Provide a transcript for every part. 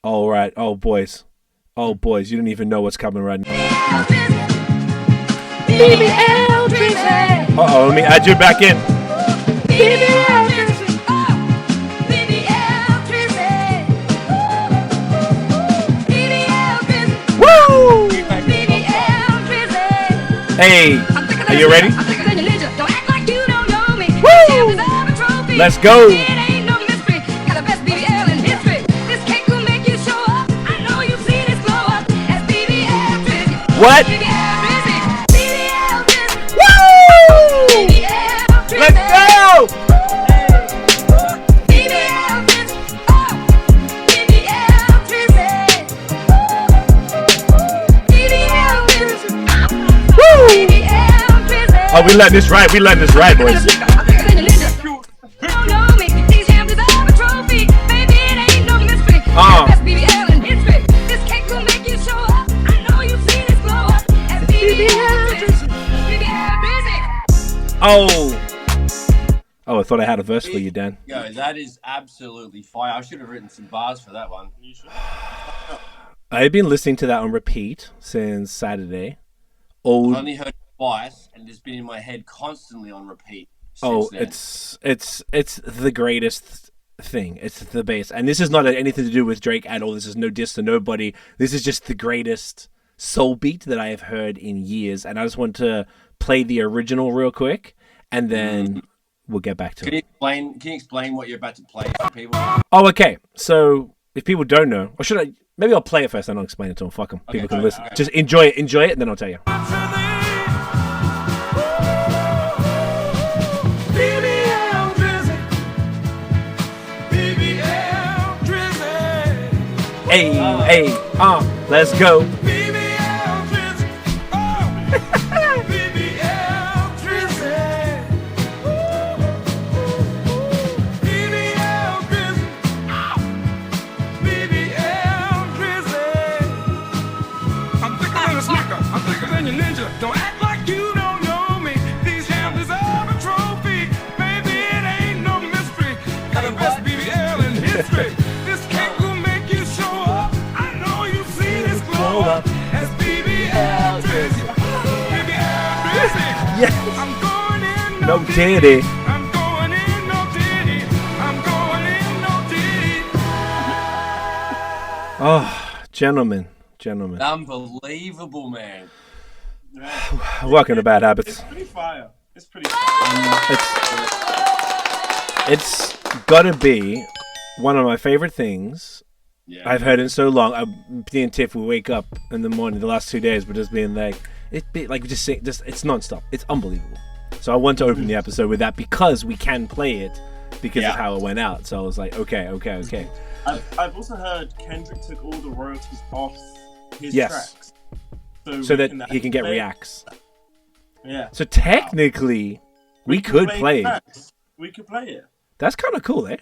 All right. Oh, boys. Oh, boys. You don't even know what's coming right now. BBL Drizzy. Uh-oh. Let me add you back in. BBL Drizzy. BBL Drizzy. BBL Drizzy. Woo! BBL Drizzy. Hey. Are you ready? Don't act like you don't know me. Woo! Let's go. It ain't no mystery. Got the best BBL in history. This cake will make you show up. I know you've seen this glow up as BBL Drizzy. What? BBL Drizzy. BBL Drizzy. Woo! BBL Drizzy. Let's go. BBL Drizzy. BBL Drizzy. BBL Drizzy. Woo! BBL Drizzy. Oh, we letting this ride. We letting this ride, boys. Oh. Oh, I thought I had a verse for you, Dan. Yo, that is absolutely fire. I should have written some bars for that one. You should. I've been listening to that on repeat since Saturday. I've Oh, only heard it twice, and it's been in my head constantly on repeat. oh, Then. it's the greatest thing. It's the base, and this is not anything to do with Drake at all. This is no diss to nobody. This is just the greatest soul beat that I have heard in years, and I just want to play the original real quick, and then we'll get back to it. Can you explain what you're about to play for people? Oh, okay. So if people don't know, or should I? Maybe I'll play it first, and I'll explain it to them. Fuck them. People can listen. Okay. Just enjoy it, and then I'll tell you. BBL Drizzy. BBL Drizzy. Hey, let's go. BBL Drizzy. BBL Drizzy. BBL Drizzy. BBL Drizzy. I'm thicker than a snicker. I'm thicker than your ninja. Don't act like you don't know me. These hands deserve a trophy. Baby, it ain't no mystery. Got the best BBL in history. This cake will make you show up. I know you've seen this glow up as BBL Drizzy. BBL Drizzy. Yes. I'm going in No diddy. titty. I'm going in no diddy. I'm going in no diddy. Oh, gentlemen. Unbelievable, man. Welcome to Bad Habits. Pretty fire. It's pretty fire. It's gotta be one of my favorite things Yeah. I've heard in so long. Me and Tiff will wake up in the morning the last 2 days, but just being like, it's it's nonstop. It's unbelievable. So I want to open the episode with that because we can play it because of how it went out. So I was like, okay. I've also heard Kendrick took all the royalties off his Yes. tracks. So we that he can get play- reacts. Yeah. So technically, we could play it. tracks. We could play it. That's kind of cool, eh?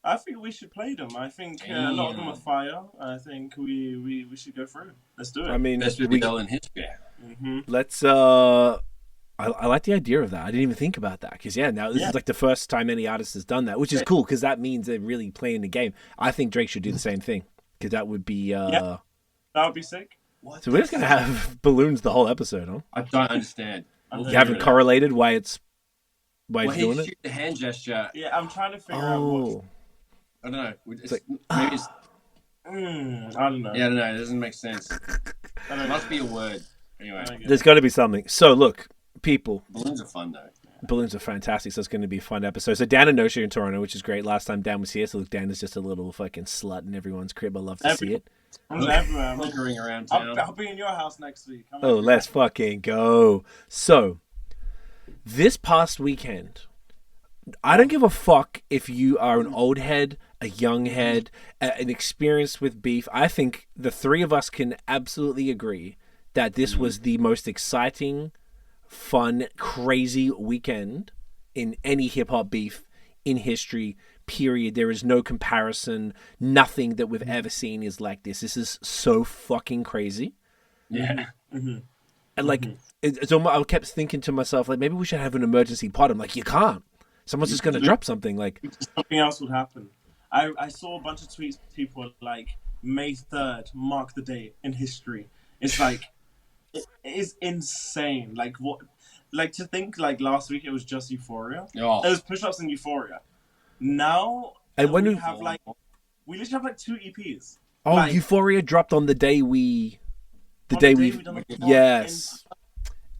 I think we should play them. I think a lot of them are fire. I think we should go through. Let's do it. I mean, Best BBL in history. let's I like the idea of that. I didn't even think about that because now this is like the first time any artist has done that, which is cool because that means they're really playing the game. I think Drake should do the same thing because that would be that would be sick. So we're just gonna have balloons the whole episode, huh? I don't understand. You haven't correlated why it's Well, doing he it. did the hand gesture. Yeah, I'm trying to figure out what. Oh, I don't know. like, Maybe it's, I don't know. yeah, I don't know. It doesn't make sense. I It don't must be a word. Anyway, know. there's got to be something. So look, people, balloons are fun though. balloons are fantastic. So it's going to be a fun episode. So Dan and Nosh are in Toronto, which is great. Last time Dan was here, so look, Dan is just a little fucking slut in everyone's crib. I love to see it. I'm everywhere. I'm Lingering around town. I'll be in your house next week. I'm Oh, everywhere. let's fucking go. So, this past weekend, I don't give a fuck if you are an old head, a young head, an experienced with beef. I think the three of us can absolutely agree that this was the most exciting, fun, crazy weekend in any hip-hop beef in history, period. There is no comparison. Nothing that we've ever seen is like this. This is so fucking crazy. Yeah. And like, it's almost, I kept thinking to myself, like, maybe we should have an emergency pod. I'm like, you can't. Someone's just going to drop something. Like, Something else would happen. I saw a bunch of tweets. People were like, May 3rd, mark the date in history. It's like, it is insane. Like, what? Like, to think, like, last week it was just Euphoria. Oh. It was Push-Ups and Euphoria. Now, And when we we- have, like, we literally have, like, 2 EPs. Oh, Like, Euphoria dropped on the day we. The on day the we. we done the pod Yes.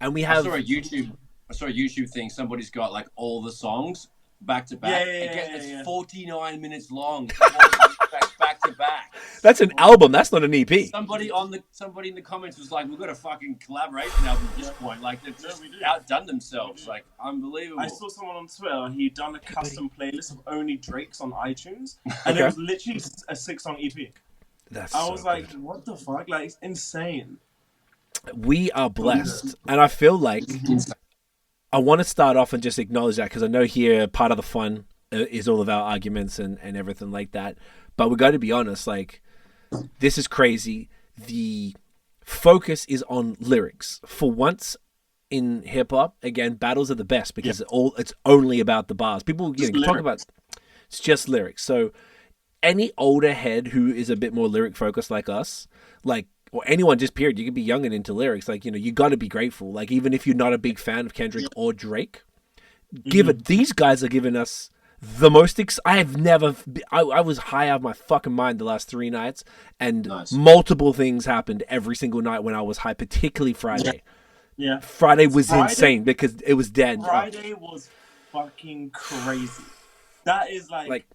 And we I have. saw a YouTube thing. Somebody's got like all the songs back to back. It's 49 minutes long. back to back. That's an album. That's not an E EP. Somebody in the comments was like, "We've got a fucking collaboration album at this point." Like they've just outdone themselves. Like unbelievable. I saw someone on Twitter. He'd done a custom playlist of only Drake's on iTunes, and it was literally a 6-song EP. I was like, good. what the fuck? Like, it's insane. We are blessed, and I feel like I want to start off and just acknowledge that because I know here part of the fun is all of our arguments and everything like that. But we got to be honest, like this is crazy. The focus is on lyrics for once in hip hop. Again, battles are the best because it's only about the bars. People talk about it's just lyrics. So any older head who is a bit more lyric focused like us, like. Or anyone, just period. You can be young and into lyrics. Like, you know, you got to be grateful. Like, even if you're not a big fan of Kendrick or Drake, these guys are giving us the most. I was high out of my fucking mind the last 3 nights, and multiple things happened every single night when I was high, particularly Friday. Yeah. Friday was insane because it was dead. Friday was fucking crazy. That is like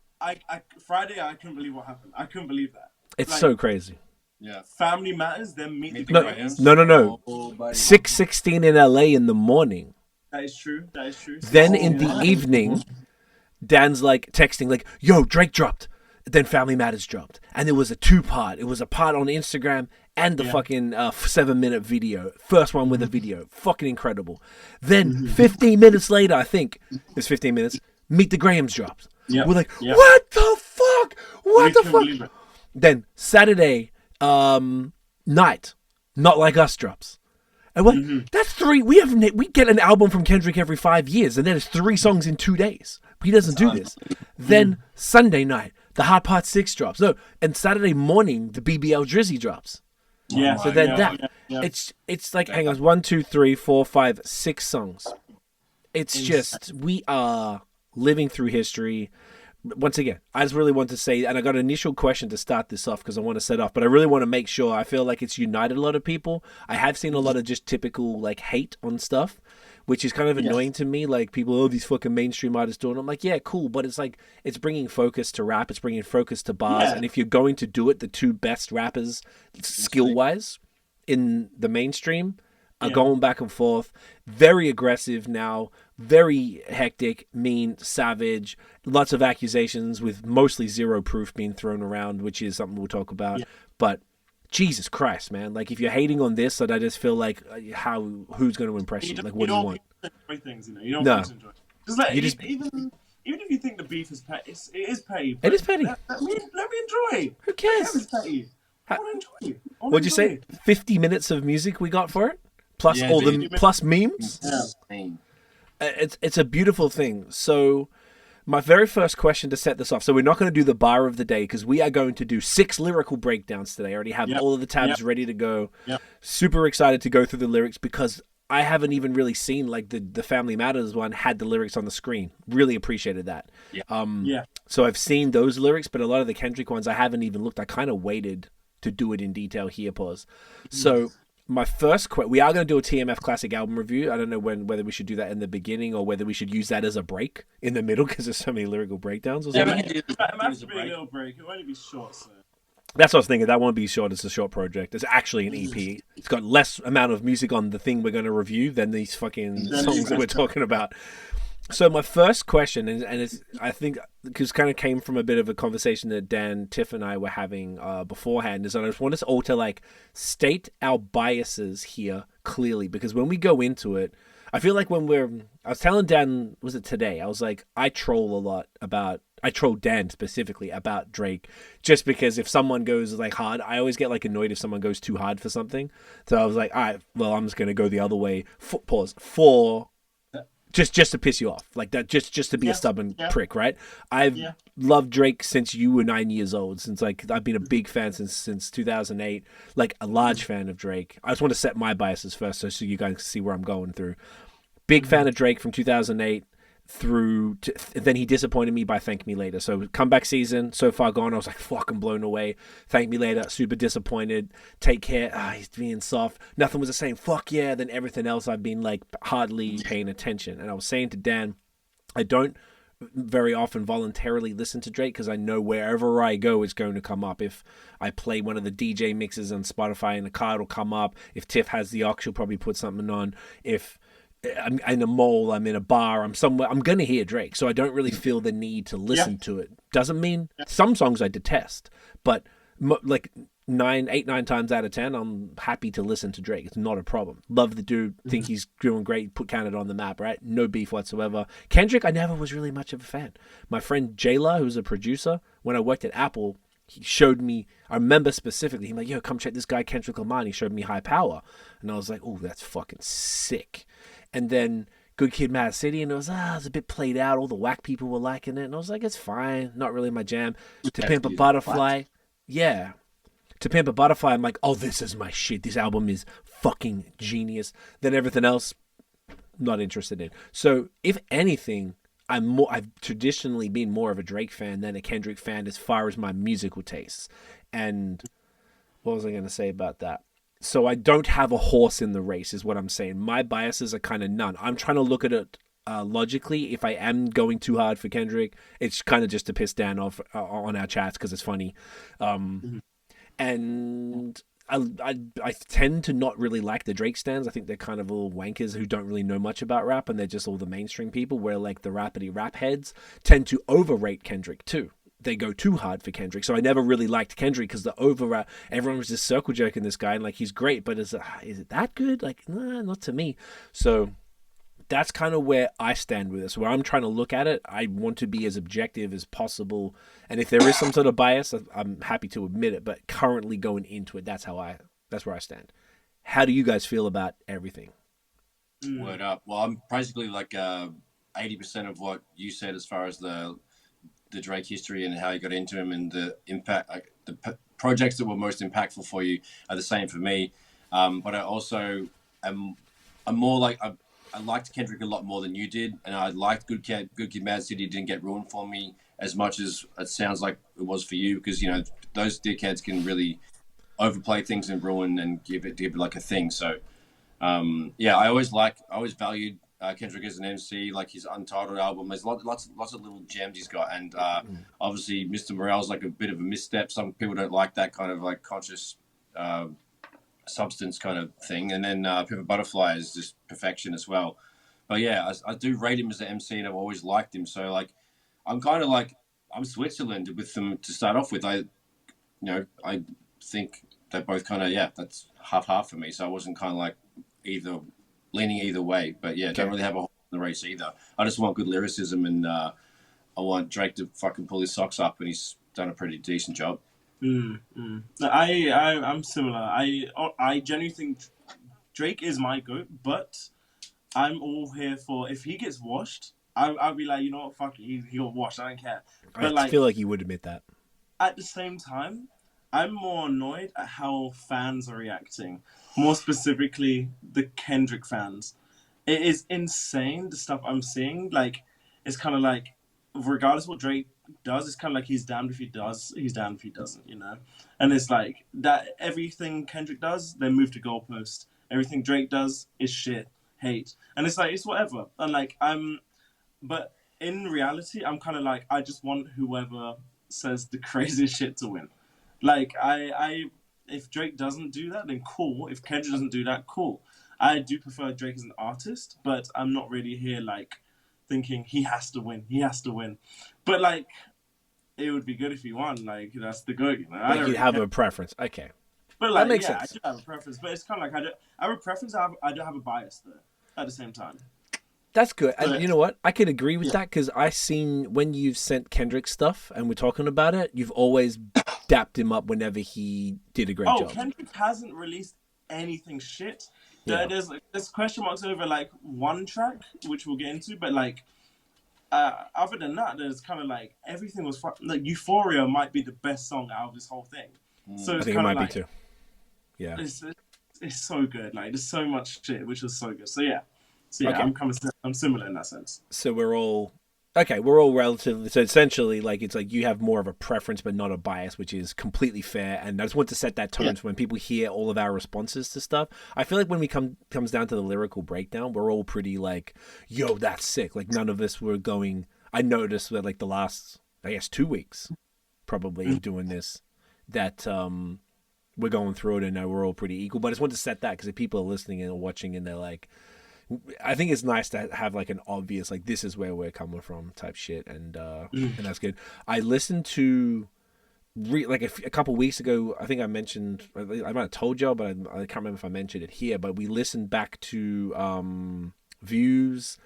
Friday, I couldn't believe what happened. I couldn't believe that. It's so crazy. Yeah. Family Matters, then Meet the Grahams. Grahams. No. 6:16 in LA in the morning. That is true. Then in the evening, Dan's like texting like, "Yo, Drake dropped." Then Family Matters dropped, and it was a 2-part. It was a part on Instagram and the fucking 7-minute video. First one with a video, fucking incredible. Then 15 minutes later, I think it's 15 minutes. Meet the Grahams dropped. We're like, what the fuck? What the fuck? Then Saturday night, Not Like Us drops. And what? That's 3. We get an album from Kendrick every 5 years, and then it's 3 songs in 2 days. He doesn't do this. Then Sunday night, the Hot Pot 6 drops. No, and Saturday morning, the BBL Drizzy drops. Yeah. So then it's like, hang on, 1, 2, 3, 4, 5, 6 songs. It's just, we are living through history. Once again, I just really want to say, and I got an initial question to start this off because I want to set off, but I really want to make sure. I feel like it's united a lot of people. I have seen a lot of just typical like hate on stuff, which is kind of annoying to me. Like people, oh, these fucking mainstream artists doing. I'm like, yeah, cool, but it's like it's bringing focus to rap, it's bringing focus to bars, and if you're going to do it, the 2 best rappers, skill wise, in the mainstream. Are going back and forth, very aggressive now, very hectic, mean, savage, lots of accusations with mostly zero proof being thrown around, which is something we'll talk about. But Jesus Christ, man, like if you're hating on this, I just feel like who's going to impress you? Like what do you want? Enjoy things, you know. You don't want to enjoy. Just like even if you think the beef is petty, it is petty. It is petty. Let me enjoy. Who cares? It's petty. I want to enjoy. What'd you say? 50 minutes of music we got for it? Plus plus memes. It's a beautiful thing. So my very first question to set this off. So we're not going to do the bar of the day because we are going to do 6 lyrical breakdowns today. I already have all of the tabs ready to go. Super excited to go through the lyrics because I haven't even really seen like the Family Matters one had the lyrics on the screen. Really appreciated that. So I've seen those lyrics, but a lot of the Kendrick ones I haven't even looked. I kind of waited to do it in detail here. Pause. So. My first we are going to do a TMF Classic album review. I don't know whether we should do that in the beginning or whether we should use that as a break in the middle because there's so many lyrical breakdowns or something. It might be a little break. It'll only be short, so. That's what I was thinking. That won't be short. It's a short project. It's actually an EP. It's got less amount of music on the thing we're going to review than these fucking songs that we're talking about. So my first question, and it's I think because kind of came from a bit of a conversation that Dan, Tiff, and I were having beforehand, is I just want us all to like state our biases here clearly because when we go into it, I feel like I was telling Dan, was it today? I was like, I troll a lot I troll Dan specifically about Drake just because if someone goes like hard, I always get like annoyed if someone goes too hard for something. So I was like, all right, well, I'm just going to go the other way. For just to piss you off, like that, just to be a stubborn prick, right? I've loved Drake since you were 9 years old. Since like I've been a big fan since 2008, like a large fan of Drake. I just want to set my biases first, so you guys can see where I'm going through. Big fan of Drake from 2008 through to, then he disappointed me by Thank Me Later. So comeback season, So Far Gone, I was like fucking blown away. Thank Me Later, super disappointed. Take Care, he's being soft. Nothing Was the Same, fuck yeah. Then everything else I've been like hardly paying attention. And I was saying to Dan, I don't very often voluntarily listen to Drake because I know wherever I go it's going to come up. If I play one of the DJ mixes on Spotify in the car, it'll come up. If Tiff has the aux, she'll probably put something on. If I'm in a mall, I'm in a bar, I'm somewhere, I'm going to hear Drake. So I don't really feel the need to listen to it. Doesn't mean some songs I detest, but like 8, 9 times out of 10, I'm happy to listen to Drake. It's not a problem. Love the dude, think he's doing great, put Canada on the map, right? No beef whatsoever. Kendrick, I never was really much of a fan. My friend Jayla, who's a producer, when I worked at Apple, he showed me, I remember specifically, he's like, yo, come check this guy, Kendrick Lamar. And he showed me High Power. And I was like, oh, that's fucking sick. And then Good Kid, Mad City, and it was a bit played out. All the whack people were liking it. And I was like, it's fine. Not really my jam. To Pimp a Butterfly. What? Yeah. To Pimp a Butterfly, I'm like, oh, this is my shit. This album is fucking genius. Then everything else, not interested in. So, if anything, I've traditionally been more of a Drake fan than a Kendrick fan as far as my musical tastes. And what was I going to say about that? So I don't have a horse in the race is what I'm saying. My biases are kind of none. I'm trying to look at it logically. If I am going too hard for Kendrick, it's kind of just to piss Dan off on our chats because it's funny. And I tend to not really like the Drake stans. I think they're kind of all wankers who don't really know much about rap, and they're just all the mainstream people, where like the rapidy rap heads tend to overrate Kendrick too. They go too hard for Kendrick. So I never really liked Kendrick because everyone was just circle jerking this guy, and like he's great, but is it that good? Like, nah, not to me. So that's kind of where I stand with this. Where I'm trying to look at it, I want to be as objective as possible. And if there is some sort of bias, I'm happy to admit it. But currently going into it, that's where I stand. How do you guys feel about everything? Word up. Well, I'm basically like 80% of what you said as far as the Drake history and how you got into him and the impact, like projects that were most impactful for you are the same for me. But I also I'm more like I liked Kendrick a lot more than you did, and I liked Good Kid, Mad City didn't get ruined for me as much as it sounds like it was for you, because you know those dickheads can really overplay things and ruin and give it like a thing. So yeah, I always valued Kendrick as an MC, like his Untitled album. There's lots of little gems he's got, and obviously Mr. Morale's like a bit of a misstep. Some people don't like that kind of like conscious substance kind of thing, and then Pimp a Butterfly is just perfection as well. But yeah, I do rate him as an MC, and I've always liked him. So like, I'm kind of like I'm Switzerland with them to start off with. I think they're both kind of that's half for me. So I wasn't kind of like leaning either way. But yeah, don't really have a horse in the race either. I just want good lyricism, and I want Drake to fucking pull his socks up, and he's done a pretty decent job. I'm similar. I genuinely think Drake is my GOAT, but I'm all here for if he gets washed, I'll be like, you know what, fuck it, he got washed. I don't care. But I feel like you would admit that. At the same time, I'm more annoyed at how fans are reacting. More specifically, the Kendrick fans. It is insane, the stuff I'm seeing. Like, it's kind of like, regardless of what Drake does, it's kind of like he's damned if he does, he's damned if he doesn't, you know? And it's like, that everything Kendrick does, they move to goalpost. Everything Drake does is shit, hate. And it's like, it's whatever. And like, but in reality, I'm kind of like, I just want whoever says the craziest shit to win. Like, if Drake doesn't do that, then cool. If Kendrick doesn't do that, cool. I do prefer Drake as an artist, but I'm not really here, like, thinking he has to win. But, like, it would be good if he won. Like, that's the good, you know? Like you'd have a preference. Okay. But, like, that makes sense. I do have a preference. But it's kind of like, I have a preference, I don't have a bias, though, at the same time. That's good. And you know what? I can agree with that because I seen when you've sent Kendrick stuff and we're talking about it, you've always dapped him up whenever he did a great job. Kendrick hasn't released anything shit Yeah. There's question marks over like one track, which we'll get into, but like other than that, there's kind of like everything was like Euphoria might be the best song out of this whole thing. So I it's think it kind of might be like too. Yeah. it's so good. Like there's so much shit which was so good. So yeah, Okay. I'm similar in that sense. So we're all okay. We're all relatively. So essentially, like it's like you have more of a preference, but not a bias, which is completely fair. And I just want to set that tone so when people hear all of our responses to stuff, I feel like when we comes down to the lyrical breakdown, we're all pretty like, "Yo, that's sick." Like none of us were going. I noticed that like the last, I guess, 2 weeks, probably of doing this, that we're going through it and now we're all pretty equal. But I just want to set that because if people are listening and watching and they're like, I think it's nice to have like an obvious like this is where we're coming from type shit, and that's good. I listened to like a couple weeks ago. I think I mentioned I might have told y'all, but I can't remember if I mentioned it here. But we listened back to Views.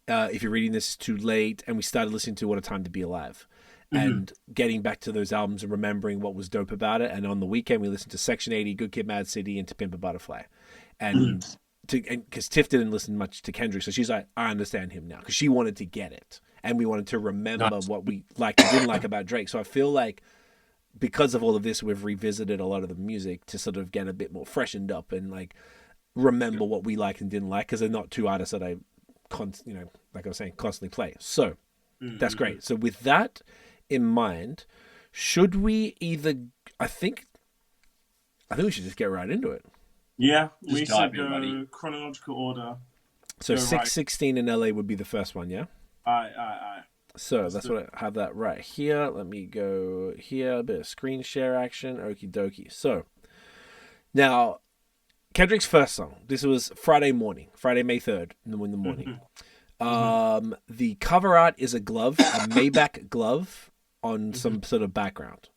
If you're reading this, too late, and we started listening to What a Time to Be Alive. And getting back to those albums and remembering what was dope about it. And on the weekend, we listened to Section 80, Good Kid, Mad City, and To Pimp a Butterfly. And because Tiff didn't listen much to Kendrick, so she's like, I understand him now, because she wanted to get it, and we wanted to remember what we liked and didn't like about Drake. So I feel like because of all of this, we've revisited a lot of the music to sort of get a bit more freshened up and like remember what we liked and didn't like, because they're not two artists that I, like I was saying, constantly play. So that's great. So with that in mind, should we either? I think we should just get right into it. Yeah, we Just dive should in, go buddy. chronological order. So Go 616 in LA would be the first one, yeah? Aye. So that's what I have that right here. Let me go here, a bit of screen share action. Okie dokie. So now, Kendrick's first song. This was Friday morning, Friday, May 3rd, in the morning. The cover art is a glove, a Maybach glove on some sort of background.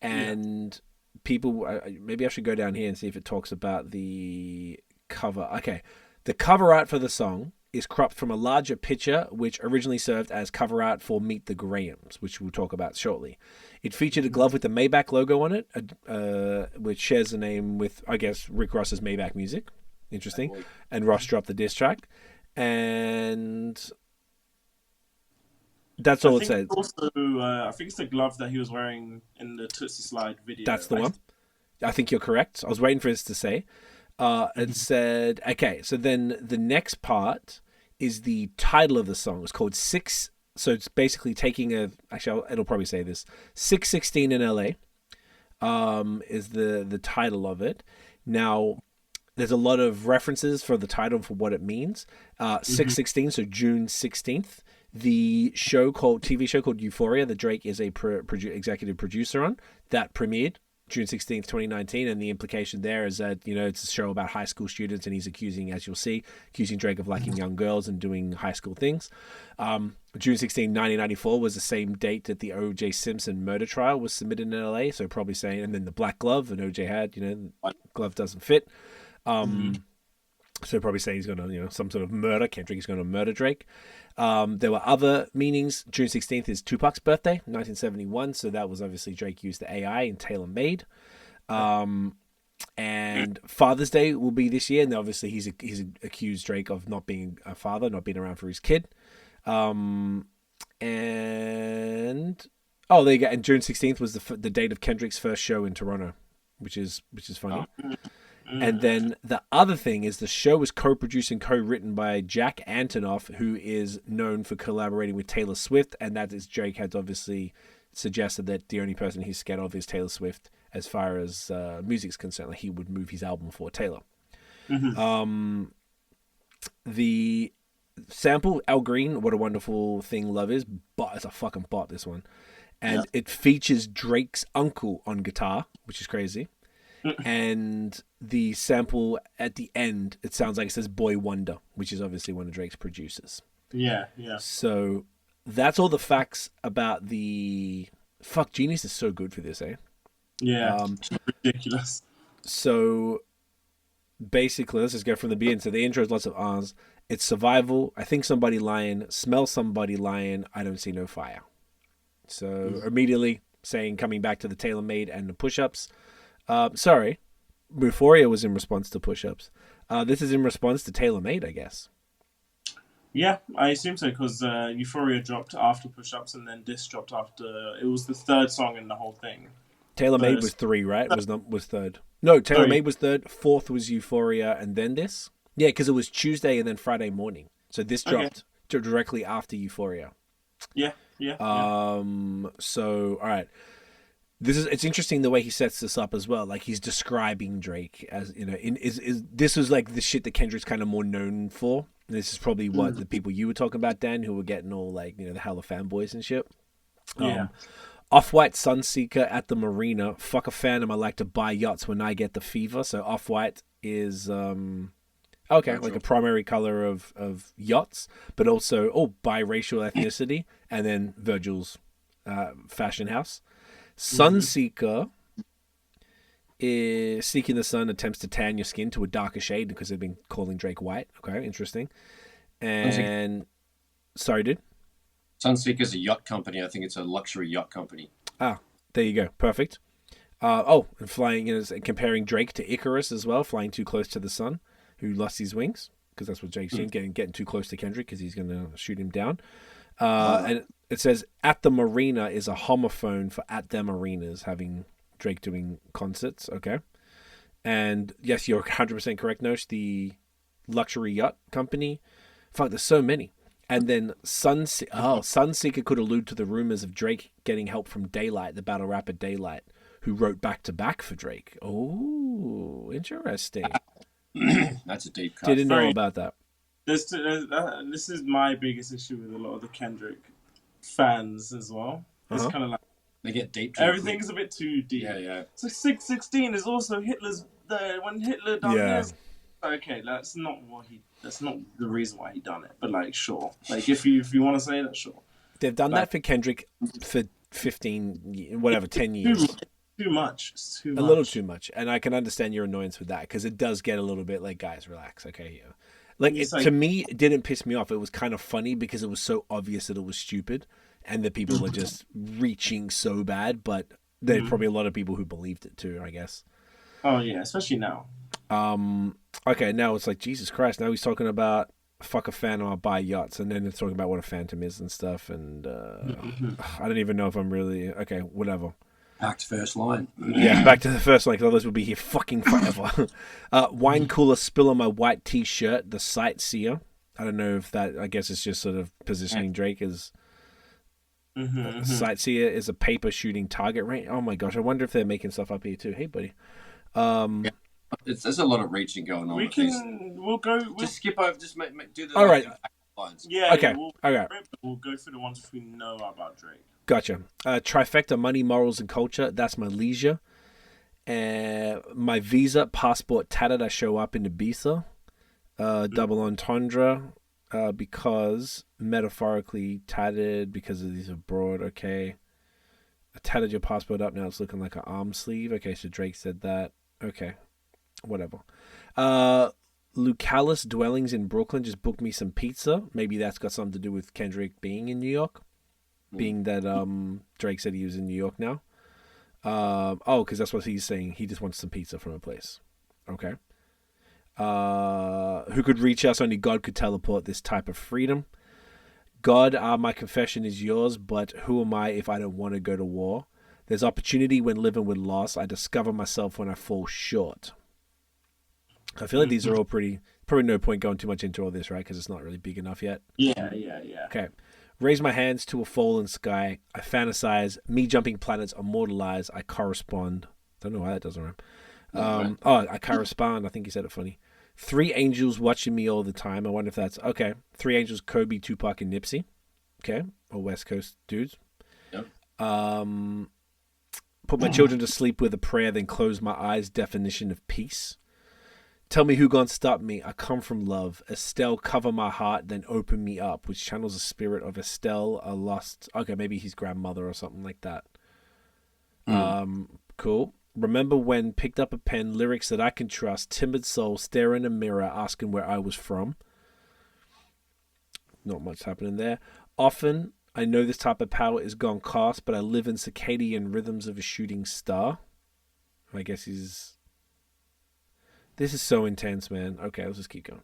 And people, maybe I should go down here and see if it talks about the cover. Okay. The cover art for the song is cropped from a larger picture, which originally served as cover art for Meet the Grahams, which we'll talk about shortly. It featured a glove with the Maybach logo on it, which shares the name with, I guess, Rick Ross's Maybach Music. Interesting. And Ross dropped the diss track. And that's all it says. Also, I think it's the glove that he was wearing in the Tootsie Slide video. That's the one. I think you're correct. I was waiting for this to say. It said, okay, so then the next part is the title of the song. It's called Six. So it's basically taking it'll probably say this. 616 in LA is the title of it. Now, there's a lot of references for the title for what it means. 616, so June 16th. The TV show called Euphoria, that Drake is a executive producer on, that premiered June 16th, 2019, and the implication there is that, it's a show about high school students, and he's accusing Drake of liking young girls and doing high school things. June 16, 1994 was the same date that the O.J. Simpson murder trial was submitted in LA, so probably saying, and then the black glove, and O.J. had, glove doesn't fit. So probably saying he's going to, some sort of murder. Kendrick is going to murder Drake. There were other meanings. June 16th is Tupac's birthday, 1971. So that was obviously Drake used the AI in Tailor Made. And Father's Day will be this year. And obviously he's accused Drake of not being a father, not being around for his kid. And there you go. And June 16th was the date of Kendrick's first show in Toronto, which is funny. And then the other thing is the show was co-produced and co-written by Jack Antonoff, who is known for collaborating with Taylor Swift, and that is Drake had obviously suggested that the only person he's scared of is Taylor Swift as far as music's concerned. Like he would move his album for Taylor. The sample, Al Green, What a Wonderful Thing Love Is, but it's a fucking bot, this one. And it features Drake's uncle on guitar, which is crazy. And the sample at the end, it sounds like it says Boy Wonder, which is obviously one of Drake's producers. Yeah. So that's all the facts about the... Fuck, Genius is so good for this, eh? Yeah, ridiculous. So basically, let's just go from the beginning. So the intro is lots of R's. It's survival. I think somebody lying. Smell somebody lying. I don't see no fire. So immediately saying, coming back to the Tailor Made and the push-ups. Sorry, Euphoria was in response to push-ups. This is in response to Tailor Made, I guess. Yeah, I assume so because Euphoria dropped after Push Ups and then Diss dropped after. It was the third song in the whole thing. Tailor Made was 3, right? Was third. No, Tailor Made was third. Fourth was Euphoria, and then this. Yeah, because it was Tuesday and then Friday morning. So this dropped directly after Euphoria. Yeah. So all right. It's interesting the way he sets this up as well. Like he's describing Drake as this was like the shit that Kendrick's kind of more known for. And this is probably what the people you were talking about, Dan, who were getting all like the hella fanboys and shit. Yeah. Off-White Sunseeker at the marina. Fuck a phantom. I like to buy yachts when I get the fever. So Off-White is like a primary color of yachts, but also biracial ethnicity, and then Virgil's fashion house. Sunseeker is seeking the sun, attempts to tan your skin to a darker shade because they've been calling Drake white. Okay, interesting. And sorry, dude. Sunseeker's a yacht company. I think it's a luxury yacht company. Ah, there you go. Perfect. And flying comparing Drake to Icarus as well, flying too close to the sun, who lost his wings, because that's what Drake's doing, getting too close to Kendrick because he's going to shoot him down. And it says, at the marina is a homophone for at them arenas, having Drake doing concerts, okay? And yes, you're 100% correct, Nosh, the luxury yacht company. Fuck, there's so many. And then Sunseeker could allude to the rumors of Drake getting help from Daylight, the battle rapper Daylight, who wrote back-to-back for Drake. Oh, interesting. That's a deep cut. Didn't know about that. This is my biggest issue with a lot of the Kendrick fans as well. It's kind of like they get deep. Everything's a bit too deep. Yeah. So 616 is also Hitler's. When Hitler done this, okay, that's not the reason why he done it. But like, sure, like if you want to say that, sure. They've done that for Kendrick for 10 years. Too much. It's too much. A little too much. And I can understand your annoyance with that because it does get a little bit like, guys, relax, okay? Yeah. To me, it didn't piss me off. It was kind of funny because it was so obvious that it was stupid and that people were just reaching so bad. But there's probably a lot of people who believed it too, I guess. Oh, yeah, especially now. Okay, now it's like, Jesus Christ. Now he's talking about fuck a phantom, I'll buy yachts. And then it's talking about what a phantom is and stuff. And I don't even know if I'm really... Okay, whatever. Back to first line. Yeah, back to the first line, because otherwise we'll be here fucking forever. Wine cooler spill on my white t-shirt, the sightseer. I don't know if that, I guess it's just sort of positioning Drake as sightseer is a paper shooting target range. Oh my gosh, I wonder if they're making stuff up here too. Hey, buddy. There's a lot of reaching going on. Just skip over, just do the all right lines. Yeah, okay. We'll go through the ones we know about Drake. Gotcha. Trifecta, money, morals, and culture. That's my leisure. My visa, passport tattered. I show up in Ibiza. Double entendre. Because metaphorically tattered because of these abroad. Okay. I tattered your passport up. Now it's looking like an arm sleeve. Okay, so Drake said that. Okay. Whatever. Lucalis dwellings in Brooklyn. Just booked me some pizza. Maybe that's got something to do with Kendrick being in New York. Being that Drake said he was in New York now. Because that's what he's saying. He just wants some pizza from a place. Okay. Who could reach us? Only God could teleport this type of freedom. God, my confession is yours, but who am I if I don't want to go to war? There's opportunity when living with loss. I discover myself when I fall short. I feel like these are all probably no point going too much into all this, right? Because it's not really big enough yet. Yeah. Okay. Raise my hands to a fallen sky. I fantasize. Me jumping planets immortalize. I correspond. Don't know why that doesn't rhyme. I correspond. I think you said it funny. 3 angels watching me all the time. I wonder if that's... Okay. 3 angels, Kobe, Tupac, and Nipsey. Okay. Or West Coast dudes. Yep. Put my children to sleep with a prayer, then close my eyes. Definition of peace. Tell me who gonna stop me. I come from love. Estelle, cover my heart, then open me up, which channels the spirit of Estelle, a lost... Okay, maybe his grandmother or something like that. Cool. Remember when picked up a pen, lyrics that I can trust, timid soul, stare in a mirror, asking where I was from. Not much happening there. Often, I know this type of power is gone cast, but I live in circadian rhythms of a shooting star. I guess he's... This is so intense, man. Okay, let's just keep going.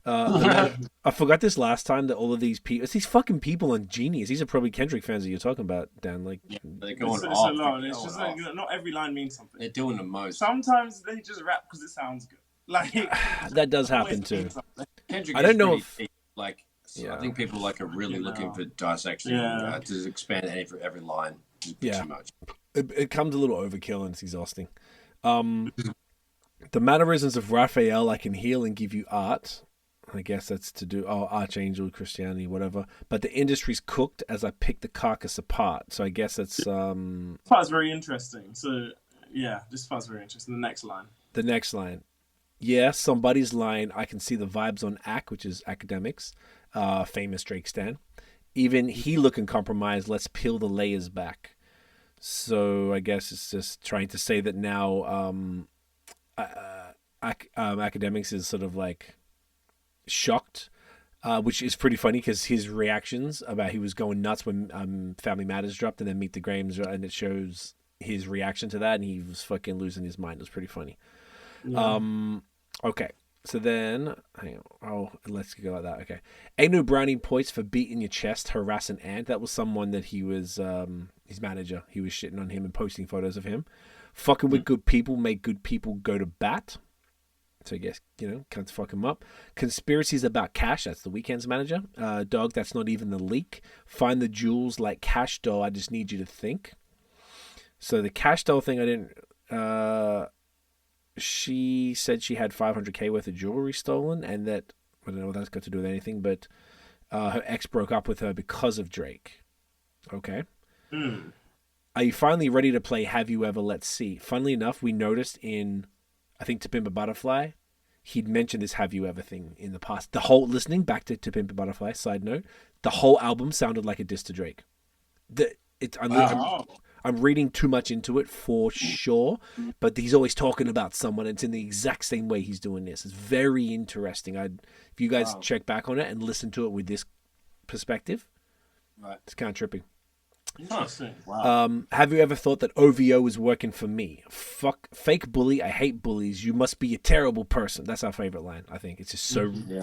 I forgot this last time that all of these people, it's these fucking people on Genius. These are probably Kendrick fans that you're talking about, Dan. Like, Yeah, they're going It's a off. lot. They're It's going just like, off. you know, not every line means something. They're doing the most. Sometimes they just rap because it sounds good. Like that does happen always too. means something. Kendrick I don't is know pretty if- deep. Like, Yeah. I think people like are really looking for dissection to expand every line. Yeah. Too much. It comes a little overkill and it's exhausting. The mannerisms of Raphael, I can heal and give you art. I guess that's to do, Archangel, Christianity, whatever. But the industry's cooked as I pick the carcass apart. So I guess it's This part's very interesting. So, yeah, this part's very interesting. The next line. the next line. Yeah, somebody's line. I can see the vibes on AC, which is academics, famous Drake stan. Even he looking compromised. Let's peel the layers back. So I guess it's just trying to say that now academics is sort of like shocked, which is pretty funny because his reactions about he was going nuts when Family Matters dropped and then Meet the Grahams, and it shows his reaction to that, and he was fucking losing his mind. It was pretty funny. Yeah. Okay, so then hang on. Oh, let's go like that. Okay, ain't no brownie points for beating your chest, harassing Ant. That was someone that he was his manager. He was shitting on him and posting photos of him. Fucking with good people make good people go to bat. So I guess, can't fuck him up. Conspiracies about cash. That's the Weeknd's manager. Dog, that's not even the leak. Find the jewels like Cash Doll. I just need you to think. So the Cash Doll thing, I didn't... she said she had $500K worth of jewelry stolen, and that... I don't know what that's got to do with anything, but her ex broke up with her because of Drake. Okay. Are you finally ready to play Have You Ever? Let's see. Funnily enough, we noticed in... I think To Pimp a Butterfly, he'd mentioned this Have You Ever thing in the past. The whole, listening back to Pimp a Butterfly, side note, the whole album sounded like a diss to Drake. I'm reading too much into it for sure, but he's always talking about someone. It's in the exact same way he's doing this. It's very interesting. If you guys check back on it and listen to it with this perspective, Right. it's kind of tripping. Interesting. Wow. Have you ever thought that OVO is working for me? Fuck, fake bully. I hate bullies. You must be a terrible person. That's our favorite line. I think it's just so. Yeah.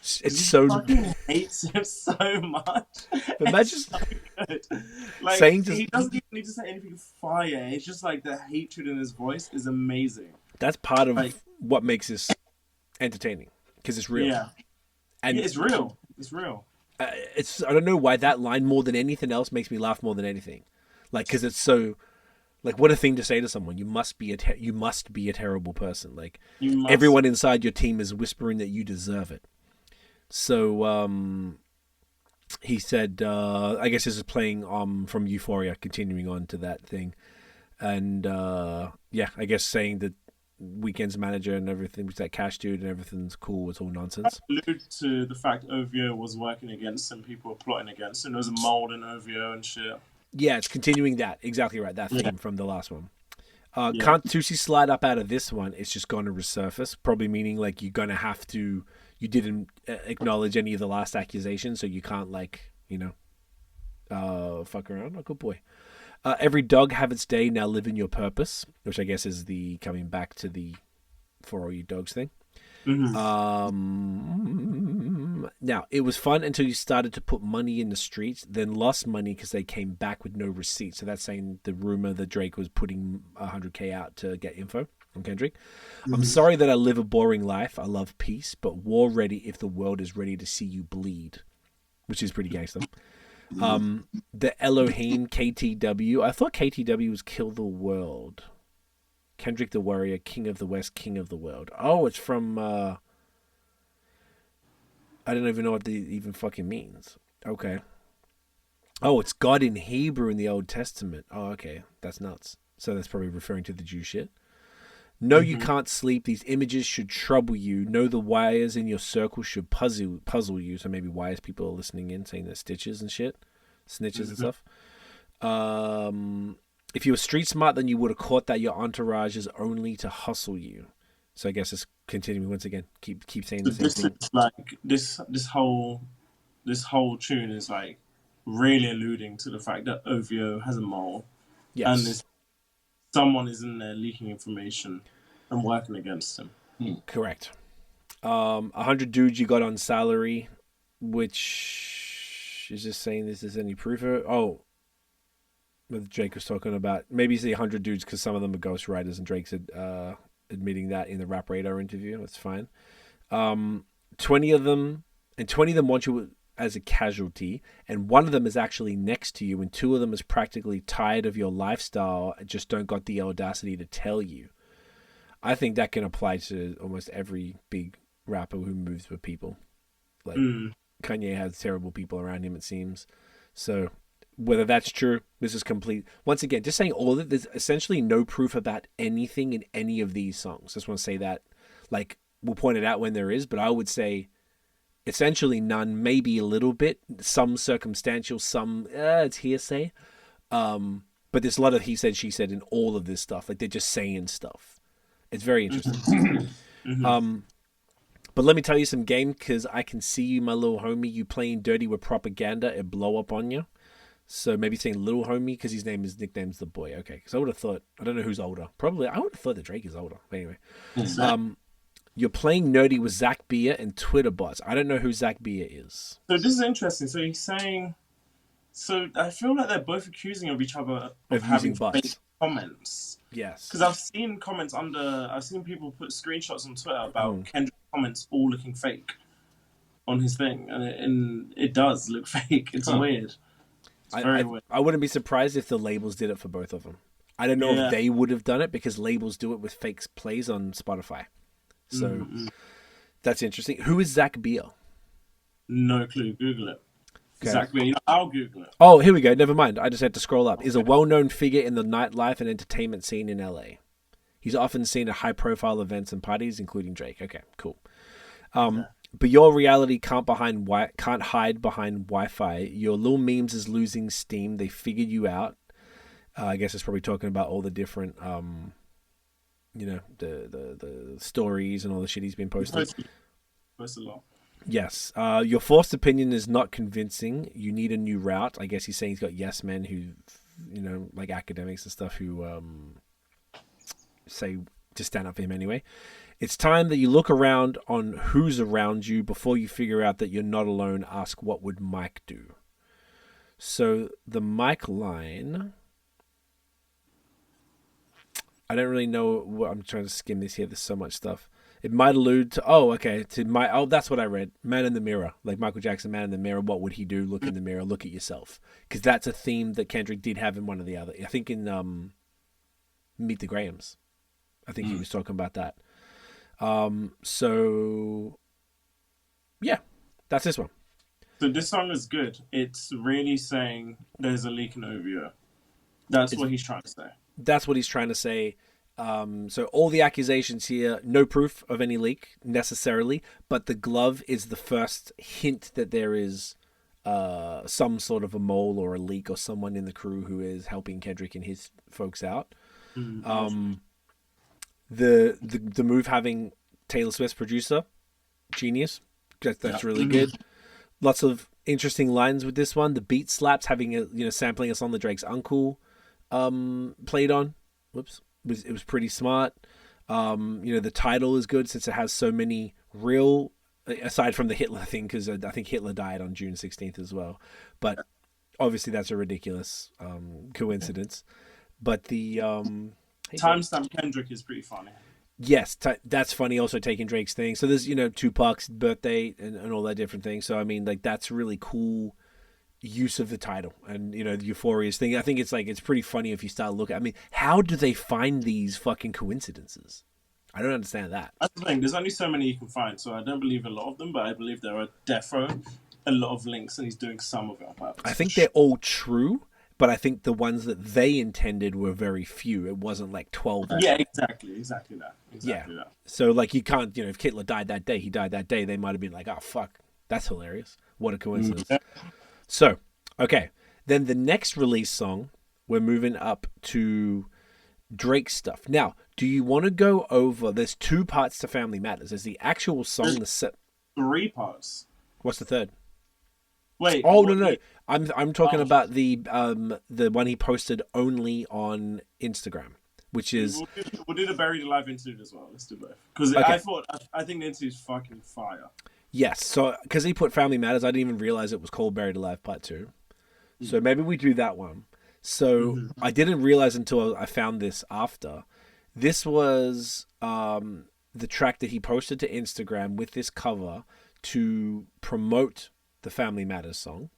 It's so. Fucking hates him so much. Imagine It's so good. Like, saying he doesn't even need to say anything fire. It's just like the hatred in his voice is amazing. that's part of like- what makes this entertaining because it's real. Yeah. And It's real. It's real. I don't know why that line more than anything else makes me laugh more than anything, like because it's so, like what a thing to say to someone. You must be a terrible person. Like You must. everyone inside your team is whispering that you deserve it. So he said, I guess this is playing from Euphoria, continuing on to that thing, and I guess saying that Weeknd's manager and everything was that cash dude and everything's cool. It's all nonsense. Allude to the fact OVO was working against him, people were plotting against him. There was a mold in OVO and shit. Yeah, it's continuing that. Exactly right. That theme from the last one. Can't Tusi slide up out of this one? It's just going to resurface. Probably meaning like you're going to have to. You didn't acknowledge any of the last accusations, so you can't fuck around. Oh, good boy. Every dog have its day. Now live in your purpose, which I guess is the coming back to the For All You Dogs thing. Now, it was fun until you started to put money in the streets, then lost money because they came back with no receipt. So that's saying the rumor that Drake was putting $100K out to get info on Kendrick. I'm sorry that I live a boring life. I love peace, but war ready if the world is ready to see you bleed, which is pretty gangster. The Elohim KTW. I thought KTW was Kill the World. Kendrick the Warrior, King of the West, King of the World. Oh, it's from I don't even know what that even fucking means. Okay. Oh, it's God in Hebrew in the Old Testament. Oh, okay. That's nuts. So that's probably referring to the Jew shit. No, you can't sleep. These images should trouble you. Know the wires in your circle should puzzle you. So maybe wires people are listening in, saying they're stitches and shit. Snitches and stuff. If you were street smart, then you would have caught that your entourage is only to hustle you. So I guess it's continuing once again. Keep saying the same thing. Is like this whole tune is like really alluding to the fact that OVO has a mole. Yes. And someone is in there leaking information and working against him. Correct. 100 dudes you got on salary, which is just saying this is any proof of it. Oh, what Drake was talking about. Maybe it's the 100 dudes because some of them are ghostwriters, and Drake's admitting that in the Rap Radar interview. That's fine. 20 of them, and 20 of them want you as a casualty, and one of them is actually next to you, and two of them is practically tired of your lifestyle and just don't got the audacity to tell you. I think that can apply to almost every big rapper who moves with people. Like Kanye has terrible people around him, it seems. So whether that's true, this is complete. Once again, just saying all of it, there's essentially no proof about anything in any of these songs. Just want to say that. Like, we'll point it out when there is, but I would say essentially none, maybe a little bit, some circumstantial, some it's hearsay. But there's a lot of he said, she said in all of this stuff. Like, they're just saying stuff. It's very interesting. But let me tell you some game, because I can see you, my little homie, you playing dirty with propaganda, it blow up on you. So maybe saying little homie because his nickname's the boy. Okay, because I would have thought, I don't know who's older. Probably, I would have thought that Drake is older. But anyway, you're playing nerdy with Zach Beer and Twitter bots. I don't know who Zach Beer is. So this is interesting. So he's saying, so I feel like they're both accusing of each other of having fake comments. Yes. Because I've seen comments I've seen people put screenshots on Twitter about Kendrick's comments all looking fake on his thing, and it does look fake. It's weird. It's very weird. I wouldn't be surprised if the labels did it for both of them. I don't know if they would have done it because labels do it with fake plays on Spotify. So that's interesting. Who is Zach Beer? No clue. Google it. Okay. Zach Beer. I'll Google it. Oh, here we go. Never mind. I just had to scroll up. Is a well-known figure in the nightlife and entertainment scene in LA. He's often seen at high-profile events and parties, including Drake. Okay, cool. But your reality can't hide behind Wi-Fi. Your little memes is losing steam. They figured you out. I guess it's probably talking about all the different, the stories and all the shit he's been posting. Post a lot. Yes. Your forced opinion is not convincing. You need a new route. I guess he's saying he's got yes men who, like academics and stuff who say to stand up for him anyway. It's time that you look around on who's around you before you figure out that you're not alone. Ask, what would Mike do? So the Mike line, I don't really know what I'm trying to skim this here. There's so much stuff. It might allude to, that's what I read. Man in the mirror, like Michael Jackson, Man in the mirror. What would he do? Look in the mirror, look at yourself. Because that's a theme that Kendrick did have in one of the other. I think in Meet the Grahams. I think he was talking about that. So, yeah, that's this one. So this song is good. It's really saying there's a leak in OVO. That's what he's trying to say. That's what he's trying to say. So all the accusations here, no proof of any leak necessarily, but the glove is the first hint that there is some sort of a mole or a leak or someone in the crew who is helping Kendrick and his folks out. The move having Taylor Swift's producer, genius. That's really good. Lots of interesting lines with this one. The beat slaps, having sampling a song that Drake's uncle played on. Whoops. It was pretty smart. The title is good since it has so many real, aside from the Hitler thing, because I think Hitler died on June 16th as well. But obviously that's a ridiculous coincidence. But the timestamp Kendrick is pretty funny. Yes, that's funny. Also taking Drake's thing. So there's Tupac's birthday and all that different things. So I mean, like, that's really cool use of the title and the Euphoria's thing. I think it's pretty funny if you start looking. I mean, how do they find these fucking coincidences? I don't understand that. That's the thing. There's only so many you can find, so I don't believe a lot of them, but I believe there are defo a lot of links, and he's doing some of it on purpose. I think they're all true, but I think the ones that they intended were very few. It wasn't like 12. Yeah, exactly that. That. So like, you can't, if Hitler died that day, he died that day. They might have been like, oh fuck, that's hilarious. What a coincidence. Yeah. So, okay. Then the next release song, we're moving up to Drake stuff. Now, do you want to go over, there's 2 parts to Family Matters. There's the actual song. There's 3 parts. What's the third? Wait. Oh, no. I'm talking about the one he posted only on Instagram. which is We'll do the Buried Alive interlude as well. Let's do both because Okay. I think the interlude is fucking fire. yes. So because he put Family Matters, I didn't even realize it was called Buried Alive Part 2. So maybe we do that one. So I didn't realize until I found this after. This was the track that he posted to Instagram with this cover to promote the Family Matters song.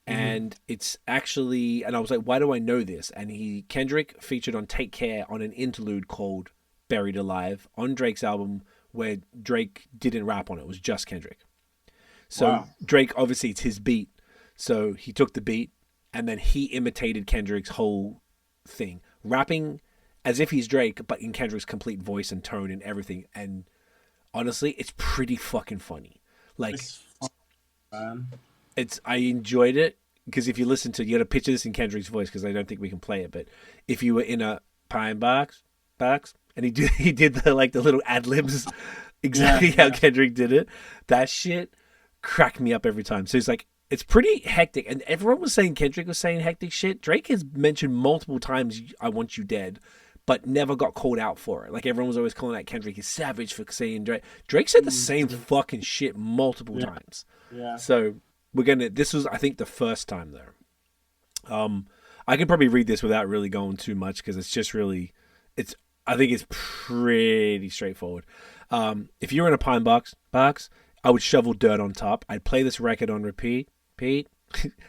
And it's actually, and I was like, why do I know this? And Kendrick featured on Take Care on an interlude called Buried Alive on Drake's album where Drake didn't rap on it. It was just Kendrick. So Drake, obviously it's his beat. So he took the beat and then he imitated Kendrick's whole thing, rapping as if he's Drake, but in Kendrick's complete voice and tone and everything. And honestly, it's pretty fucking funny. Like, I enjoyed it because if you listen to, you got to picture this in Kendrick's voice because I don't think we can play it. But if you were in a pine box, and he did the little ad libs, exactly how Kendrick did it. That shit cracked me up every time. So it's like, it's pretty hectic. And everyone was saying Kendrick was saying hectic shit. Drake has mentioned multiple times, I want you dead, but never got called out for it. Like everyone was always calling out Kendrick is savage for saying Drake. Drake said the same fucking shit multiple times. Yeah. So this was, I think, the first time though. I can probably read this without really going too much because it's just really, I think it's pretty straightforward. If you're in a pine box, I would shovel dirt on top. I'd play this record on repeat. Pete,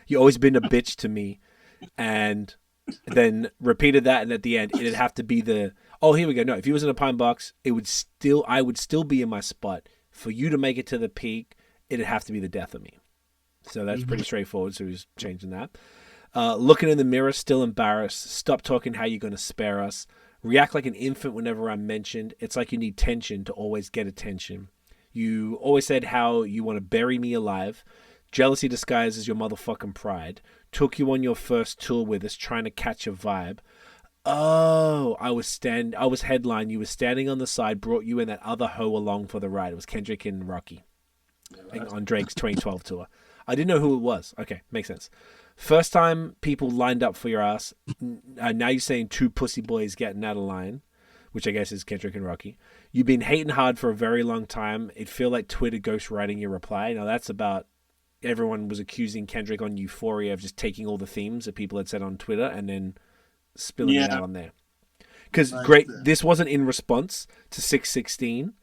you always been a bitch to me. And then repeated that. And at the end, it'd have to be here we go. No, if he was in a pine box, I would still be in my spot. For you to make it to the peak, it'd have to be the death of me. So that's pretty straightforward. So he's changing that. Looking in the mirror, still embarrassed. Stop talking how you're going to spare us. React like an infant whenever I'm mentioned. It's like you need tension to always get attention. You always said how you want to bury me alive. Jealousy disguised as your motherfucking pride. Took you on your first tour with us, trying to catch a vibe. Oh, I was headline. You were standing on the side, brought you and that other hoe along for the ride. It was Kendrick and Rocky on Drake's 2012 tour. I didn't know who it was. Okay, makes sense. First time people lined up for your ass. Now you're saying two pussy boys getting out of line, which I guess is Kendrick and Rocky. You've been hating hard for a very long time. It feel like Twitter ghostwriting your reply. Now that's about, everyone was accusing Kendrick on Euphoria of just taking all the themes that people had said on Twitter and then spilling it out on there. Because this wasn't in response to 616.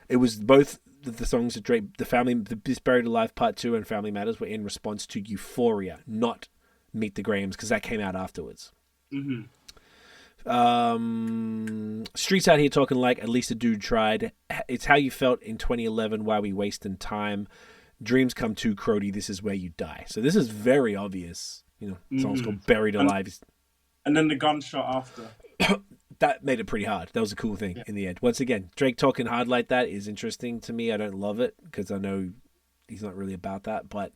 It was both the songs that Drake, this Buried Alive Part 2 and Family Matters were in response to Euphoria, not Meet the Grahams, because that came out afterwards. Streets out here talking like at least a dude tried. It's how you felt in 2011. Why we wasting time? Dreams come true, Crody. This is where you die. So this is very obvious. Song's called Buried Alive. And then the gunshot after. That made it pretty hard. That was a cool thing in the end. Once again, Drake talking hard like that is interesting to me. I don't love it because I know he's not really about that, but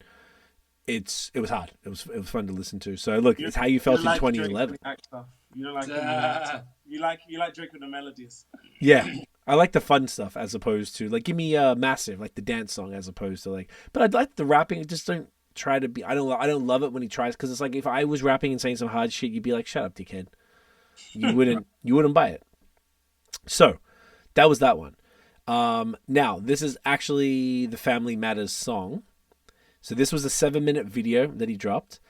it was hard. It was fun to listen to. So look, it's how you felt in 2011. You don't like you like Drake with the melodies. Yeah. I like the fun stuff as opposed to give me Massive, like the dance song as opposed to but I like the rapping. Just don't try to be, I don't love it when he tries, because it's like if I was rapping and saying some hard shit, you'd be like, shut up, dickhead. You wouldn't buy it. So that was that one. Now this is actually the Family Matters song. So this was a 7-minute video that he dropped.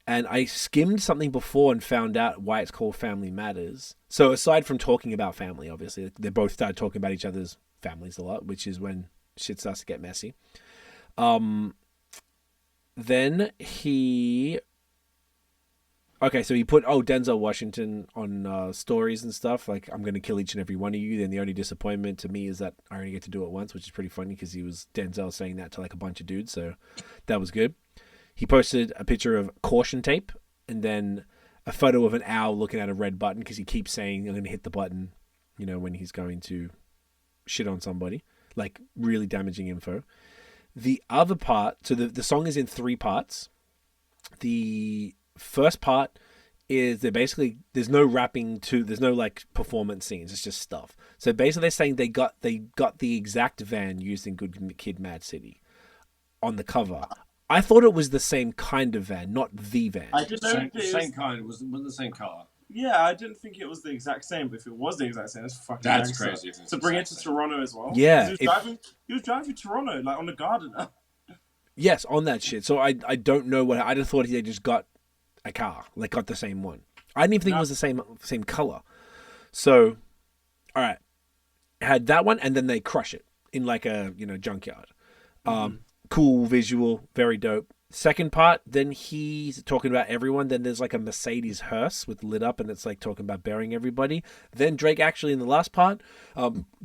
And I skimmed something before and found out why it's called Family Matters. So aside from talking about family, obviously, they both started talking about each other's families a lot, which is when shit starts to get messy. Then he... Okay, so he put, Denzel Washington on stories and stuff, like, I'm going to kill each and every one of you. Then the only disappointment to me is that I only get to do it once, which is pretty funny because he was Denzel saying that to a bunch of dudes, so that was good. He posted a picture of caution tape and then a photo of an owl looking at a red button because he keeps saying I'm going to hit the button, when he's going to shit on somebody, really damaging info. The other part, so the song is in 3 parts. The first part is there's no rapping there's no performance scenes. It's just stuff. So basically they're saying they got the exact van used in Good Kid, Mad City on the cover. I thought it was the same kind of van, not the van. I just same kind. It wasn't the same color. Yeah, I didn't think it was the exact same, but if it was the exact same, that's fucking That's gangster. crazy. If it's To the bring it exact to same. Toronto as well. Yeah, 'Cause he was driving to Toronto, like on the Gardener. Yes, on that shit. So I don't know what I just thought they just got a car, like got the same one. I didn't even think it was the same color. So, all right, had that one, and then they crush it in like a junkyard. Cool visual, very dope. Second part, then he's talking about everyone. Then there's like a Mercedes hearse with lit up, and it's like talking about burying everybody. Then Drake actually in the last part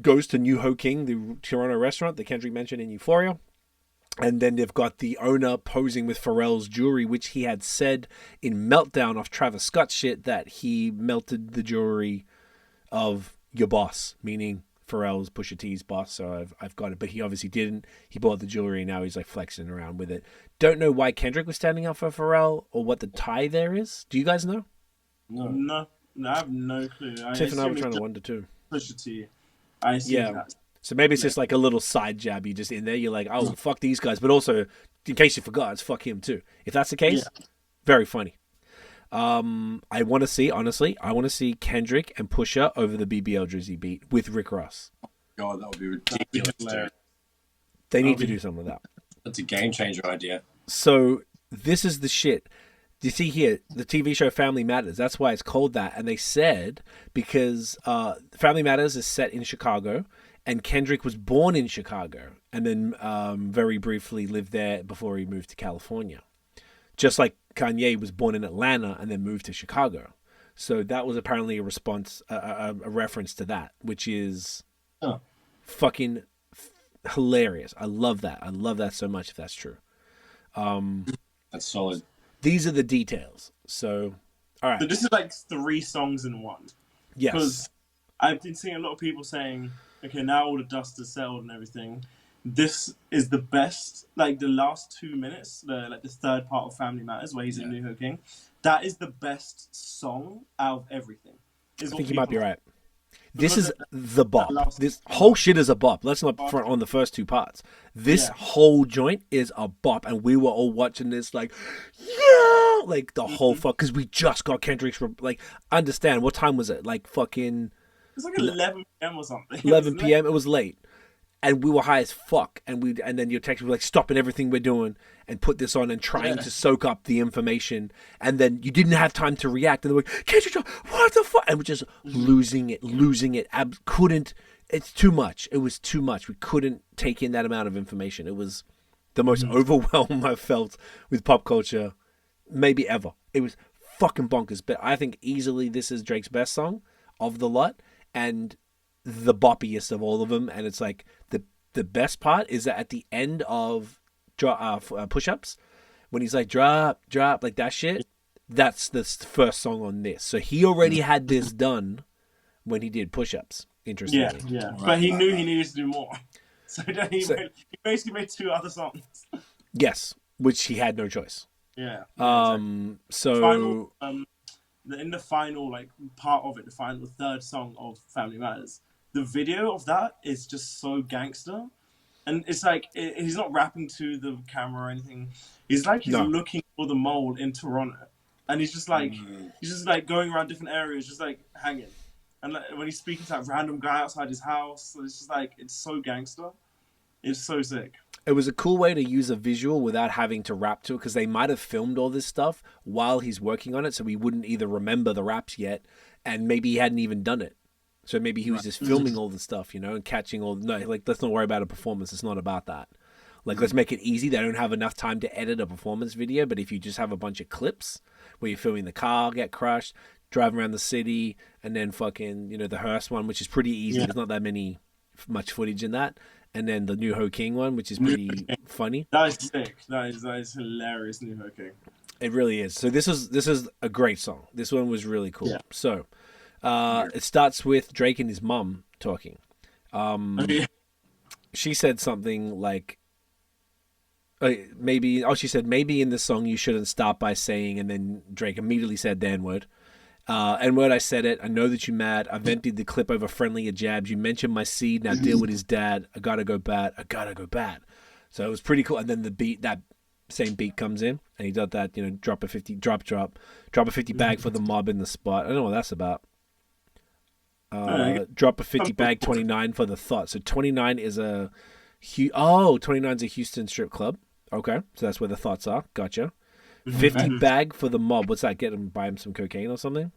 goes to New Ho King, the Toronto restaurant that Kendrick mentioned in Euphoria. And then they've got the owner posing with Pharrell's jewelry, which he had said in Meltdown off Travis Scott shit that he melted the jewelry of your boss, meaning Pharrell's Pusha T's boss. So I've got it, but he obviously didn't. He bought the jewelry and now he's like flexing around with it. Don't know why Kendrick was standing up for Pharrell or what the tie there is. Do you guys know? No, I have no clue. Tiff and I were trying to wonder too. Pusha T. I assume that. So maybe it's just like a little side jab you just in there. You're like, oh, fuck these guys. But also, in case you forgot, it's fuck him too. If that's the case, very funny. I want to see Kendrick and Pusha over the BBL Drizzy beat with Rick Ross. God, that would be ridiculous. Dude. They need to do something with that. That's a game changer idea. So this is the shit. You see here, the TV show Family Matters. That's why it's called that. And they said because Family Matters is set in Chicago, and Kendrick was born in Chicago, and then very briefly lived there before he moved to California. Just like Kanye was born in Atlanta and then moved to Chicago. So that was apparently a response, a reference to that, which is fucking hilarious. I love that. I love that so much if that's true. That's solid. These are the details. So, all right. So this is like 3 songs in one. Yes. Because I've been seeing a lot of people saying, okay, now all the dust is settled and everything. This is the best, like the last 2 minutes, the third part of Family Matters where he's in New Ho King. That is the best song out of everything. I think you might be right. This is the bop. This whole shit is a bop. Let's not front on the first 2 parts. This whole joint is a bop, and we were all watching this like, yeah, like the whole fuck, because we just got Kendrick's, like, understand, what time was it? Like fucking... It was like 11 p.m. or something. 11 p.m. It was late. And we were high as fuck. And then your text was like, stopping everything we're doing and put this on and trying to soak up the information. And then you didn't have time to react. And they were like, Kendrick, what the fuck? And we're just losing it. Couldn't. It's too much. It was too much. We couldn't take in that amount of information. It was the most overwhelmed I've felt with pop culture maybe ever. It was fucking bonkers. But I think easily this is Drake's best song of the lot. And the boppiest of all of them. And it's like the best part is that at the end of push-ups, when he's like drop like that shit, that's the first song on this. So he already had this done when he did push-ups. Interestingly. Yeah. Right. But he knew he needed to do more. So he basically made 2 other songs. Yes, which he had no choice. Yeah. So final, in the final like part of it, the final third song of Family Matters, the video of that is just so gangster, and it's like he's not rapping to the camera or anything. He's like looking for the mole in Toronto, and he's just like going around different areas, just like hanging. And like, when he's speaking to that random guy outside his house, it's just like it's so gangster. It's so sick. It was a cool way to use a visual without having to rap to it, because they might have filmed all this stuff while he's working on it, so he wouldn't either remember the raps yet, and maybe he hadn't even done it. So maybe he was just filming all the stuff, and catching all... No, like, let's not worry about a performance. It's not about that. Like, let's make it easy. They don't have enough time to edit a performance video, but if you just have a bunch of clips where you're filming the car get crushed, driving around the city, and then fucking, the hearse one, which is pretty easy. There's not that much footage in that. And then the New Ho King one, which is pretty funny. That is sick. That is hilarious, New Ho King. It really is. So this is a great song. This one was really cool. Yeah. So it starts with Drake and his mum talking. She said something like, she said, maybe in this song you shouldn't start by saying, and then Drake immediately said the N-word. N-word, I said it. I know that you're mad. I vented the clip over friendlier jabs. You mentioned my seed. Now deal with his dad. I gotta go bad. So it was pretty cool. And then the beat, that same beat comes in, and he does that, drop a 50, drop a 50 bag for the mob in the spot. I don't know what that's about. Drop a 50 bag 29 for the thought. So 29 is 29 is a Houston strip club. Okay, so that's where the thoughts are. Gotcha. 50 bag for the mob. What's that? Get him, buy him some cocaine or something?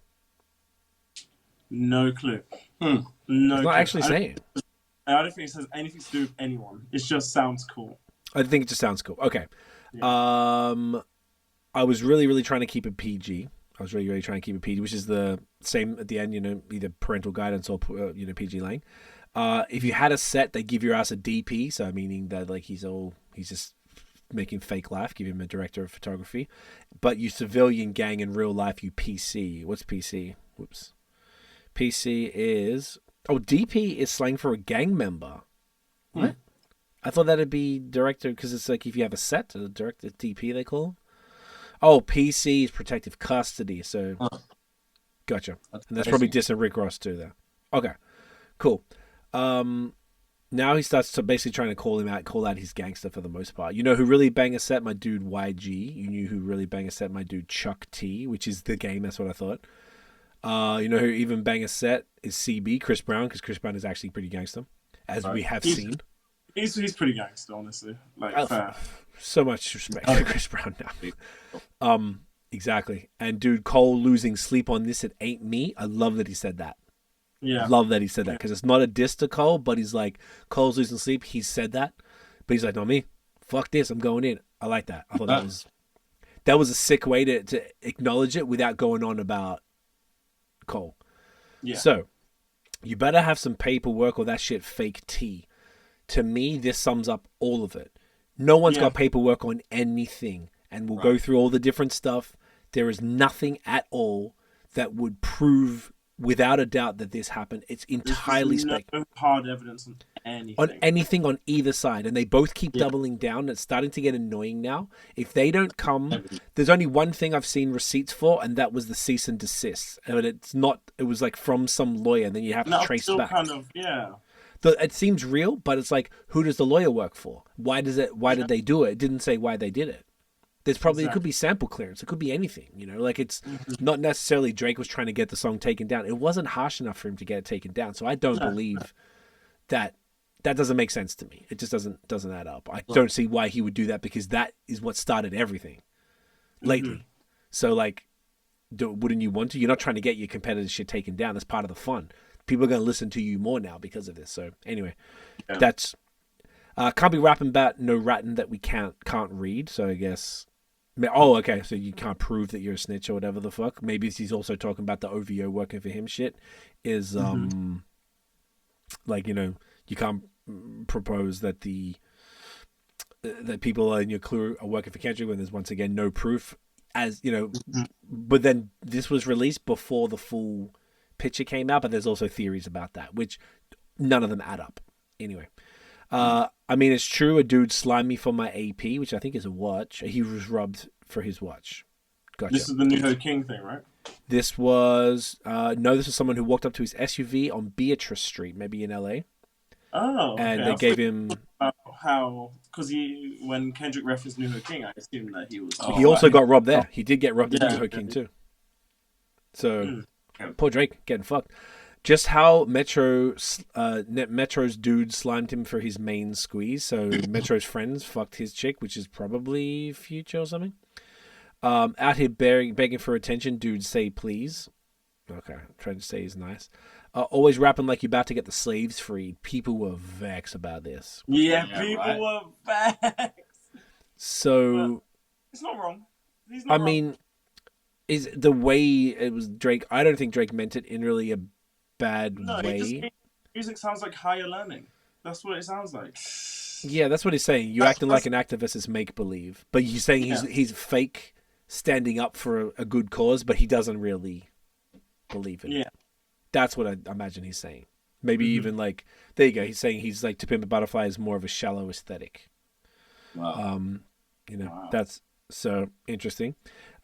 No clue. No, it's not actually saying. I don't think it says anything to do with anyone. It just sounds cool. I think it just sounds cool. Okay. Yeah. I was really, really trying to keep it PG. I was really, really trying to keep it PG, which is the same at the end, either parental guidance or, PG Lang. If you had a set, they give your ass a DP, so meaning that like he's just making fake life, give him a director of photography. But you civilian gang in real life, you PC. What's PC? Whoops. PC is... Oh, DP is slang for a gang member. What? I thought that'd be director, because it's like if you have a set, a director, DP they call them. Oh, PC is protective custody, so... Gotcha. And that's probably dissing Rick Ross too, there. Okay, cool. Now he starts to basically trying to call out his gangster for the most part. You know who really bang a set? My dude YG. You knew who really bang a set? My dude Chuck T, which is the game. That's what I thought. You know who even bang a set is CB, Chris Brown, because Chris Brown is actually pretty gangster, as we have seen. He's pretty gangster, honestly. So much respect for Chris Brown now. Exactly. And dude, Cole losing sleep on this, it ain't me. I love that he said that. Yeah. Love that he said that, because it's not a diss to Cole, but he's like, Cole's losing sleep. He said that, but he's like, not me. Fuck this. I'm going in. I like that. I thought that was a sick way to acknowledge it without going on about Cole. Yeah. So you better have some paperwork or that shit fake tea. To me, this sums up all of it. No one's got paperwork on anything, and we'll go through all the different stuff. There is nothing at all that would prove without a doubt that this happened. It's entirely no hard evidence on anything. On anything on either side. And they both keep doubling down. It's starting to get annoying now. If they don't come, there's only one thing I've seen receipts for, and that was the cease and desist. And it was like from some lawyer, and then you have to trace back. Kind of, yeah. It seems real, but it's like, who does the lawyer work for? Why did they do it? It didn't say why they did it. There's probably It could be sample clearance. It could be anything, like it's not necessarily Drake was trying to get the song taken down. It wasn't harsh enough for him to get it taken down. So I don't believe that doesn't make sense to me. It just doesn't add up. I don't see why he would do that, because that is what started everything lately. So like, wouldn't you want to? You're not trying to get your competitor shit taken down. That's part of the fun. People are going to listen to you more now because of this. So anyway, that's can't be rapping about no ratting that we can't read. So I guess. Oh, okay. So you can't prove that you're a snitch or whatever the fuck. Maybe he's also talking about the OVO working for him shit. Is like, you can't propose that that people in your crew are working for Kendrick when there's once again no proof. As but then this was released before the full picture came out. But there's also theories about that, which none of them add up. Anyway. I mean, it's true. A dude slimed me for my AP, which I think is a watch. He was robbed for his watch. Gotcha. This is the New King thing, right? This was this was someone who walked up to his SUV on Beatrice Street, maybe in LA. Oh, okay. And they gave him because when Kendrick referenced New King, I assumed that he was. He also got robbed there. He did get robbed at New King too. So poor Drake getting fucked. Just how Metro's dude slimed him for his main squeeze. So Metro's friends fucked his chick, which is probably Future or something. Out here begging for attention. Dude, say please. Okay, trying to say he's nice. Always rapping like you're about to get the slaves freed. People were vexed about this. Yeah, people were vexed. So it's not wrong. He's not wrong. Mean, is the way it was Drake? I don't think Drake meant it in really a bad way. Music sounds like higher learning. That's what it sounds like. Yeah, that's what he's saying. You're acting like an activist is make believe, but you're saying he's fake, standing up for a good cause, but he doesn't really believe in it. That's what I imagine he's saying. Maybe even like, there you go. He's saying he's like, To Pimp a Butterfly is more of a shallow aesthetic. Wow. That's so interesting.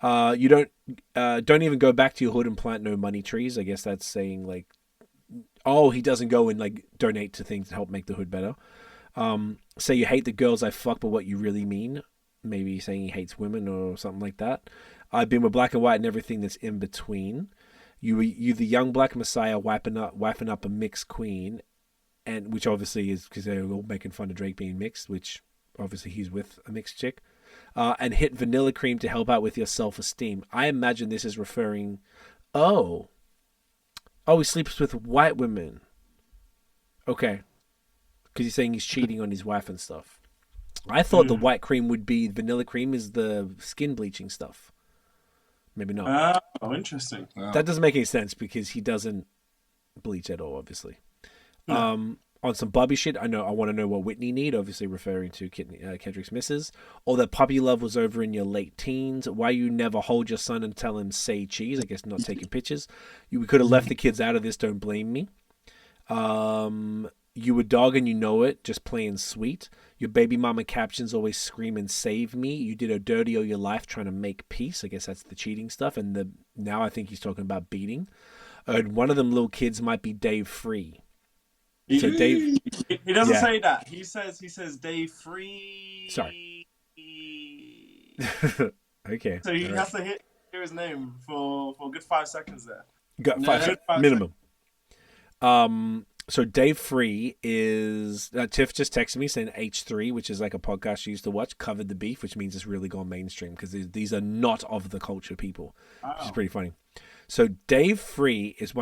You don't even go back to your hood and plant no money trees. I guess that's saying like, oh, he doesn't go and like donate to things to help make the hood better. Say you hate the girls I fuck, but what you really mean. maybe saying he hates women or something like that. I've been with black and white and everything that's in between. You the young black messiah wiping up a mixed queen, and which obviously is because they're all making fun of Drake being mixed, which obviously he's with a mixed chick. And hit vanilla cream to help out with your self-esteem. I imagine this is referring. Oh, he sleeps with white women. Okay, because he's saying he's cheating on his wife and stuff. I thought the white cream would be vanilla cream is the skin bleaching stuff. Maybe not. Oh, interesting. Wow. That doesn't make any sense because he doesn't bleach at all, obviously. No. On some Bobby shit, I want to know what Whitney need, obviously referring to Kendrick's missus. Or that puppy love was over in your late teens. Why you never hold your son and tell him say cheese? I guess not taking pictures. We could have left the kids out of this, don't blame me. You a dog and you know it, just playing sweet. Your baby mama captions always screaming, save me. You did a dirty all your life trying to make peace. I guess that's the cheating stuff. And now I think he's talking about beating. And one of them little kids might be Dave Free. So Dave... He doesn't say that. He says Dave Free. Sorry. Okay. So you have to hear his name for a good 5 seconds there. Got five minimum. So Dave Free is Tiff just texted me saying H3, which is like a podcast she used to watch, covered the beef, which means it's really gone mainstream because these are not of the culture people, which is pretty funny. So Dave Free is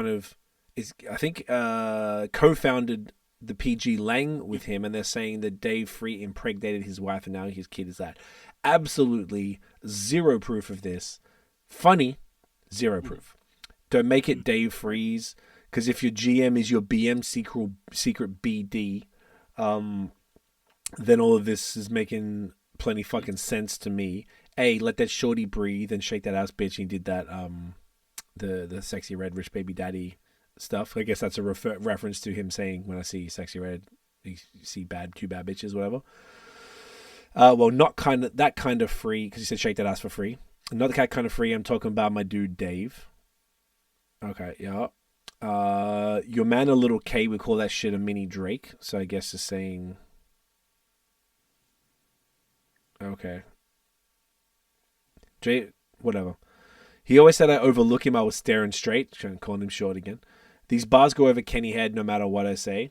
I think co-founded the PG Lang with him, and they're saying that Dave Free impregnated his wife and now his kid is that. Absolutely zero proof of this. Funny, zero proof. Don't make it Dave Freeze. Because if your GM is your BM secret BD, then all of this is making plenty fucking sense to me. A, let that shorty breathe and shake that ass, bitch. He did that, the sexy red rich baby daddy stuff. I guess that's a reference to him saying, when I see sexy red, you see two bad bitches, whatever. Well, not that kind of free, because he said shake that ass for free. Not that kind of free. I'm talking about my dude Dave. Okay, yeah. Your man, a little K, we call that shit a mini Drake. So I guess it's saying, okay, Drake, whatever. He always said I overlook him. I was staring straight, calling him short again. These bars go over Kenny head no matter what I say.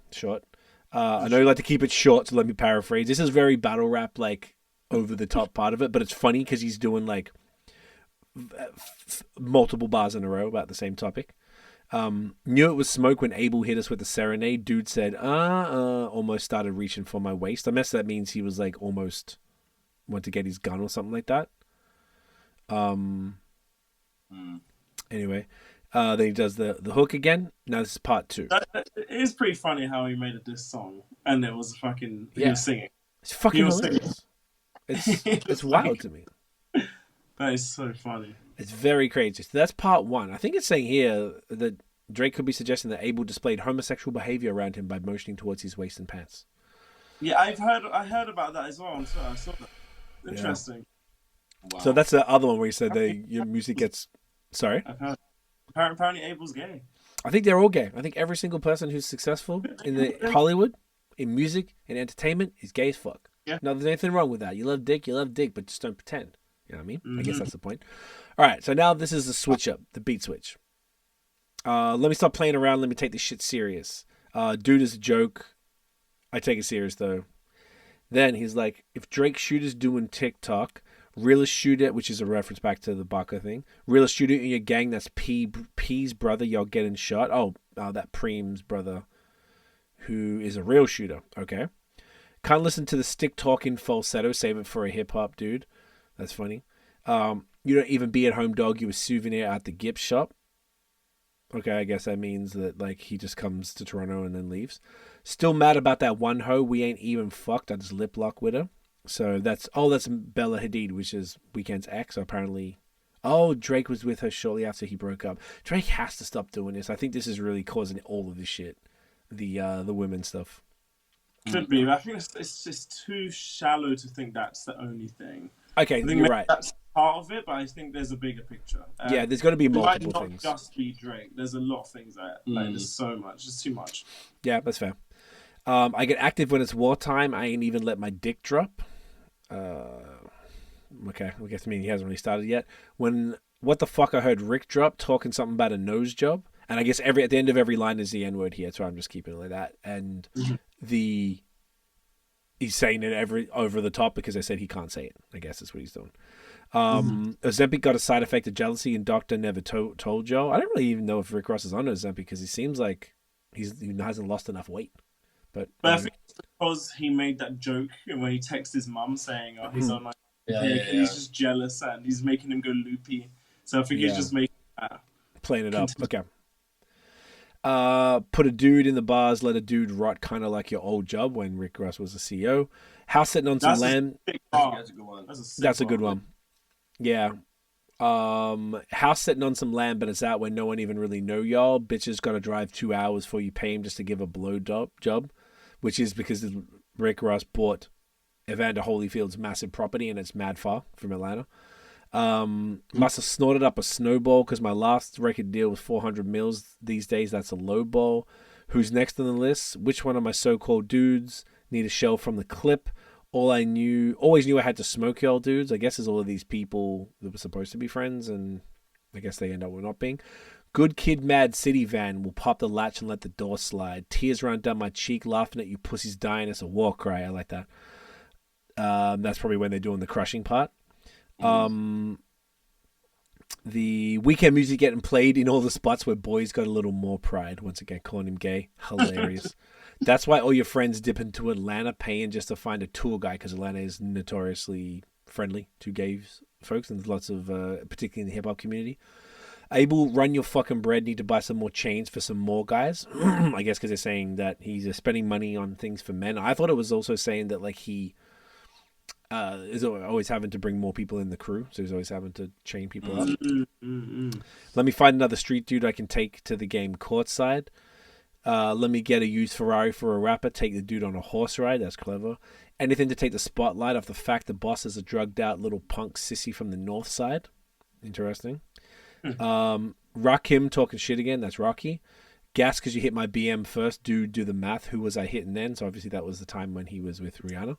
Short. I know you like to keep it short, so let me paraphrase. This is very battle rap, like over the top part of it, but it's funny because he's doing like multiple bars in a row about the same topic. Knew it was smoke when Abel hit us with the serenade. Dude said, almost started reaching for my waist. I guess that means he was like almost went to get his gun or something like that. Anyway, then he does the hook again. Now this is part 2. It is pretty funny how he made a diss song and it was fucking he was singing. It's fucking hilarious. It's wild to me. That is so funny. It's very crazy. So that's part 1. I think it's saying here that Drake could be suggesting that Abel displayed homosexual behavior around him by motioning towards his waist and pants. Yeah, I heard about that as well on Twitter. I saw that. Interesting. Wow. So that's the other one where he said that your music gets... Sorry? I've heard. Apparently Abel's gay. I think they're all gay. I think every single person who's successful in the Hollywood, in music, in entertainment is gay as fuck. Yeah. Now, there's anything wrong with that. You love dick, but just don't pretend. You know what I mean? I guess that's the point. All right, so now this is the switch up, the beat switch. Let me stop playing around. Let me take this shit serious. Dude is a joke. I take it serious, though. Then he's like, if Drake shooter's doing TikTok, realest shooter, which is a reference back to the Baka thing, realest shooter in your gang, that's P's brother, y'all getting shot. Oh, that Preem's brother, who is a real shooter. Okay. Can't listen to the stick talking falsetto. Save it for a hip-hop dude. That's funny. You don't even be at home, dog. You a souvenir at the gift shop. Okay, I guess that means that like he just comes to Toronto and then leaves. Still mad about that one hoe. We ain't even fucked. I just lip lock with her. So that's Bella Hadid, which is Weeknd's ex. Apparently, Drake was with her shortly after he broke up. Drake has to stop doing this. I think this is really causing all of this shit. The women stuff. Could be, but I think it's just too shallow to think that's the only thing. Okay, I think you're right. That's part of it, but I think there's a bigger picture. Yeah, there's got to be multiple it might things. not just be Drake. There's a lot of things that there's so much. It's too much. Yeah, that's fair. I get active when it's wartime. I ain't even let my dick drop. Okay, I guess he hasn't really started yet. When what the fuck I heard Rick drop talking something about a nose job, and I guess at the end of every line is the N word here, so I'm just keeping it like that. And he's saying it over the top because I said he can't say it. I guess that's what he's doing. Ozempic got a side effect of jealousy, and doctor never told Joe. I don't really even know if Rick Ross is on Ozempic because he seems like he hasn't lost enough weight. But I think it's because he made that joke when he texted his mum saying, "Oh, he's on my and he's just jealous and he's making him go loopy." So I think he's just making playing it up. Okay. Put a dude in the bars, let a dude rot, kind of like your old job when Rick Ross was the CEO. House sitting on some land. That's a good one. That's a good one. Yeah. House sitting on some land, but it's out where no one even really know y'all. Bitches got to drive 2 hours before you pay him just to give a blow job, which is because Rick Ross bought Evander Holyfield's massive property and it's mad far from Atlanta. Must have snorted up a snowball because my last record deal was 400 mils. These days, that's a low ball. Who's next on the list? Which one of my so-called dudes need a shell from the clip? Always knew I had to smoke y'all dudes. I guess there's all of these people that were supposed to be friends, and I guess they end up not being. Good kid, mad city van will pop the latch and let the door slide. Tears run down my cheek, laughing at you pussies dying. It's a war cry. I like that. That's probably when they're doing the crushing part. The weekend music getting played in all the spots where boys got a little more pride. Once again, calling him gay. Hilarious. That's why all your friends dip into Atlanta paying just to find a tour guide because Atlanta is notoriously friendly to gay folks and there's lots of, particularly in the hip hop community. Abel, run your fucking bread. Need to buy some more chains for some more guys. I guess because they're saying that he's spending money on things for men. I thought it was also saying that like he is always having to bring more people in the crew, so he's always having to chain people up. Let me find another street dude I can take to the game courtside. Let me get a used Ferrari for a rapper. Take the dude on a horse ride. That's clever. Anything to take the spotlight off the fact the boss is a drugged out little punk sissy from the north side. Interesting. Rakim talking shit again. That's Rocky. Gas because you hit my BM first. Dude, do the math. Who was I hitting then? So obviously that was the time when he was with Rihanna.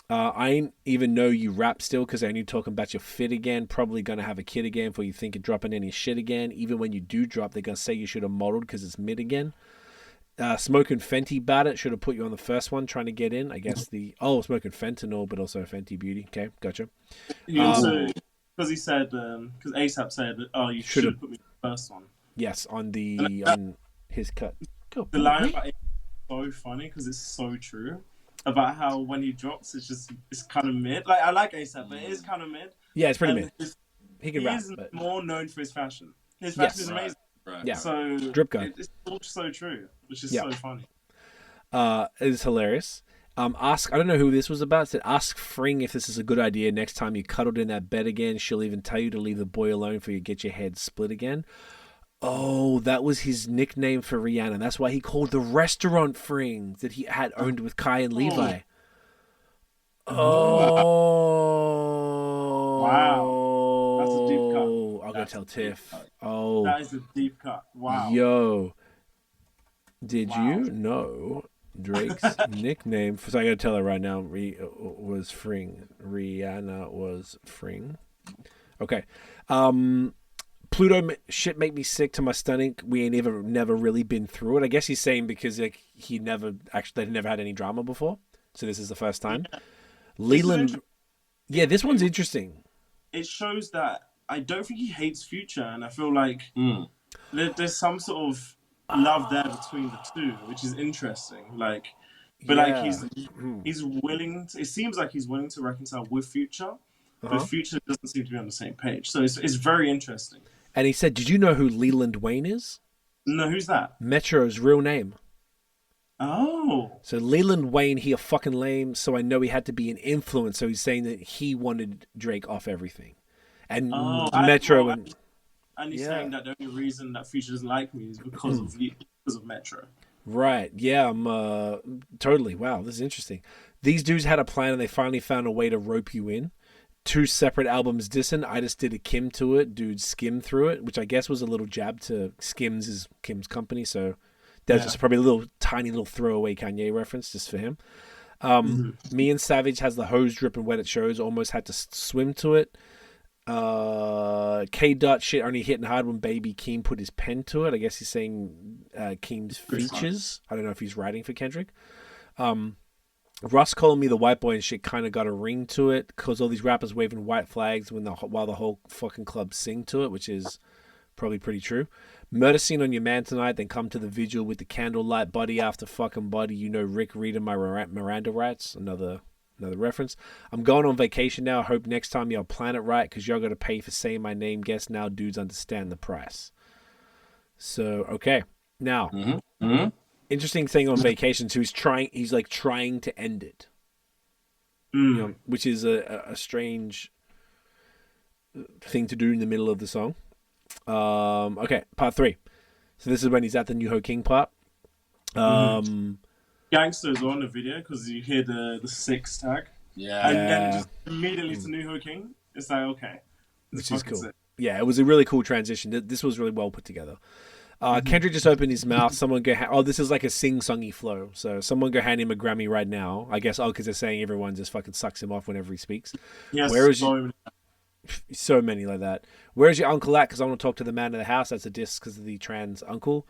I ain't even know you rap still because I knew talking about your fit again. Probably gonna have a kid again before you think of dropping any shit again. Even when you do drop, they're gonna say you should have modeled because it's mid again. Smoking Fenty about it should have put you on the first one trying to get in. I guess smoking fentanyl, but also Fenty Beauty. Okay, gotcha. He also because he said because ASAP said, "Oh, you should have put me on the first one." Yes, on his cut. The line about it is so funny because it's so true. About how when he drops, it's kind of mid. Like I like ASAP, but it is kind of mid. Yeah, it's pretty mid. He can rap. He is more known for his fashion. His fashion is amazing. Right. Yeah. So drip guy. It's all so true, which is so funny. It's hilarious. I don't know who this was about. It said, ask Fring if this is a good idea. Next time you cuddled in that bed again, she'll even tell you to leave the boy alone for you get your head split again. Oh, that was his nickname for Rihanna. That's why he called the restaurant Fring that he had owned with Kai and Levi. Oh. Wow. That's a deep cut. I'll go tell Tiff. Oh. That is a deep cut. Wow. Yo. Did you know Drake's nickname? So I got to tell her right now was Fring. Rihanna was Fring. Okay. Pluto shit make me sick to my stomach. We ain't never really been through it. I guess he's saying because like they never had any drama before, so this is the first time. Yeah. Leland, this one's interesting. It shows that I don't think he hates Future, and I feel like there's some sort of love there between the two, which is interesting. Like, but like he's willing. It seems like he's willing to reconcile with Future, but Future doesn't seem to be on the same page. So it's very interesting. And he said, did you know who Leland Wayne is? No, who's that? Metro's real name. Oh. So Leland Wayne, he a fucking lame, so I know he had to be an influence. So he's saying that he wanted Drake off everything. And Metro... And he's saying that the only reason that Future doesn't like me is because of Metro. Right. Yeah, I'm totally. Wow, this is interesting. These dudes had a plan and they finally found a way to rope you in. 2 separate albums dissing. I just did a Kim to it. Dude skimmed through it, which I guess was a little jab to Skims is Kim's company. So that's just probably a little tiny little throwaway Kanye reference just for him. Me and Savage has the hose dripping wet it shows. Almost had to swim to it. K Dot shit only hitting hard when Baby Keem put his pen to it. I guess he's saying Keem's features. I don't know if he's writing for Kendrick. Russ calling me the white boy and shit kind of got a ring to it because all these rappers waving white flags while the whole fucking club sing to it, which is probably pretty true. Murder scene on your man tonight, then come to the vigil with the candlelight, body after fucking body. You know Rick reading my Miranda rights. Another reference. I'm going on vacation now. I hope next time y'all plan it right because y'all got to pay for saying my name. Guess now dudes understand the price. So, okay. Now, interesting thing on vacation too. He's trying to end it. You know, which is a strange thing to do in the middle of the song. Okay, part 3. So this is when he's at the New Ho King part. Gangsters on the video because you hear the 6 tag. Yeah. And then just immediately to New Ho King. It's like, okay. Which is cool. Yeah, it was a really cool transition. This was really well put together. Kendrick just opened his mouth. Someone go, this is like a sing-songy flow. So someone go hand him a Grammy right now. I guess, because they're saying everyone just fucking sucks him off whenever he speaks. Yes, so many like that. Where's your uncle at? Because I want to talk to the man of the house. That's a diss because of the trans uncle.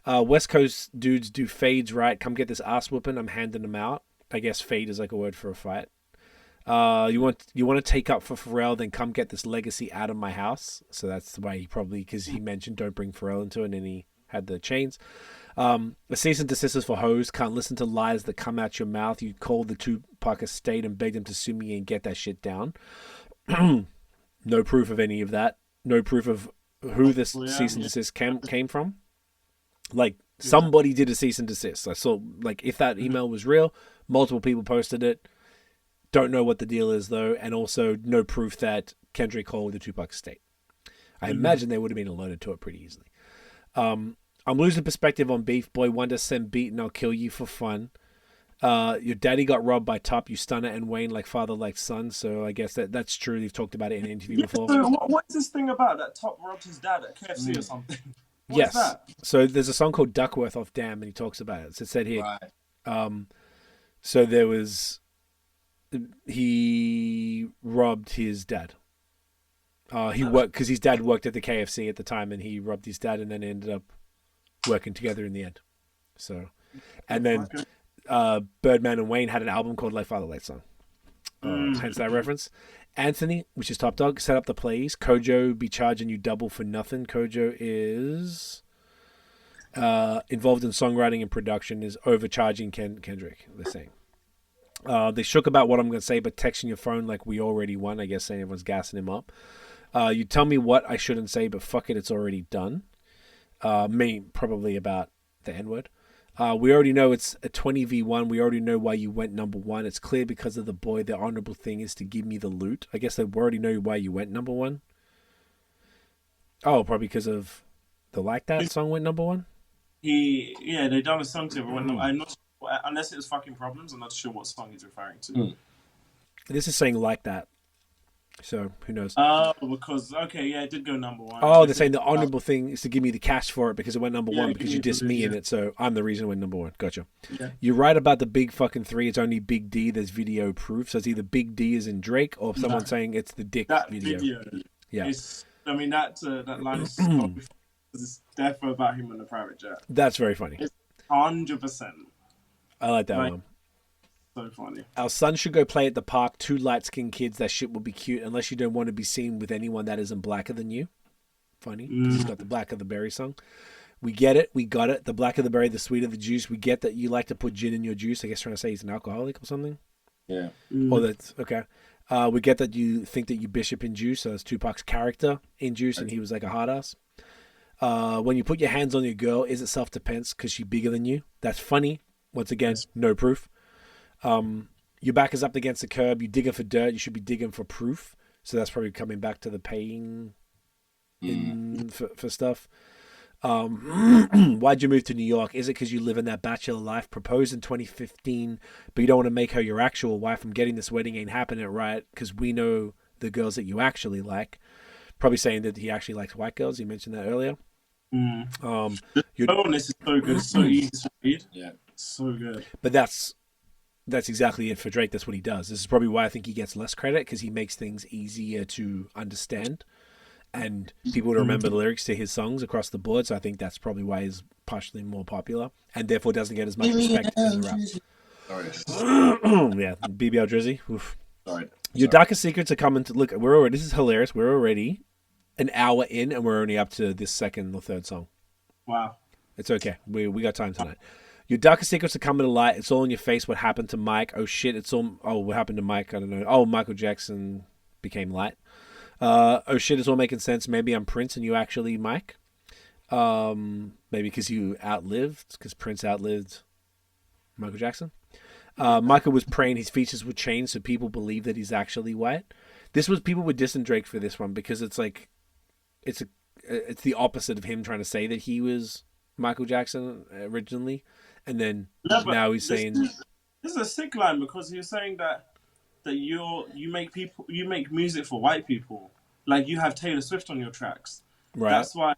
West Coast dudes do fades right. Come get this ass whooping. I'm handing them out. I guess fade is like a word for a fight. You want to take up for Pharrell, then come get this legacy out of my house. So that's the way because he mentioned don't bring Pharrell into it, and then he had the chains. A cease and desist is for hoes. Can't listen to lies that come out your mouth. You called the Tupac estate and begged them to sue me and get that shit down. No proof of any of that. No proof of who this cease and desist came from. Like, somebody did a cease and desist. I saw, like, if that email was real, multiple people posted it. Don't know what the deal is, though. And also, no proof that Kendrick called the Tupac estate. I imagine they would have been alerted to it pretty easily. I'm losing perspective on beef. Boy wonder, send beat and I'll kill you for fun. Your daddy got robbed by Top, you stunner, and Wayne like father like son. So I guess that's true. You've talked about it in an interview before. So what's this thing about that Top robbed his dad at KFC or something? What's that? So there's a song called Duckworth off Damn, and he talks about it. So it said here. Right. So there was, he robbed his dad. He worked because his dad worked at the KFC at the time, and he robbed his dad, and then ended up working together in the end. So, and then Birdman and Wayne had an album called Like Father Like Son. Hence that reference. Anthony, which is Top Dog, set up the plays. Kojo be charging you double for nothing. Kojo is involved in songwriting and production, is overcharging Kendrick, they're saying. They shook about what I'm going to say, but texting your phone like we already won. I guess saying everyone's gassing him up. You tell me what I shouldn't say, but fuck it, it's already done. Probably about the N-word. We already know it's a 20v1. We already know why you went number 1. It's clear because of the boy. The honorable thing is to give me the loot. I guess they already know why you went number 1. Oh, probably because of the Like That song went number 1? They done a song to everyone. I'm not sure, unless it was Fucking Problems, I'm not sure what song he's referring to. This is saying Like That. So, who knows? Because, it did go number 1. Oh, they're saying the honorable thing is to give me the cash for it because it went number 1 because you dissed me in it, so I'm the reason it went number 1. Gotcha. Yeah. You're right about the big fucking 3. It's only Big D. There's video proof. So it's either Big D is in Drake or someone saying it's the Dick video. Yeah. That line is it's definitely about him on the private jet. That's very funny. It's 100%. I like that one. So funny. Our son should go play at the park. 2 light-skinned kids. That shit will be cute unless you don't want to be seen with anyone that isn't blacker than you. Funny. He's got the Black of the Berry song. We get it. We got it. The blacker the berry, the sweeter the juice. We get that you like to put gin in your juice. I guess trying to say he's an alcoholic or something. Yeah. Oh, that's okay. We get that you think that you Bishop in Juice. So that's Tupac's character in Juice, and he was like a hard ass. When you put your hands on your girl, is it self-defense because she's bigger than you? That's funny. Once again, no proof. Your back is up against the curb. You digging for dirt. You should be digging for proof. So that's probably coming back to the paying for stuff. Why'd you move to New York? Is it because you live in that bachelor life? Proposed in 2015, but you don't want to make her your actual wife. I'm getting this wedding ain't happening, right? Because we know the girls that you actually like. Probably saying that he actually likes white girls. You mentioned that earlier. Your bonus is so good. So easy to read. Yeah. So good. But that's That's exactly it for Drake. That's what he does. This is probably why I think he gets less credit, because he makes things easier to understand, and people to remember the lyrics to his songs across the board. So I think that's probably why he's partially more popular, and therefore doesn't get as much respect in the rap. Sorry. Yeah, BBL Drizzy. Oof. Sorry. Your darkest secrets are coming to look. We're already. This is hilarious. We're already an hour in, and we're only up to this second or third song. Wow. It's okay. We got time tonight. Your darkest secrets are coming to light. It's all in your face. What happened to Mike? Oh shit! It's all. Oh, what happened to Mike? I don't know. Oh, Michael Jackson became light. Oh shit! It's all making sense. Maybe I'm Prince and you actually Mike. Maybe because you outlived. Because Prince outlived Michael Jackson. Michael was praying his features would change so people believe that he's actually white. This was people were dissing Drake for this one because it's like, it's the opposite of him trying to say that he was Michael Jackson originally. And then now he's saying this is a sick line, because he's saying that you make music for white people. Like, you have Taylor Swift on your tracks. right. That's why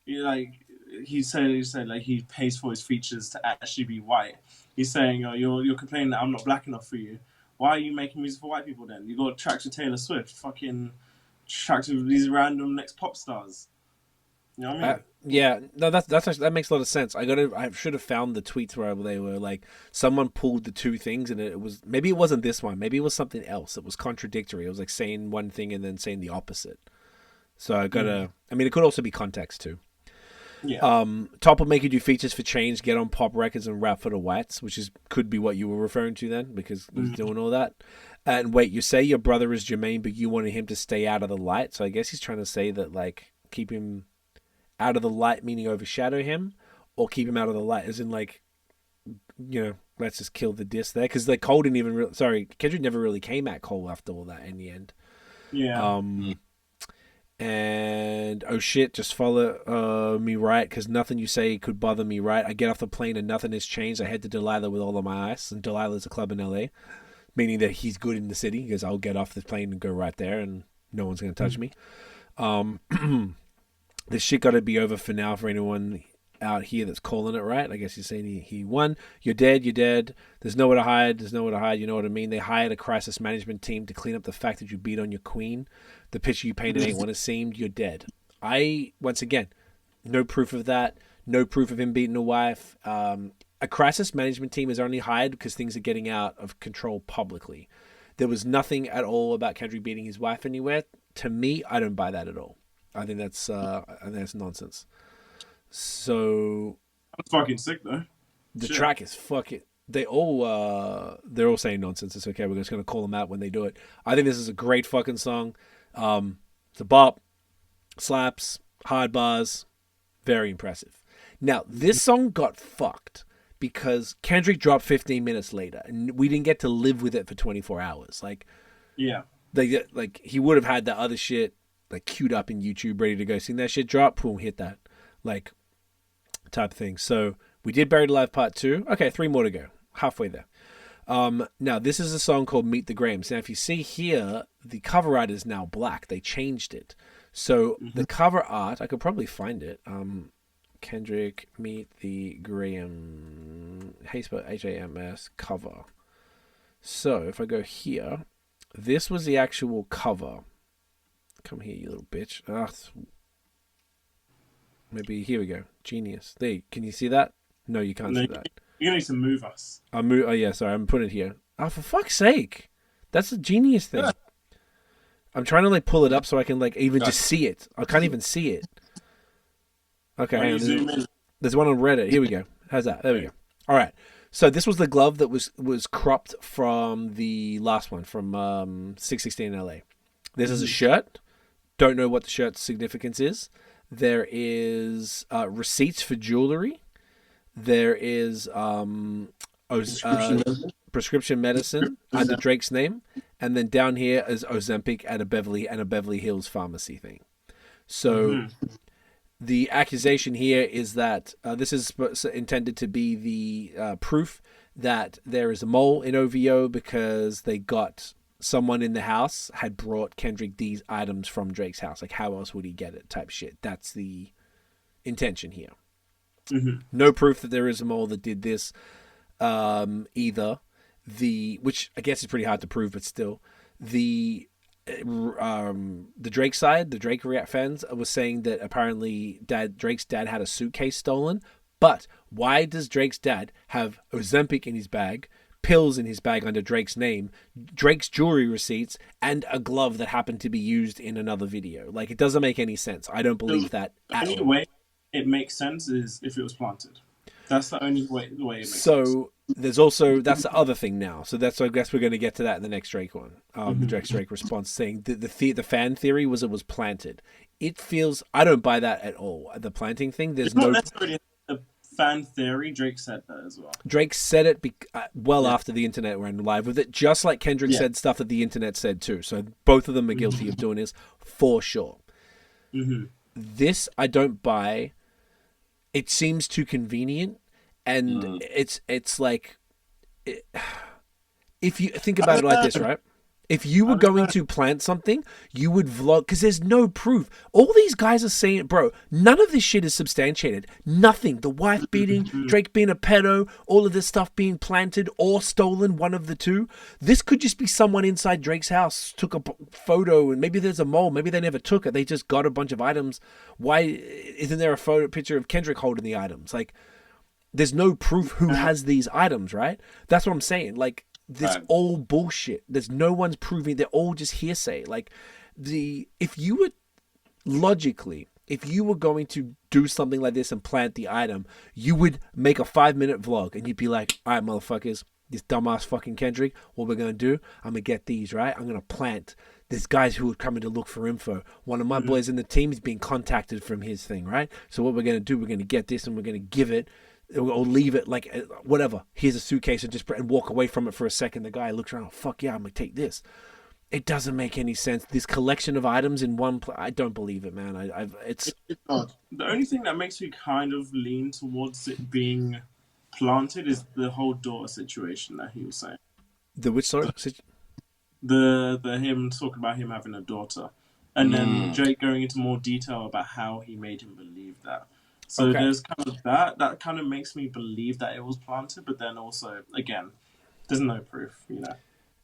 he said like he pays for his features to actually be white. He's saying, oh, you're complaining that I'm not black enough for you. Why are you making music for white people then? You got tracks with Taylor Swift, fucking tracks with these random next pop stars. You know what I mean? Yeah, no, that's actually, that makes a lot of sense. I should have found the tweets where they were like, someone pulled the two things, and it was, maybe it wasn't this one, maybe it was something else. It was contradictory. It was like saying one thing and then saying the opposite. So I mean, it could also be context too. Yeah. Top will make you do features for change, get on pop records and rap for the whites, which could be what you were referring to then, because he's doing all that. And wait, you say your brother is Jermaine, but you wanted him to stay out of the light. So I guess he's trying to say that, like, keep him out of the light, meaning overshadow him, or keep him out of the light, as in, like, you know, let's just kill the diss there. Because, like, Cole didn't even Kendrick never really came at Cole after all that in the end. Yeah. And oh shit, just follow me right, because nothing you say could bother me, right? I get off the plane and nothing has changed. I head to Delilah with all of my eyes, and Delilah's a club in LA, meaning that he's good in the city, because I'll get off the plane and go right there and no one's going to touch me. This shit got to be over for now for anyone out here that's calling it, right? I guess you're saying he won. You're dead. There's nowhere to hide. You know what I mean? They hired a crisis management team to clean up the fact that you beat on your queen. The picture you painted ain't what it seemed. You're dead. Once again, no proof of that. No proof of him beating a wife. A crisis management team is only hired because things are getting out of control publicly. There was nothing at all about Kendrick beating his wife anywhere. To me, I don't buy that at all. I think that's nonsense. So That's fucking sick, though. the track is fucking. They're all saying nonsense. It's okay. We're just gonna call them out when they do it. I think this is a great fucking song. It's a bop, slaps, hard bars, very impressive. Now this song got fucked because Kendrick dropped 15 minutes later, and we didn't get to live with it for 24 hours. Like, Yeah. he would have had the other shit like queued up in YouTube, ready to go. Seeing that shit drop, boom, hit that, like, type of thing. So we did Buried Alive Part 2. Okay, 3 more to go. Halfway there. Now, this is a song called Meet the Grahams. Now, if you see here, the cover art is now black. They changed it. So the cover art, I could probably find it. Kendrick Meet the Graham, Hams cover. So if I go here, this was the actual cover. Come here, you little bitch. Maybe here we go. Genius. There. Can you see that? No, you can't see that. You need to move us. Oh yeah, sorry. I'm putting it here. Oh, for fuck's sake! That's a genius thing. Yeah. I'm trying to like pull it up so I can like even just see it. I can't even see it. Okay, there's one on Reddit. Here we go. How's that? There we go. All right. So this was the glove that was cropped from the last one from 616 LA. This is a shirt. Don't know what the shirt's significance is. There is receipts for jewelry. There is prescription medicine under Drake's name, and then down here is Ozempic at a Beverly Hills pharmacy thing. So the accusation here is that this is intended to be the proof that there is a mole in OVO because they got someone in the house had brought Kendrick these items from Drake's house. Like, how else would he get it? Type shit. That's the intention here. No proof that there is a mole that did this either. which I guess is pretty hard to prove, but still, the Drake side, the Drake fans was saying that apparently Drake's dad had a suitcase stolen. But why does Drake's dad have Ozempic in his bag, pills in his bag under Drake's name, Drake's jewelry receipts, and a glove that happened to be used in another video? Like, it doesn't make any sense. I don't believe that at all. The only way it makes sense is if it was planted. That's the only way. The way it makes sense. So there's also, that's the other thing now. So that's, I guess we're going to get to that in the next Drake one. The Drake response saying the fan theory was it was planted. It feels, I don't buy that at all. The planting thing. There's it's not no necessarily a fan theory. Drake said that as well. Drake said it after the internet went live with it, just like Kendrick said stuff that the internet said too. So both of them are guilty of doing this for sure. This I don't buy. It seems too convenient, and it's like, if you think about it like this, right? If you were going to plant something, you would vlog, because there's no proof. All these guys are saying, bro, none of this shit is substantiated. Nothing. The wife beating, Drake being a pedo, all of this stuff being planted or stolen, one of the two. This could just be someone inside Drake's house, took a photo, and maybe there's a mole. Maybe they never took it. They just got a bunch of items. Why isn't there a picture of Kendrick holding the items? Like, there's no proof who has these items, right? That's what I'm saying. Like, this all bullshit. There's no one's proving. They're all just hearsay. Like, if you were going to do something like this and plant the item, you would make a 5-minute vlog and you'd be like, all right, motherfuckers, this dumbass fucking Kendrick, what we're going to do, I'm going to get these, right? I'm going to plant. There's guys who are coming to look for info. One of my boys in the team is being contacted from his thing, right? So what we're going to do, we're going to get this and we're going to give it, or leave it, like, whatever. Here's a suitcase and walk away from it for a second. The guy looks around, oh, fuck yeah, I'm going to take this. It doesn't make any sense. This collection of items in one place, I don't believe it, man. It's not. The only thing that makes me kind of lean towards it being planted is the whole daughter situation that he was saying. The which, sorry? The him talking about him having a daughter. And then Drake going into more detail about how he made him believe that. So there's kind of that kind of makes me believe that it was planted, but then also, again, there's no proof, you know.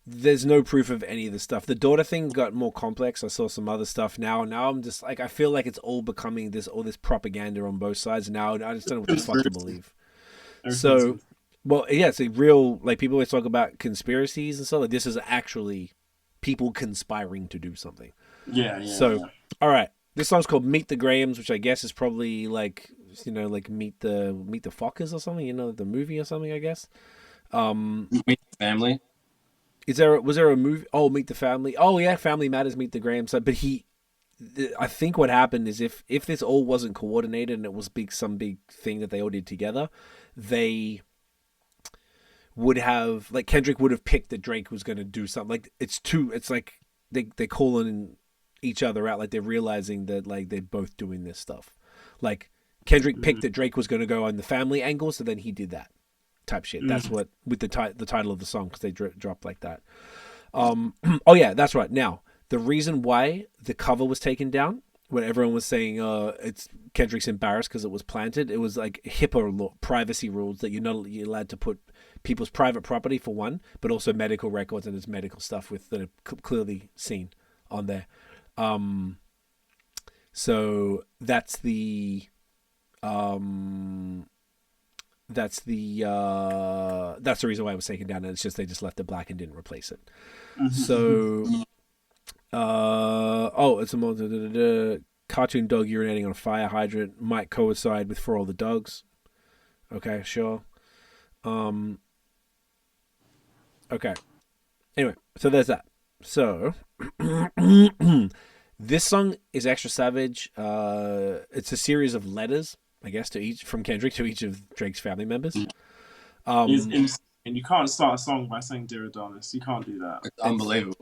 There's no proof of any of the stuff. The daughter thing got more complex. I saw some other stuff now. Now I'm just like, I feel like it's all becoming all this propaganda on both sides. Now I just don't know what the fuck to believe. So, well, yeah, it's a real, like, people always talk about conspiracies and stuff. Like, this is actually people conspiring to do something. Yeah. All right. This song's called Meet the Grahams, which I guess is probably like, you know, like Meet the Fockers or something, you know, the movie or something, I guess. Meet the Family. Was there a movie? Oh, Meet the Family. Oh yeah, Family Matters, Meet the Grahams. But I think what happened is if this all wasn't coordinated and it was some big thing that they all did together, they would have, like, Kendrick would have picked that Drake was going to do something. Like, it's like they calling each other out, like they're realizing that, like, they're both doing this stuff. Like, Kendrick picked that Drake was going to go on the family angle, so then he did that type shit. That's what, with the title of the song, because they dropped like that. Oh yeah, that's right. Now, the reason why the cover was taken down, when everyone was saying it's Kendrick's embarrassed because it was planted, it was like HIPAA privacy rules that you're allowed to put people's private property for one, but also medical records, and there's medical stuff that are clearly seen on there. So that's the reason why it was taken down, and it's just they just left it black and didn't replace it. So it's a cartoon dog urinating on a fire hydrant might coincide with For All the Dogs. Okay, sure. Okay. Anyway, so there's that. So this song is extra savage. It's a series of letters, I guess, from Kendrick to each of Drake's family members. And you can't start a song by saying "Dear Adonis." You can't do that. It's unbelievable.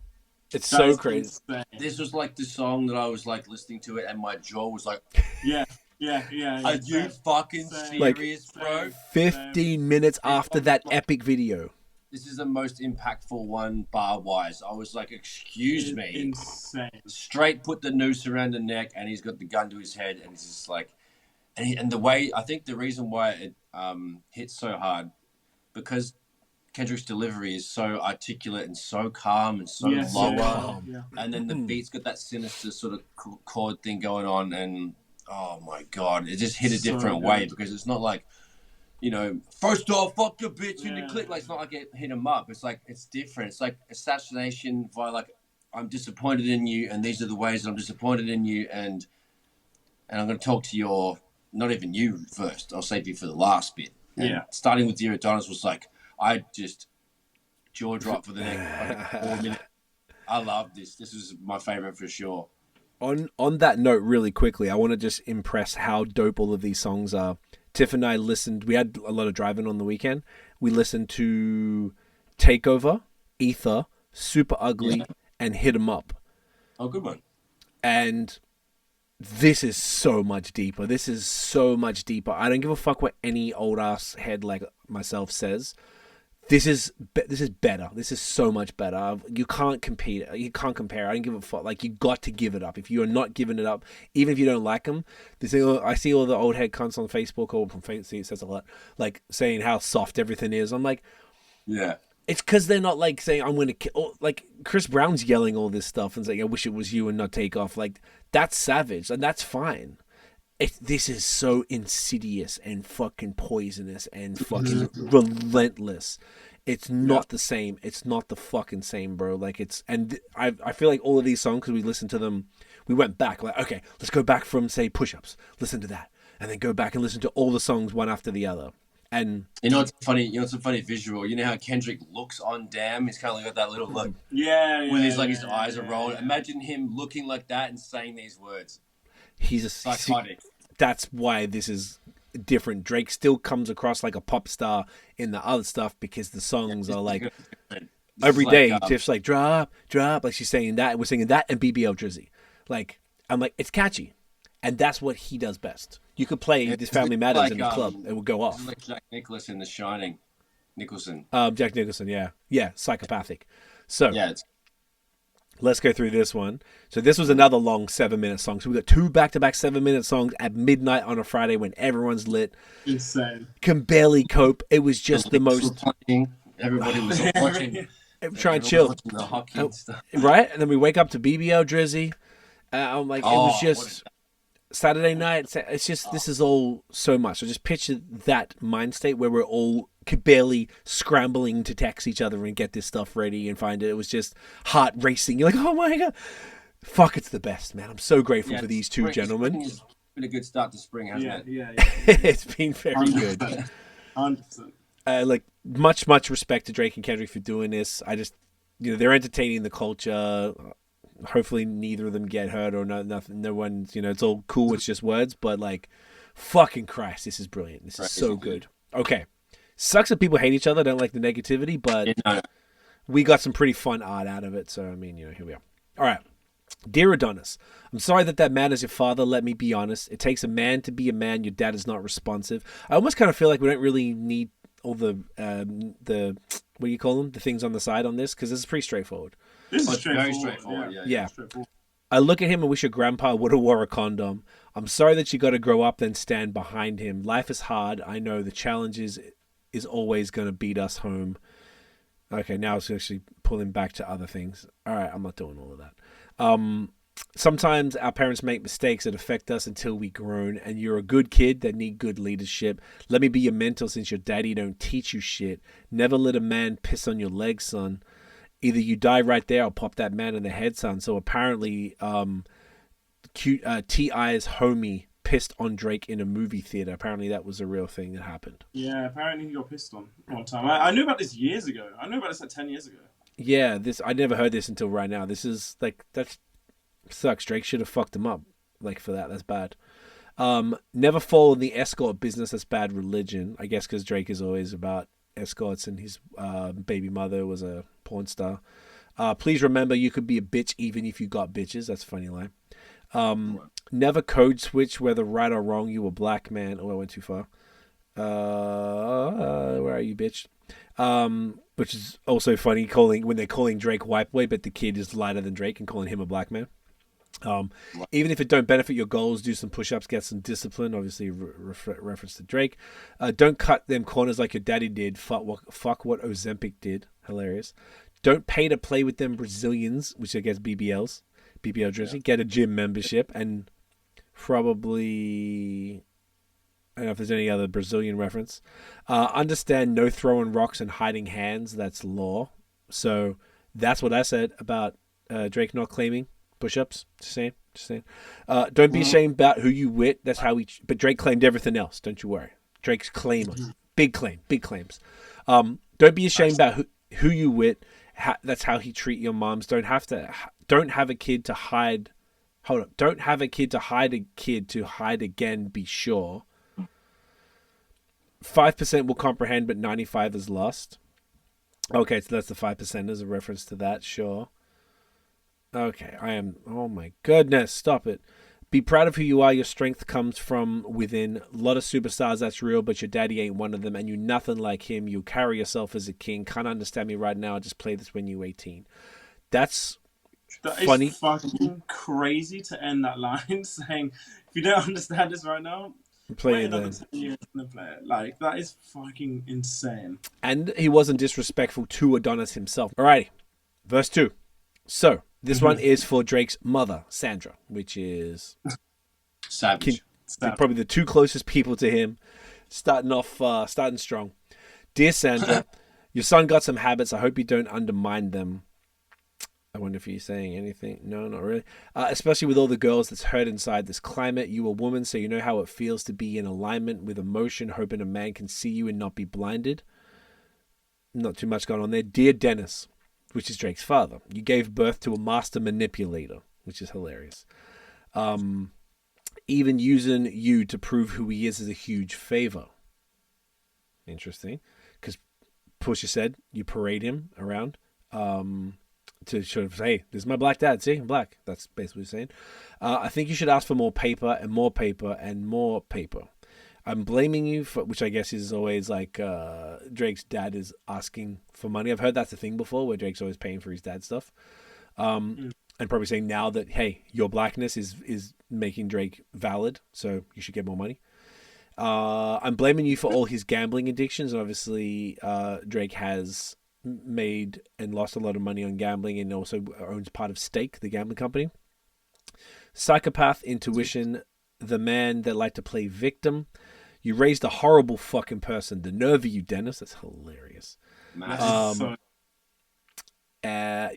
It's so crazy. Insane. This was like the song that I was like listening to it, and my jaw was like, Yeah. Are you fucking serious, bro? 15 minutes after that epic video. This is the most impactful one bar-wise. I was like, excuse me. Insane. Straight put the noose around the neck, and he's got the gun to his head, and he's just like... And the way... I think the reason why it hits so hard, because Kendrick's delivery is so articulate and so calm and so Yes, lower, yeah. and then the beat's got that sinister sort of chord thing going on, and oh my god, it just hit a So different good. way because it's not like, you know, first off, fuck your bitch in the Yeah. clip. Like, it's not like it hit him up. It's like, it's different. It's like assassination via like, I'm disappointed in you, and these are the ways that I'm disappointed in you, and I'm going to talk to your, not even you first. I'll save you for the last bit. And Yeah. starting with Dear Adonis was like, I just jaw drop for the next fucking 4 minutes. I love this. This is my favorite for sure. On that note, really quickly, I want to just impress how dope all of these songs are. Tiff and I listened. We had a lot of driving on the weekend. We listened to Takeover, Ether, Super Ugly, and Hit 'Em Up. Oh, good one. And this is so much deeper. This is so much deeper. I don't give a fuck what any old ass head like myself says. This is better. This is so much better. You can't compete. You can't compare. I don't give a fuck. Like, you got to give it up. If you are not giving it up, even if you don't like them, I see all the old head cunts on Facebook or from Facebook. It says a lot, like saying how soft everything is. I'm like, Yeah. it's because they're not like saying I'm going to kill. Like Chris Brown's yelling all this stuff and saying I wish it was you and not take off. Like, that's savage and that's fine. This is so insidious and fucking poisonous and fucking relentless. It's not the same. It's not the fucking same, bro. Like, I feel like all of these songs, because we listened to them, we went back, like, okay, let's go back from, say, Push-Ups, listen to that, and then go back and listen to all the songs one after the other. And you know what's funny? You know what's a funny visual? You know how Kendrick looks on Damn? He's kind of like got that little look. Yeah. With his eyes are rolling. Imagine him looking like that and saying these words. he's a Psychotic. That's why this is different. Drake still comes across like a pop star in the other stuff because the songs are like every day, just like drop, like she's saying that, and we're singing that, and BBL Drizzy. Like, I'm like, it's catchy, and that's what he does best. You could play This Family Matters like, in the club, it would go off. Like Jack Nicholson in The Shining. Jack Nicholson, yeah, psychopathic. So yeah, let's go through this one. So this was another long 7-minute song. So we got 2 back-to-back 7-minute songs at midnight on a Friday when everyone's lit. Insane. Can barely cope. It was just the most. Everybody was watching. Try and chill. The hockey and stuff. Right? And then we wake up to BBL Drizzy. I'm like, it was just Saturday night. It's just, this is all so much. So just picture that mind state where we're all barely scrambling to text each other and get this stuff ready and find it. It was just heart racing. You're like, oh my God. Fuck, it's the best, man. I'm so grateful for these two gentlemen. It's been a good start to spring, hasn't it? Yeah. It's been very 100%. good. 100%. Like, much respect to Drake and Kendrick for doing this. I just, they're entertaining the culture. Hopefully neither of them get hurt or nothing. No one's, it's all cool. It's just words, but like, fucking Christ, this is brilliant. This is so good. Okay. Sucks that people hate each other, don't like the negativity, but we got some pretty fun art out of it. So, I mean, here we are. All right. Dear Adonis, I'm sorry that man is your father. Let me be honest. It takes a man to be a man. Your dad is not responsive. I almost kind of feel like we don't really need all the what do you call them? The things on the side on this, because this is pretty straightforward. This is very straightforward. Yeah. Straightforward. I look at him and wish your grandpa would have wore a condom. I'm sorry that you got to grow up then stand behind him. Life is hard. I know the challenge is always going to beat us home. Okay, now it's actually pulling back to other things. All right, I'm not doing all of that. Sometimes our parents make mistakes that affect us until we grown, and you're a good kid that need good leadership. Let me be your mentor since your daddy don't teach you shit. Never let a man piss on your leg, son. Either you die right there or pop that man in the head, son. So apparently T.I.'s homie pissed on Drake in a movie theater. Apparently that was a real thing that happened. Yeah, apparently he got pissed on one time. I knew about this years ago. I knew about this like 10 years ago. Yeah, I never heard this until right now. This is like, that sucks. Drake should have fucked him up like for that. That's bad. Never fall in the escort business. That's bad religion. I guess because Drake is always about escorts and his baby mother was a porn star. Please remember you could be a bitch even if you got bitches. That's a funny line. Never code switch whether right or wrong. You a black man. Oh, I went too far. Where are you, bitch? Which is also funny when they're calling Drake white boy, but the kid is lighter than Drake and calling him a black man. Even if it don't benefit your goals, do some push-ups, get some discipline. Obviously, reference to Drake. Don't cut them corners like your daddy did. Fuck what Ozempic did. Hilarious. Don't pay to play with them Brazilians, which I guess BBLs. BBL Drizzy. Yeah. Get a gym membership and probably... I don't know if there's any other Brazilian reference. Understand no throwing rocks and hiding hands. That's law. So that's what I said about Drake not claiming push-ups. Just saying. Don't be ashamed about who you with. That's how he... But Drake claimed everything else. Don't you worry. Drake's claimer. Big claims. Don't be ashamed about who you with. That's how he treat your moms. Don't have a kid to hide. Hold up. Don't have a kid to hide again. Be sure. 5% will comprehend, but 95 is lost. Okay, so that's the 5% as a reference to that. Sure. Okay, oh my goodness, stop it. Be proud of who you are. Your strength comes from within. A lot of superstars, that's real, but your daddy ain't one of them, and you nothing like him. You carry yourself as a king. Can't understand me right now. Just play this when you're 18. That funny. Is fucking crazy to end that line saying, if you don't understand this right now, play it then. 10 years and play it. Like, that is fucking insane. And he wasn't disrespectful to Adonis himself. Alrighty, verse 2. So, this one is for Drake's mother, Sandra, which is savage. Probably the two closest people to him. Starting strong. Dear Sandra, your son got some habits. I hope you don't undermine them. I wonder if he's saying anything. No, not really. Especially with all the girls that's hurt inside this climate. You a woman, so you know how it feels to be in alignment with emotion, hoping a man can see you and not be blinded. Not too much going on there. Dear Dennis, which is Drake's father, you gave birth to a master manipulator, which is hilarious. Even using you to prove who he is a huge favor. Interesting. Because Pusha said you parade him around. To sort of say, hey, this is my black dad. See, I'm black. That's basically what he's saying. I think you should ask for more paper and more paper and more paper. I'm blaming you for, which I guess is always like Drake's dad is asking for money. I've heard that's a thing before where Drake's always paying for his dad's stuff. And probably saying now that, hey, your blackness is making Drake valid, so you should get more money. I'm blaming you for all his gambling addictions. Obviously, Drake has made and lost a lot of money on gambling and also owns part of Stake, the gambling company. Psychopath, intuition, the man that liked to play victim. You raised a horrible fucking person. The nerve of you, Dennis. That's hilarious.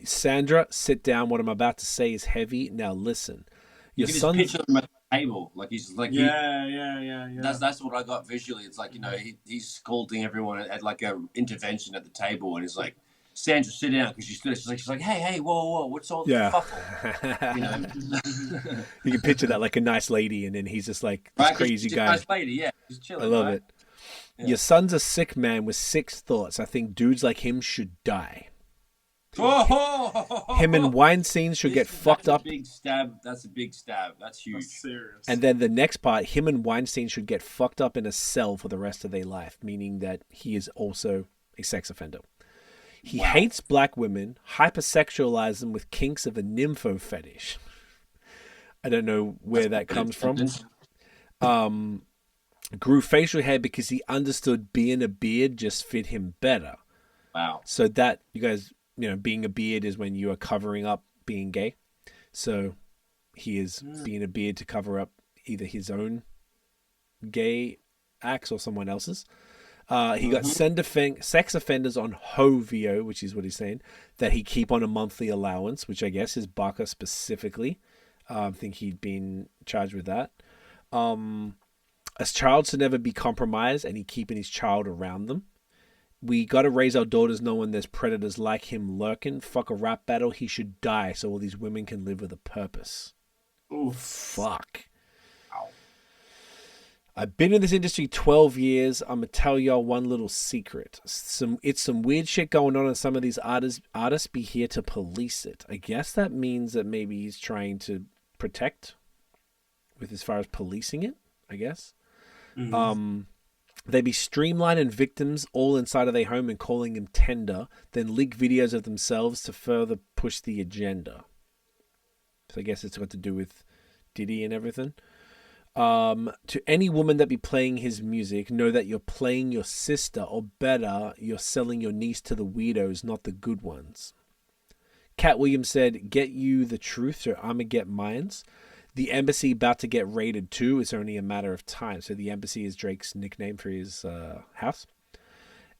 Sandra, sit down. What I'm about to say is heavy. Now listen. Your son's picture him at the table, like he's like yeah. That's what I got visually. It's like, you know, he's scolding everyone at like a intervention at the table, and he's like, Sandra, sit down, because she's like, hey, whoa, what's all the fuffle? You know, you can picture that, like a nice lady, and then he's just like this crazy guy. Nice lady, yeah, she's chilling. I love it. Yeah. Your son's a sick man with 6 thoughts. I think dudes like him should die. Him and Weinstein should get fucked up. That's a big stab. That's huge. That's serious. And then the next part, him and Weinstein should get fucked up in a cell for the rest of their life, meaning that he is also a sex offender. He hates black women, hypersexualizes them with kinks of a nympho fetish. I don't know where that comes from. Grew facial hair because he understood being a beard just fit him better. Wow. So that, you guys... You know, being a beard is when you are covering up being gay. So he is being a beard to cover up either his own gay acts or someone else's. He got sex offenders on HOVIO, which is what he's saying, that he keep on a monthly allowance, which I guess is Baca specifically. I think he'd been charged with that. A child should never be compromised, and he keeping his child around them. We got to raise our daughters knowing there's predators like him lurking. Fuck a rap battle. He should die so all these women can live with a purpose. Oh, fuck. Ow. I've been in this industry 12 years. I'm going to tell y'all one little secret. It's some weird shit going on, and some of these artists be here to police it. I guess that means that maybe he's trying to protect with as far as policing it, I guess. Mm-hmm. They be streamlining victims all inside of their home and calling them tender, then leak videos of themselves to further push the agenda. So I guess it's got to do with Diddy and everything. To any woman that be playing his music, know that you're playing your sister, or better, you're selling your niece to the weirdos, not the good ones. Cat Williams said, get you the truth, so I'ma get mines. The Embassy about to get raided too. It's only a matter of time. So the Embassy is Drake's nickname for his house.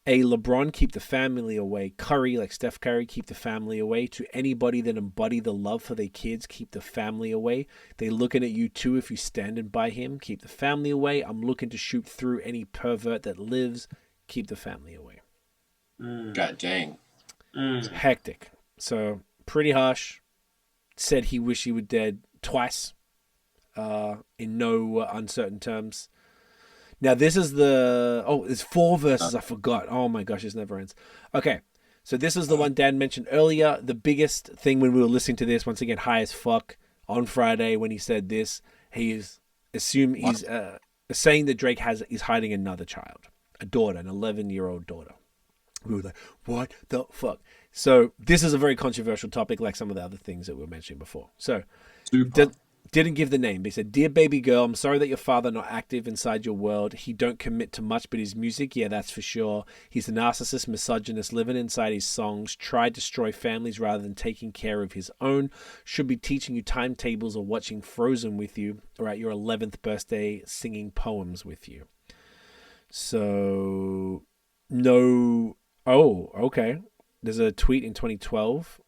A LeBron, keep the family away. Curry, like Steph Curry, keep the family away. To anybody that embody the love for their kids, keep the family away. They looking at you too if you standing by him. Keep the family away. I'm looking to shoot through any pervert that lives. Keep the family away. God dang. Hectic. So pretty harsh. Said he wish he were dead twice. In no uncertain terms. Now, this is there's 4 verses. I forgot. Oh, my gosh, this never ends. Okay, so this is the one Dan mentioned earlier. The biggest thing when we were listening to this, once again, high as fuck, on Friday when he said this, he's saying that Drake is hiding another child, a daughter, an 11-year-old daughter. We were like, what the fuck? So this is a very controversial topic, like some of the other things that we were mentioning before. So didn't give the name, but he said, dear baby girl, I'm sorry that your father not active inside your world. He don't commit to much but his music, yeah, that's for sure. He's a narcissist, misogynist, living inside his songs, tried to destroy families rather than taking care of his own. Should be teaching you timetables or watching Frozen with you, or at your 11th birthday singing poems with you. So, no. Oh, okay. There's a tweet in 2012.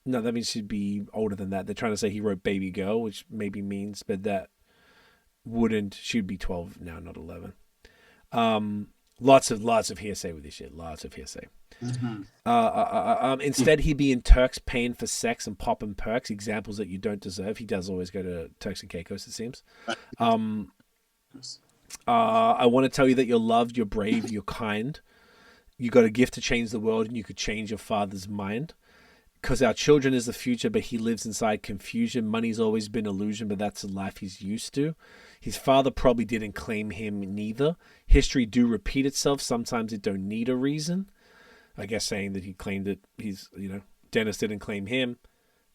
No, that means she'd be older than that. They're trying to say he wrote baby girl, which maybe means, but that wouldn't. She'd be 12 now, not 11. Lots of hearsay with this shit. Lots of hearsay. Instead, he'd be in Turks paying for sex and popping perks, examples that you don't deserve. He does always go to Turks and Caicos, it seems. I want to tell you that you're loved, you're brave, you're kind. You got a gift to change the world, and you could change your father's mind. Because our children is the future, but he lives inside confusion. Money's always been illusion, but that's the life he's used to. His father probably didn't claim him neither. History do repeat itself. Sometimes it don't need a reason. I guess saying that he claimed it. Dennis didn't claim him.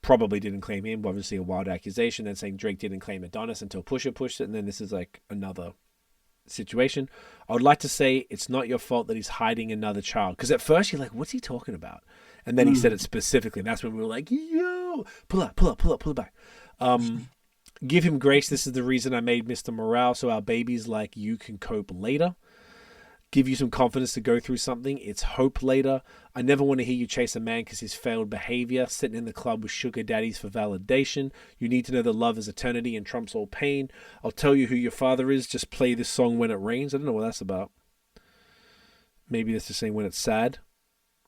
Probably didn't claim him. Obviously a wild accusation. Then saying Drake didn't claim Adonis until Pusha pushed it. And then this is like another situation. I would like to say it's not your fault that he's hiding another child. Because at first you're like, what's he talking about? And then he said it specifically. And that's when we were like, yo, pull it back. Give him grace. This is the reason I made Mr. Morale, so our babies like you can cope later. Give you some confidence to go through something. It's hope later. I never want to hear you chase a man because his failed behavior. Sitting in the club with sugar daddies for validation. You need to know that love is eternity and trumps all pain. I'll tell you who your father is. Just play this song when it rains. I don't know what that's about. Maybe this is saying when it's sad.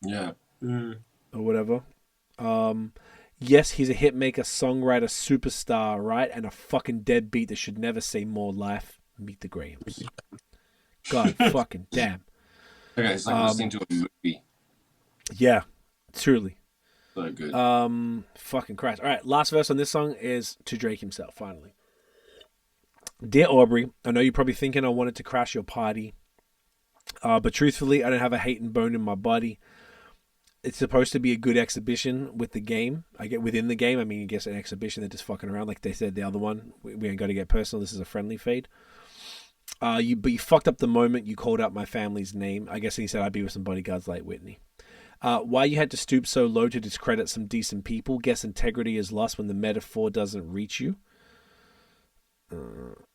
Yeah. Or whatever. Yes, he's a hit maker, songwriter, superstar, right? And a fucking deadbeat that should never say more life. Meet the Grahams. God fucking damn. Okay, it's like listening to a movie. Yeah, truly. So good. Fucking Christ. All right, last verse on this song is to Drake himself, finally. Dear Aubrey, I know you're probably thinking I wanted to crash your party. But truthfully, I don't have a hating bone in my body. It's supposed to be a good exhibition with the game. I get within the game. I mean, I guess an exhibition. They're just fucking around. Like they said, the other one, we ain't got to get personal. This is a friendly fade. But you fucked up the moment you called out my family's name. I guess he said I'd be with some bodyguards like Whitney. Why you had to stoop so low to discredit some decent people. Guess integrity is lost when the metaphor doesn't reach you.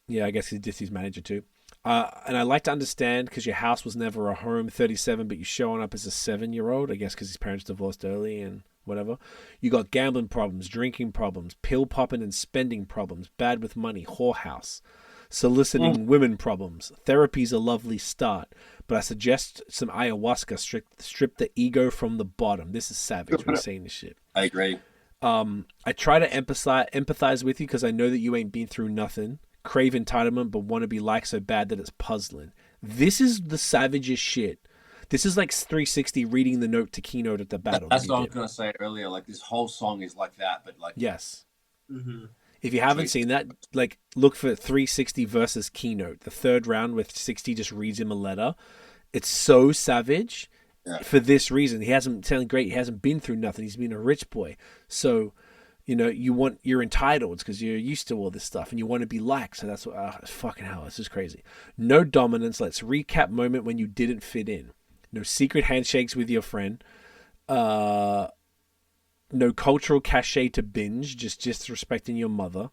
Yeah, I guess he dissed his manager too. And I like to understand because your house was never a home. 37, but you're showing up as a 7-year-old. I guess because his parents divorced early and whatever. You got gambling problems, drinking problems, pill popping and spending problems, bad with money, whorehouse, soliciting women problems. Therapy's a lovely start, but I suggest some ayahuasca. Strip the ego from the bottom. This is savage. We're saying this shit. I agree. I try to empathize with you because I know that you ain't been through nothing. Crave entitlement, but want to be liked so bad that it's puzzling. This is the savagest shit. This is like 360 reading the note to keynote at the battle. That's what I was going to say earlier. Like, this whole song is like that, but like... Yes. Mm-hmm. If you haven't seen that, like, look for 360 versus keynote. The third round with 60 just reads him a letter. It's so savage for this reason. He hasn't sounded great. He hasn't been through nothing. He's been a rich boy. So you're entitled because you're used to all this stuff and you want to be liked. So that's what, fucking hell, this is crazy. No dominance. Let's recap moment when you didn't fit in. No secret handshakes with your friend. No cultural cachet to binge, just disrespecting your mother.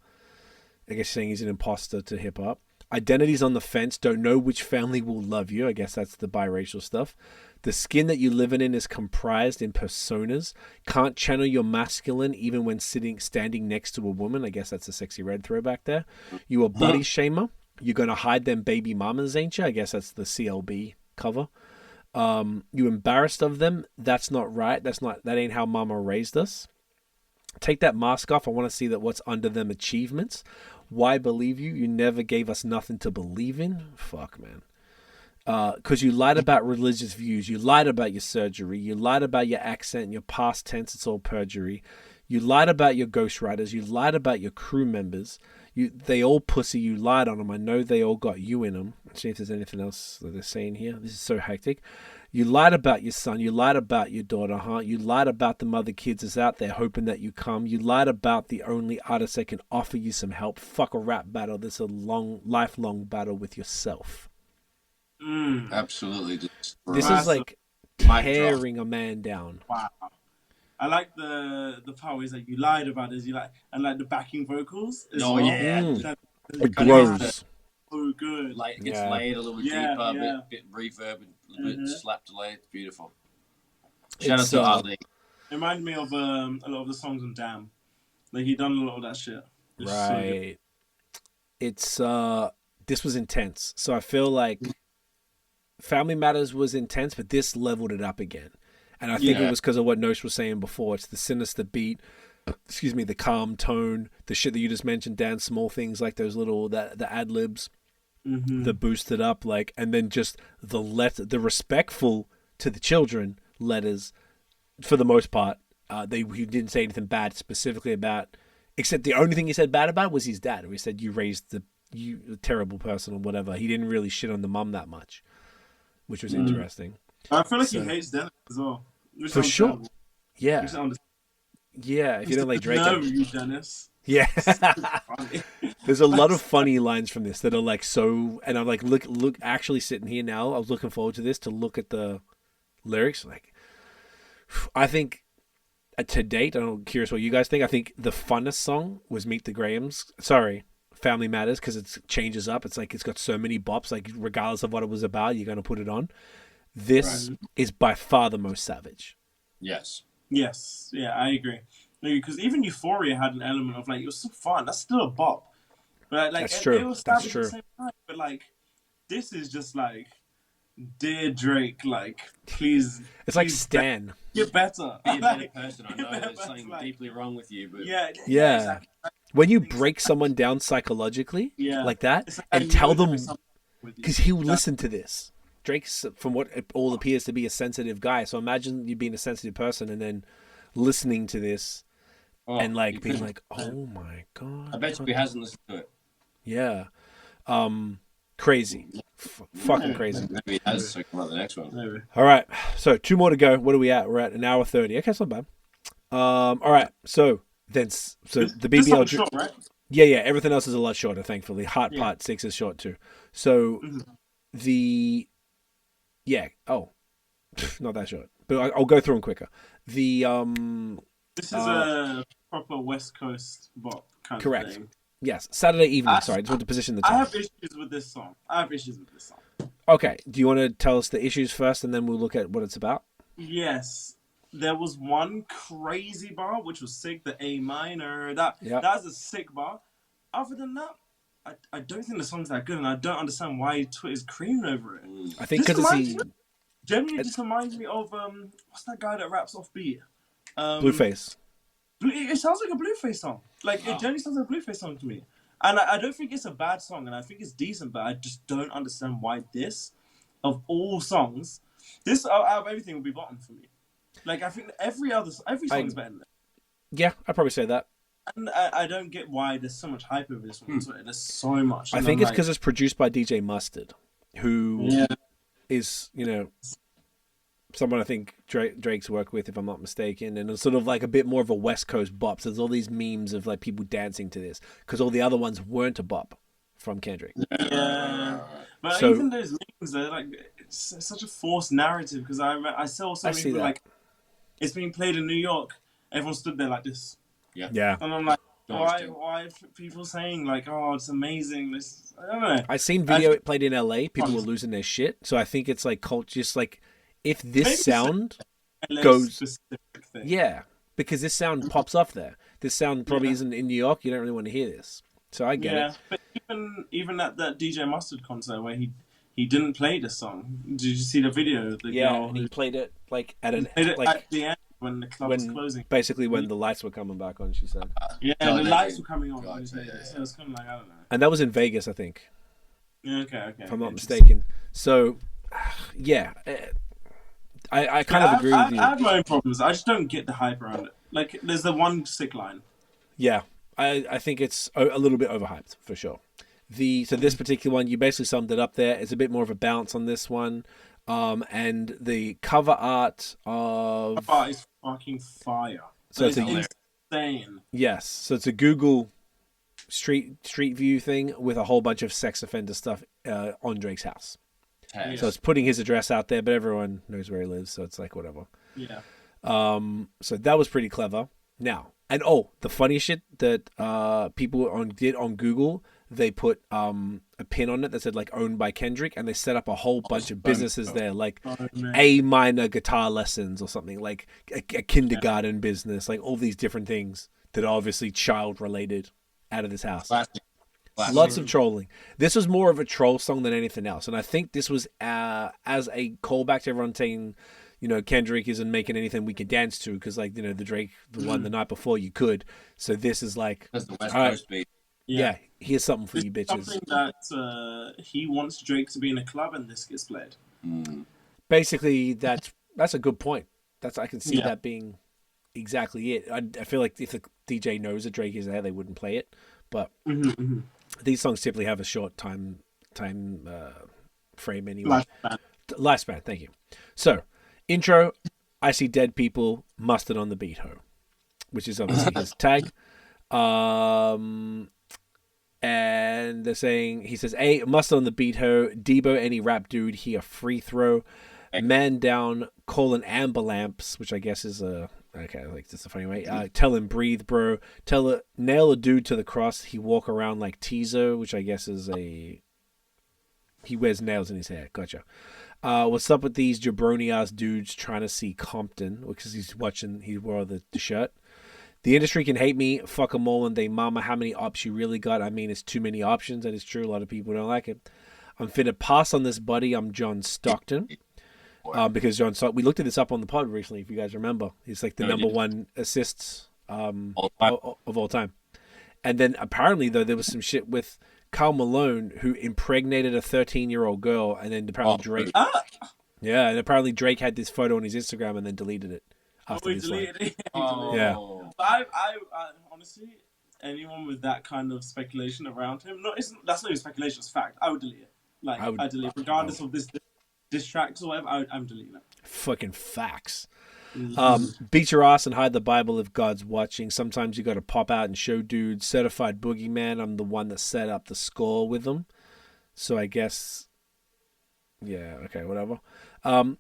I guess saying he's an imposter to hip hop. Identities on the fence, don't know which family will love you. I guess that's the biracial stuff. The skin that you live in is comprised in personas. Can't channel your masculine even when standing next to a woman. I guess that's a Sexy Red throwback there. You a body shamer. You're going to hide them baby mamas, ain't you? I guess that's the CLB cover. You embarrassed of them. That's not right. That ain't how mama raised us. Take that mask off. I want to see that what's under them achievements. Why believe you? You never gave us nothing to believe in. Fuck, man. Because you lied about religious views. You lied about your surgery. You lied about your accent and your past tense. It's all perjury. You lied about your ghostwriters. You lied about your crew members. They all pussy. You lied on them. I know they all got you in them. Let's see if there's anything else that they're saying here. This is so hectic. You lied about your son. You lied about your daughter, huh? You lied about the other kids is out there hoping that you come. You lied about the only artist that can offer you some help. Fuck a rap battle. This is a lifelong battle with yourself. Absolutely. This is like tearing a man down. Wow. I like the part where he's like, you lied about this, and like the backing vocals. It grows. So good. Like it gets laid a little bit deeper, bit reverb, a little bit slap delay. It's beautiful. Shout out to Ali. It reminded me of a lot of the songs on Damn. Like he done a lot of that shit. Right. It's this was intense. So I feel like Family Matters was intense, but this leveled it up again. And I think it was because of what Nosh was saying before. It's the sinister beat, the calm tone, the shit that you just mentioned, Dan, small things like those little, the ad-libs, the boosted up, like, and then just the respectful to the children letters, for the most part. He didn't say anything bad specifically about, except the only thing he said bad about was his dad. He said, you raised you a terrible person or whatever. He didn't really shit on the mum that much, which was interesting. I feel like he hates Dennis as well. For sure. Yeah. Yeah, if you don't like Drake. No, you Dennis. Yeah. There's a lot of funny lines from this that are like so, and I'm like, look, actually sitting here now, I was looking forward to this, to look at the lyrics. Like, I think to date, I'm curious what you guys think. I think the funnest song was Meet the Grahams. Sorry, Family Matters, because it changes up. It's like, it's got so many bops, like regardless of what it was about, you're going to put it on. This is by far the most savage. Yes. Yeah, I agree. Because even Euphoria had an element of like, it was so fun. That's still a bop. But like, that's true. It was That's true. At the same time, but like, this is just like, dear Drake, like, please. It's like Stan. Get better. Be a better person. I know there's something deeply wrong with you, but yeah. Exactly. When you break someone down psychologically, like that, and tell them, because he would listen to this. Drake's, from what it all appears to be, a sensitive guy. So imagine you being a sensitive person and then listening to this and like being like, "Oh my god!" I bet you he hasn't listened to it. Yeah, crazy, fucking crazy. Maybe he has. So come on, the next one. Maybe. All right, so 2 more to go. What are we at? We're at an hour 30. Okay, it's not bad. All right, so the BBL. Short, right? Yeah. Everything else is a lot shorter, thankfully. Heart Part 6 is short too. So not that short, but I'll go through them quicker. This is a proper West Coast bop kind correct. of thing. Yes, Saturday evening. Sorry, I just want to position the time. I have issues with this song. Okay, do you want to tell us the issues first, and then we'll look at what it's about? Yes, there was one crazy bar which was sick. The A minor. That's a sick bar. Other than that, I don't think the song's that good, and I don't understand why Twitter's creaming over it. I think because it's genuinely just reminds me of what's that guy that raps off beat? Blueface. It sounds like a Blueface song. Like it genuinely sounds like a Blueface song to me. And I don't think it's a bad song, and I think it's decent, but I just don't understand why this, of all songs, this out of everything would be bottom for me. Like I think every song is better than that. Yeah, I'd probably say that. And I don't get why there's so much hype over this one. There's so much. I think it's because it's produced by DJ Mustard, who is, someone I think Drake's worked with, if I'm not mistaken, and it's sort of like a bit more of a West Coast bop. So there's all these memes of like people dancing to this because all the other ones weren't a bop from Kendrick. Yeah, but So- even those memes, they're like it's such a forced narrative because I saw so I many see people that. like it's being played in New York. Everyone stood there like this, Yeah. and I'm like, Always do. why are people saying like, oh, it's amazing? This I don't know. I seen video it played in LA. People were losing their shit. So I think it's like culture. Just like if this Maybe sound LA goes- specific thing. Yeah, because this sound pops off there. This sound probably isn't in New York. You don't really want to hear this. So I get it. But even at that DJ Mustard concert where he didn't play the song. Did you see the video? The Yeah, girl and he who played it like at an played it like at the end when the club was closing. basically when the lights were coming back on. She said, Yeah, Oh, the they lights did. were coming on. God, So yeah. it was kind of like I don't know. and that was in Vegas, I think, Yeah, okay. if I'm not Interesting. mistaken. So, yeah, I kind of agree with you. I have my own problems. I just don't get the hype around it. Like, there's the one sick line. Yeah, I think it's a little bit overhyped for sure. So this particular one, you basically summed it up there. It's a bit more of a bounce on this one, and the cover art of But it's fucking fire. So It's it's insane. yes, so it's a Google Street View thing with a whole bunch of sex offender stuff on Drake's house. Hey, So it's putting his address out there, but everyone knows where he lives, so it's like whatever. Yeah. So that was pretty clever. Now, and the funny shit that people did on Google, they put a pin on it that said like owned by Kendrick, and they set up a whole bunch of businesses there, like man. A minor guitar lessons or something, like a kindergarten business, like all these different things that are obviously child related out of this house. Classic. Lots of trolling. This was more of a troll song than anything else, and I think this was as a callback to everyone saying, you know, Kendrick isn't making anything we can dance to because, like, you know, the Drake, the one the night before you could. So this is like, That's the West all right, Coast beat. yeah, here's something for This you is bitches. something that he wants Drake to be in a club and this gets played. Basically, that's a good point. I can see Yeah. that being exactly it. I feel like if the DJ knows that Drake is there, they wouldn't play it. But these songs typically have a short time frame anyway. Lifespan. Thank you. So, intro. I see dead people. Mustard on the beat, ho, which is obviously his tag. And they're saying, he says, "Hey, mustard on the beat, ho. Debo, any rap dude, he a free throw. Man down, calling amber lamps," which I guess is okay, like that's a funny way. Tell him breathe, bro. Nail a dude to the cross. He walk around like Teaser, which I guess is he wears nails in his hair. Gotcha. What's up with these jabroni ass dudes trying to see Compton? Because he wore the shirt. The industry can hate me, fuck them all, and they mama how many ops you really got. I mean, it's too many options. That is true. A lot of people don't like it. I'm finna pass on this, buddy. I'm John Stockton. Because we looked at this up on the pod recently, if you guys remember. He's like the number one assists of all time. And then apparently, though, there was some shit with Karl Malone who impregnated a 13-year-old girl, and then apparently Drake. Yeah, and apparently Drake had this photo on his Instagram and then deleted it. After this, deleted it. Yeah. I honestly, anyone with that kind of speculation around him, that's not even speculation, it's fact. I would delete it. Like, I delete it. Regardless of this diss tracks or whatever, I'm deleting it. Fucking facts. Beat your ass and hide the Bible if God's watching. Sometimes you got to pop out and show dudes. Certified boogeyman. I'm the one that set up the score with them. So I guess, yeah, okay, whatever.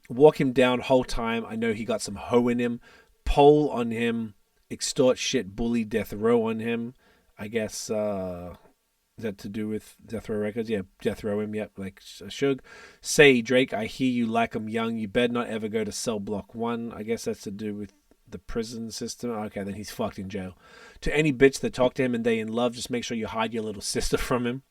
Walk him down whole time. I know he got some hoe in him. Pole on him. Extort shit. Bully death row on him. I guess is that to do with Death Row Records? Yeah, Death Row him. Yep, like Suge. Say Drake, I hear you like I'm young. You better not ever go to Cell Block 1. I guess that's to do with the prison system. Okay, then he's fucked in jail. To any bitch that talk to him and they in love, just make sure you hide your little sister from him.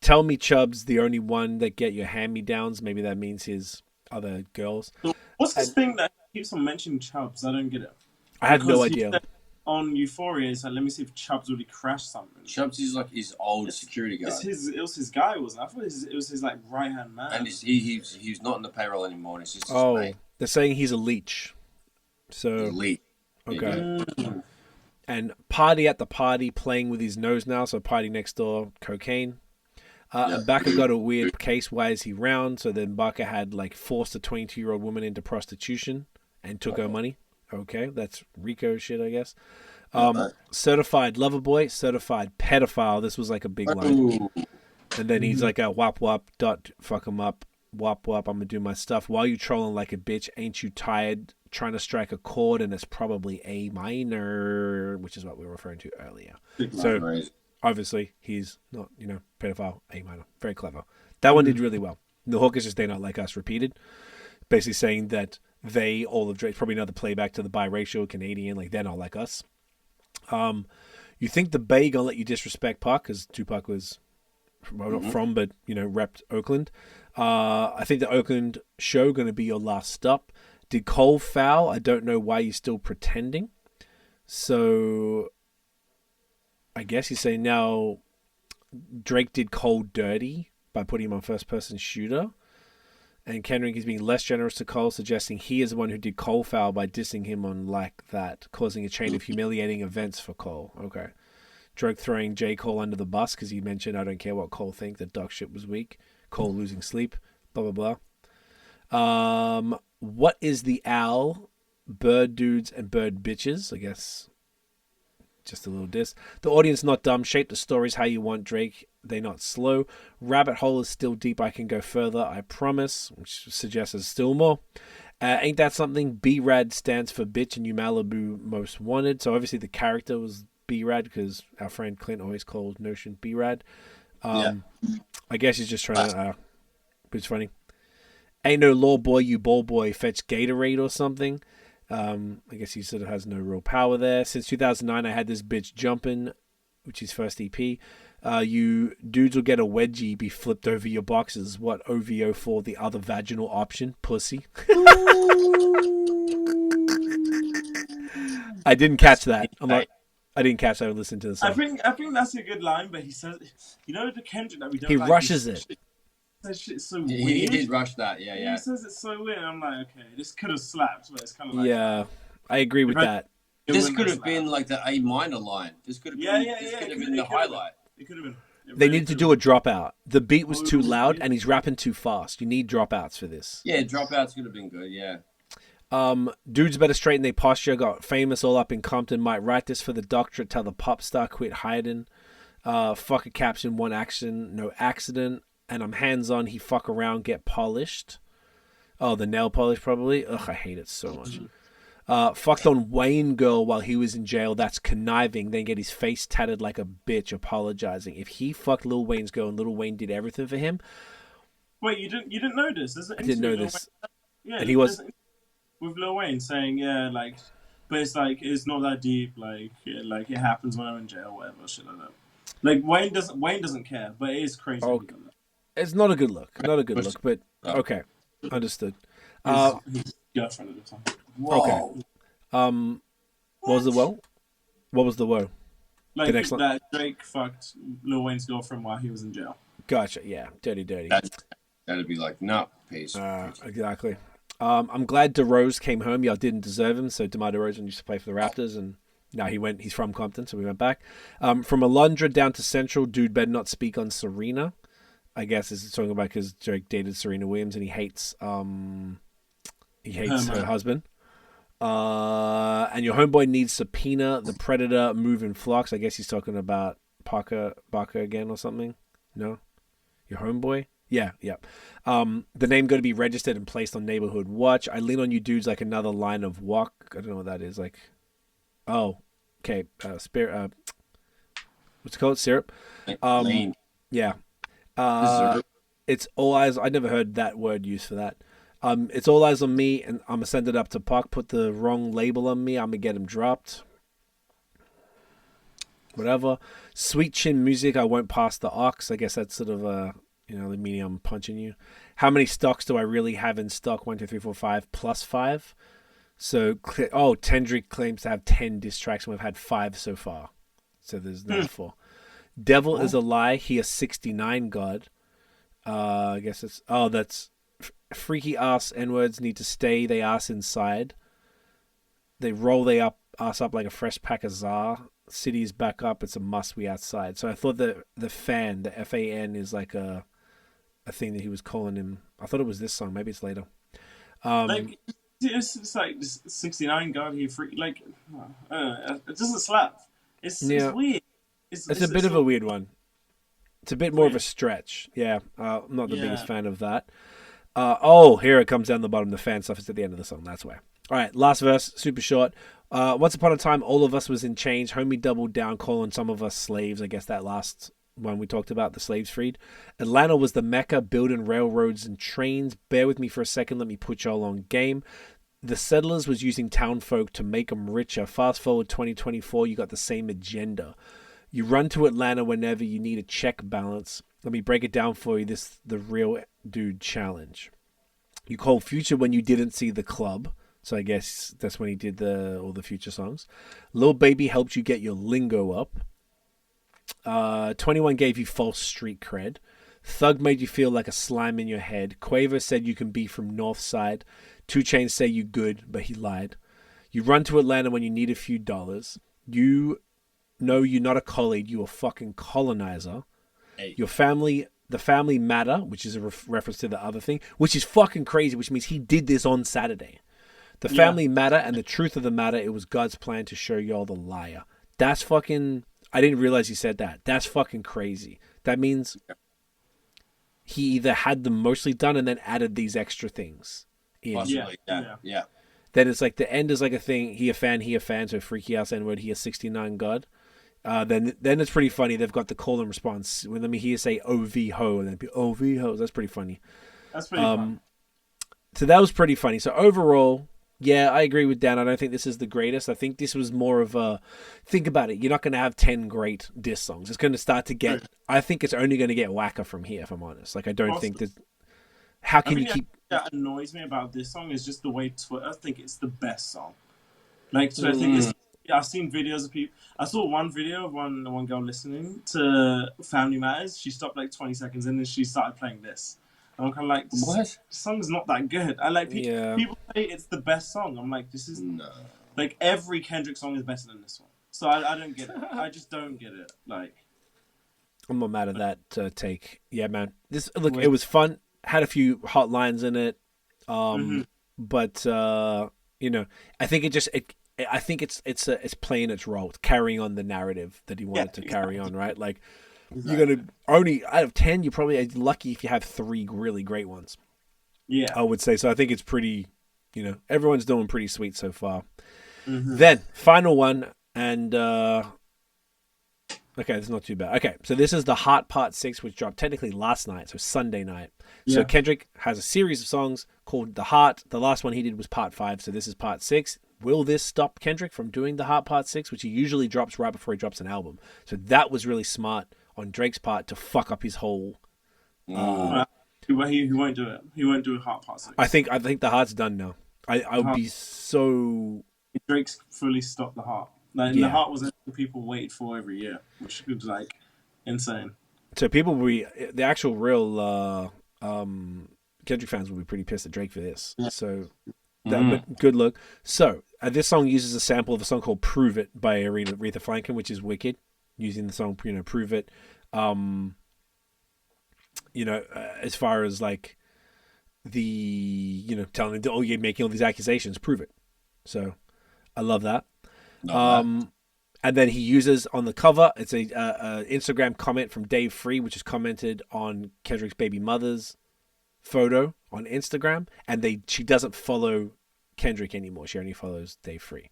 Tell me Chubb's the only one that get your hand-me-downs. Maybe that means his other girls. So what's this thing that keeps on mentioning Chubbs? I don't get it. I have no Because he idea. said on Euphoria, he's like, let me see if Chubbs really crashed something. Chubbs is like his old security guard. It was his guy, wasn't it? I thought it was his like right hand man. And he's not on the payroll anymore. And it's just his Oh, mate. they're saying he's a leech. So Elite. okay. Yeah. And party at the party, playing with his nose now. So party next door, cocaine. And Baka got a weird case. Why is he round? So then Baka had like forced a 22-year-old woman into prostitution and took her money. Okay, that's Rico shit, I guess. Certified lover boy, certified pedophile. This was like a big line. And then he's like, wop wop, dot, fuck him up, wop wop, I'm gonna do my stuff. While you trolling like a bitch, ain't you tired trying to strike a chord? And it's probably A minor, which is what we were referring to earlier. So obviously he's not, pedophile, A minor. Very clever. That one did really well. The hook is just They Not Like Us repeated. Basically saying that they, all of Drake's probably another playback to the biracial Canadian, like they're not like us. You think the Bay gonna let you disrespect Pac, because Tupac was not from, but repped Oakland. I think the Oakland show gonna be your last stop. Did Cole foul? I don't know why you're still pretending. So I guess you say now Drake did Cole dirty by putting him on first person shooter. And Kendrick is being less generous to Cole, suggesting he is the one who did Cole foul by dissing him on Like That, causing a chain of humiliating events for Cole. Okay. Drake throwing J. Cole under the bus because he mentioned, I don't care what Cole thinks, that duck shit was weak. Cole losing sleep, blah, blah, blah. What is the owl? Bird dudes and bird bitches, I guess. Just a little diss. The audience not dumb. Shape the stories how you want, Drake. They not slow. Rabbit hole is still deep. I can go further, I promise. Which suggests there's still more. Ain't that something? B-Rad stands for bitch and you Malibu most wanted. So obviously the character was B-Rad because our friend Clint always called Notion B-Rad. I guess he's just trying to... it's funny. Ain't no law boy, you ball boy. Fetch Gatorade or something. I guess he sort of has no real power there. Since 2009, I had this bitch jumping, which is first EP. You dudes will get a wedgie, be flipped over your boxes. What OVO for? The other vaginal option, pussy. I didn't catch that. I didn't catch that. I listened to the song. I think that's a good line, but he says, the Kendrick that we don't. He like, rushes it. That shit's so weird. He did rush that, yeah. He says it's so weird. I'm like, okay, this could have slapped, but it's kind of like... Yeah, I agree with that. This could have been like the A minor line. This could have been, this could have been the highlight. It could have been. They needed to do a dropout. The beat was too loud, and he's rapping too fast. You need dropouts for this. Yeah, dropouts could have been good, yeah. Dudes better straighten their posture. Got famous all up in Compton. Might write this for the doctorate. Tell the pop star quit hiding. Fuck a caption, one action, no accident. And I'm hands-on, he fuck around, get polished. Oh, the nail polish probably. Ugh, I hate it so much. Fucked on Wayne girl while he was in jail. That's conniving. Then get his face tatted like a bitch apologizing. If he fucked Lil Wayne's girl and Lil Wayne did everything for him... Wait, you didn't know this? I didn't know this. Yeah, and he was... With Lil Wayne saying, but it's like, it's not that deep, it happens when I'm in jail, whatever, shit like that. Like, Wayne doesn't care, but it is crazy. Oh, it's not a good look. Not a good look, but okay. Understood. His girlfriend at the time. Whoa. Okay. What was the woe? What was the woe? Like the next that Drake fucked Lil Wayne's girlfriend while he was in jail. Gotcha, yeah. Dirty. That'd be like, no, peace. Exactly. I'm glad DeRozan came home. Y'all didn't deserve him, so DeMar DeRozan used to play for the Raptors, and now he's from Compton, so we went back. From Alondra down to Central, dude better not speak on Serena. I guess is talking about because Drake dated Serena Williams and he hates her husband. And your homeboy needs subpoena the predator moving flocks. I guess he's talking about Barker again or something. No, your homeboy. Yeah. The name going to be registered and placed on neighborhood watch. I lean on you dudes like another line of walk. I don't know what that is. Like, oh, okay. What's it called? Syrup. Lean. Yeah. It's all eyes. I never heard that word used for that. It's all eyes on me, and I'm gonna send it up to Pac. Put the wrong label on me. I'm gonna get him dropped. Whatever. Sweet chin music. I won't pass the ox. I guess that's sort of the meaning I'm punching you. How many stocks do I really have in stock? 1, 2, 3, 4, 5 plus 5. So Kendrick claims to have 10 diss tracks, and we've had 5 so far. So there's no 4. Devil is a lie. He a 69 god. I guess it's... Oh, that's... Freaky ass N-words need to stay they ass inside. They roll they ass up like a fresh pack of Czar. city's back up. It's a must be outside. So I thought the fan, the FAN, is like a thing that he was calling him. I thought it was this song. Maybe it's later. Like it's like 69 God he free like it doesn't slap. It's weird. It's a bit of a weird one. It's a bit more of a stretch. Yeah, I'm not the biggest fan of that. Here it comes down the bottom. The fan stuff is at the end of the song. That's why. All right, last verse, super short. Once upon a time, all of us was in chains. Homie doubled down, calling some of us slaves. I guess that last one we talked about, the slaves freed. Atlanta was the Mecca, building railroads and trains. Bear with me for a second. Let me put y'all on game. The settlers was using town folk to make them richer. Fast forward 2024, you got the same agenda. You run to Atlanta whenever you need a check balance. Let me break it down for you. This the real dude challenge. You call Future when you didn't see the club. So I guess that's when he did all the Future songs. Lil Baby helped you get your lingo up. 21 gave you false street cred. Thug made you feel like a slime in your head. Quaver said you can be from North Side. 2 Chainz say you good, but he lied. You run to Atlanta when you need a few dollars. You know you're not a colleague, you a fucking colonizer. Hey. The family matter, which is a reference to the other thing, which is fucking crazy, which means he did this on Saturday. The family matter and the truth of the matter, it was God's plan to show y'all the liar. That's fucking... I didn't realize he said that. That's fucking crazy. That means he either had them mostly done and then added these extra things in. Possibly, yeah. Then it's like the end is like a thing. He a fan, so freaky ass N-word, he a 69 God. Then it's pretty funny. They've got the call and response. When let me hear say OV ho and then be OV ho. That's pretty funny. That's pretty fun. So that was pretty funny. So overall, yeah, I agree with Dan. I don't think this is the greatest. I think this was more of a think about it. You're not going to have 10 great diss songs. It's going to start to get. I think it's only going to get whacker from here. If I'm honest, like I don't think that. How can you keep? That annoys me about this song is just the way Twitter think it's the best song. Like Twitter think it's. I've seen videos of people. I saw one video of one girl listening to Family Matters. She stopped like 20 seconds and then she started playing this. And I'm kind of like, what? This song's not that good. I like people say it's the best song. I'm like, this is like every Kendrick song is better than this one. So I don't get it. I just don't get it. Like, I'm not mad at that take. Yeah, man. It was fun. Had a few hot lines in it. But I think I think it's playing its role. It's carrying on the narrative that he wanted to carry on, right? Like, you're going to only, out of 10, you're probably lucky if you have 3 really great ones. Yeah. I would say. So I think it's pretty, everyone's doing pretty sweet so far. Then, final one, and, okay, this is not too bad. Okay, so this is The Heart Part 6, which dropped technically last night, so Sunday night. So Kendrick has a series of songs called The Heart. The last one he did was Part 5, so this is Part 6. Will this stop Kendrick from doing The Heart Part 6, which he usually drops right before he drops an album? So that was really smart on Drake's part to fuck up his whole... He won't do it. He won't do a Heart Part 6. I think The Heart's done now. I would be so... Drake's fully stopped The Heart. Like, The Heart was what people waited for every year, which was like insane. So people will be... The actual real Kendrick fans will be pretty pissed at Drake for this. Yeah. So... But good look. So this song uses a sample of a song called "Prove It" by Aretha Franklin, which is wicked. Using the song, "Prove It." As far as like the telling them, you're making all these accusations, prove it. So I love that. And then he uses on the cover. It's a Instagram comment from Dave Free, which is commented on Kendrick's baby mother's photo on Instagram, and she doesn't follow Kendrick anymore. She only follows Dave Free.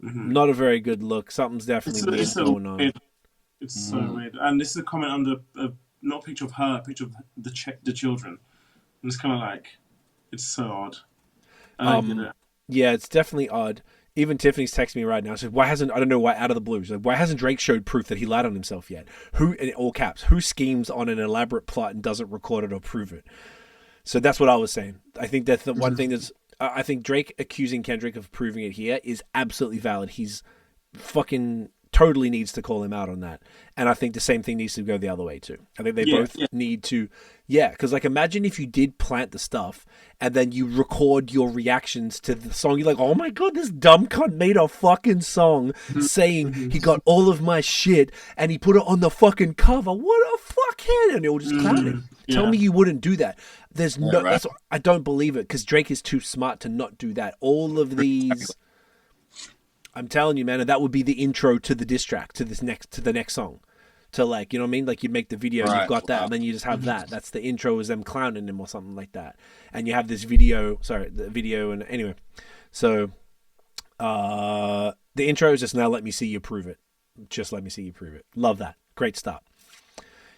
Not a very good look. Something's definitely weird going on. It's so weird. And this is a comment under not a picture of her, a picture of the children. And it's kind of like, it's so odd. Yeah, it's definitely odd. Even Tiffany's texting me right now. She said, I don't know why, out of the blue. She's like, why hasn't Drake showed proof that he lied on himself yet? Who, in all caps, who schemes on an elaborate plot and doesn't record it or prove it? So that's what I was saying. I think that's the one thing that's... I think Drake accusing Kendrick of proving it here is absolutely valid. He's fucking totally needs to call him out on that. And I think the same thing needs to go the other way too. I think they both need to, because like imagine if you did plant the stuff and then you record your reactions to the song. You're like, oh my God, this dumb cunt made a fucking song saying he got all of my shit and he put it on the fucking cover. What a fuckhead. And you'll just clown him. Tell me you wouldn't do that. There's I don't believe it because Drake is too smart to not do that. All of these, I'm telling you, man, and that would be the intro to the diss track to the next song. To like, you know what I mean? Like you make the video, you've got that, and then you just have that. That's the intro, is them clowning him or something like that. And you have this video, and anyway. So, the intro is just now let me see you prove it. Just let me see you prove it. Love that. Great start.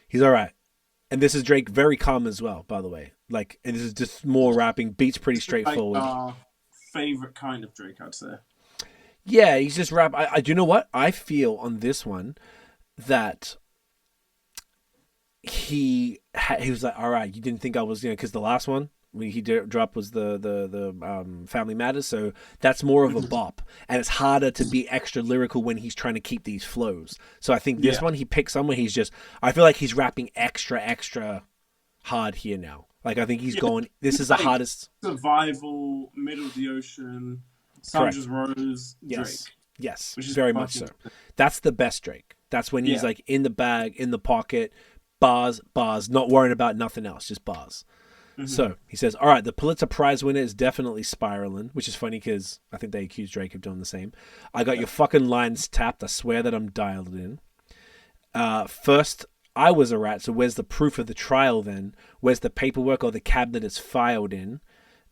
He's all right. And this is Drake, very calm as well, by the way. Like, and this is just more rapping. Beats pretty straightforward. Like, favorite kind of Drake, I'd say. Yeah, he's just rap. I do you know what? I feel on this one that he was like, all right, you didn't think I was, because the last one when he dropped was the Family Matters, so that's more of a bop, and it's harder to be extra lyrical when he's trying to keep these flows. So I think this one he picked somewhere he's just, I feel like he's rapping extra hard here now. Like I think he's going, this is the hardest. Survival, Middle of the Ocean, Sandra's Rose, Drake. Yes, which is very much so. That's the best Drake. That's when he's like in the bag, in the pocket, bars, not worrying about nothing else, just bars. So he says, all right, the Pulitzer Prize winner is definitely spiraling, which is funny because I think they accused Drake of doing the same. I got your fucking lines tapped. I swear that I'm dialed in. First, I was a rat, so where's the proof of the trial then? Where's the paperwork or the cabinet it's filed in?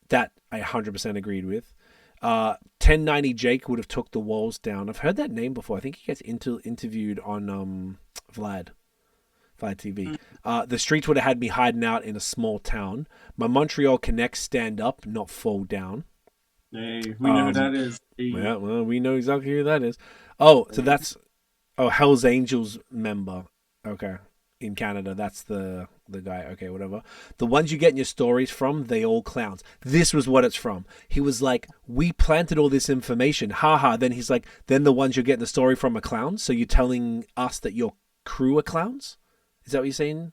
That I 100% agreed with. 1090 Jake would have took the walls down. I've heard that name before. I think he gets interviewed on Vlad TV. The streets would have had me hiding out in a small town. My Montreal connects stand up, not fall down. Hey, we know who that is. Yeah, well, we know exactly who that is. Oh, so that's Hell's Angels member. Okay. In Canada, that's the guy. Okay, whatever. The ones you get in your stories from, they all clowns. This was what it's from. He was like, we planted all this information. Haha. Then he's like, then the ones you're getting the story from are clowns. So you're telling us that your crew are clowns? Is that what you're saying?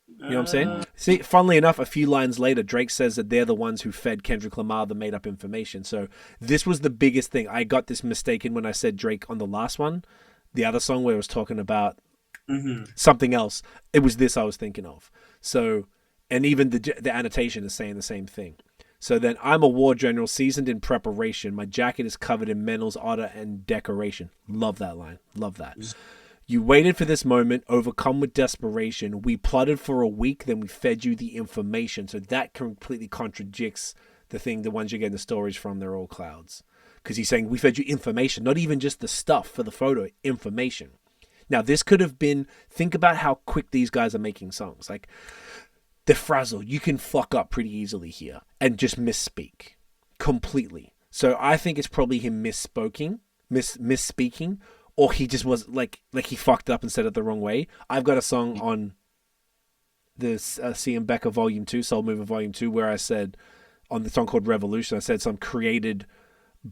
You know what I'm saying? See, funnily enough, a few lines later, Drake says that they're the ones who fed Kendrick Lamar the made-up information. So this was the biggest thing. I got this mistaken when I said Drake on the last one. The other song where I was talking about something else. It was this I was thinking of. So, and even the annotation is saying the same thing. So then, I'm a war general seasoned in preparation. My jacket is covered in medals, honor, and decoration. Love that line. Love that. You waited for this moment, overcome with desperation. We plotted for a week, then we fed you the information. So that completely contradicts the ones you're getting the stories from, they're all clouds. Because he's saying, we fed you information, not even just the stuff for the photo, information. Now, this could have been, think about how quick these guys are making songs. Like, they're frazzled. You can fuck up pretty easily here and just misspeak completely. So I think it's probably him misspeaking, or he just was like he fucked up and said it the wrong way. I've got a song on this Cee and Becca Volume 2, Soul Mover Volume 2, where I said, on the song called Revolution, I said something created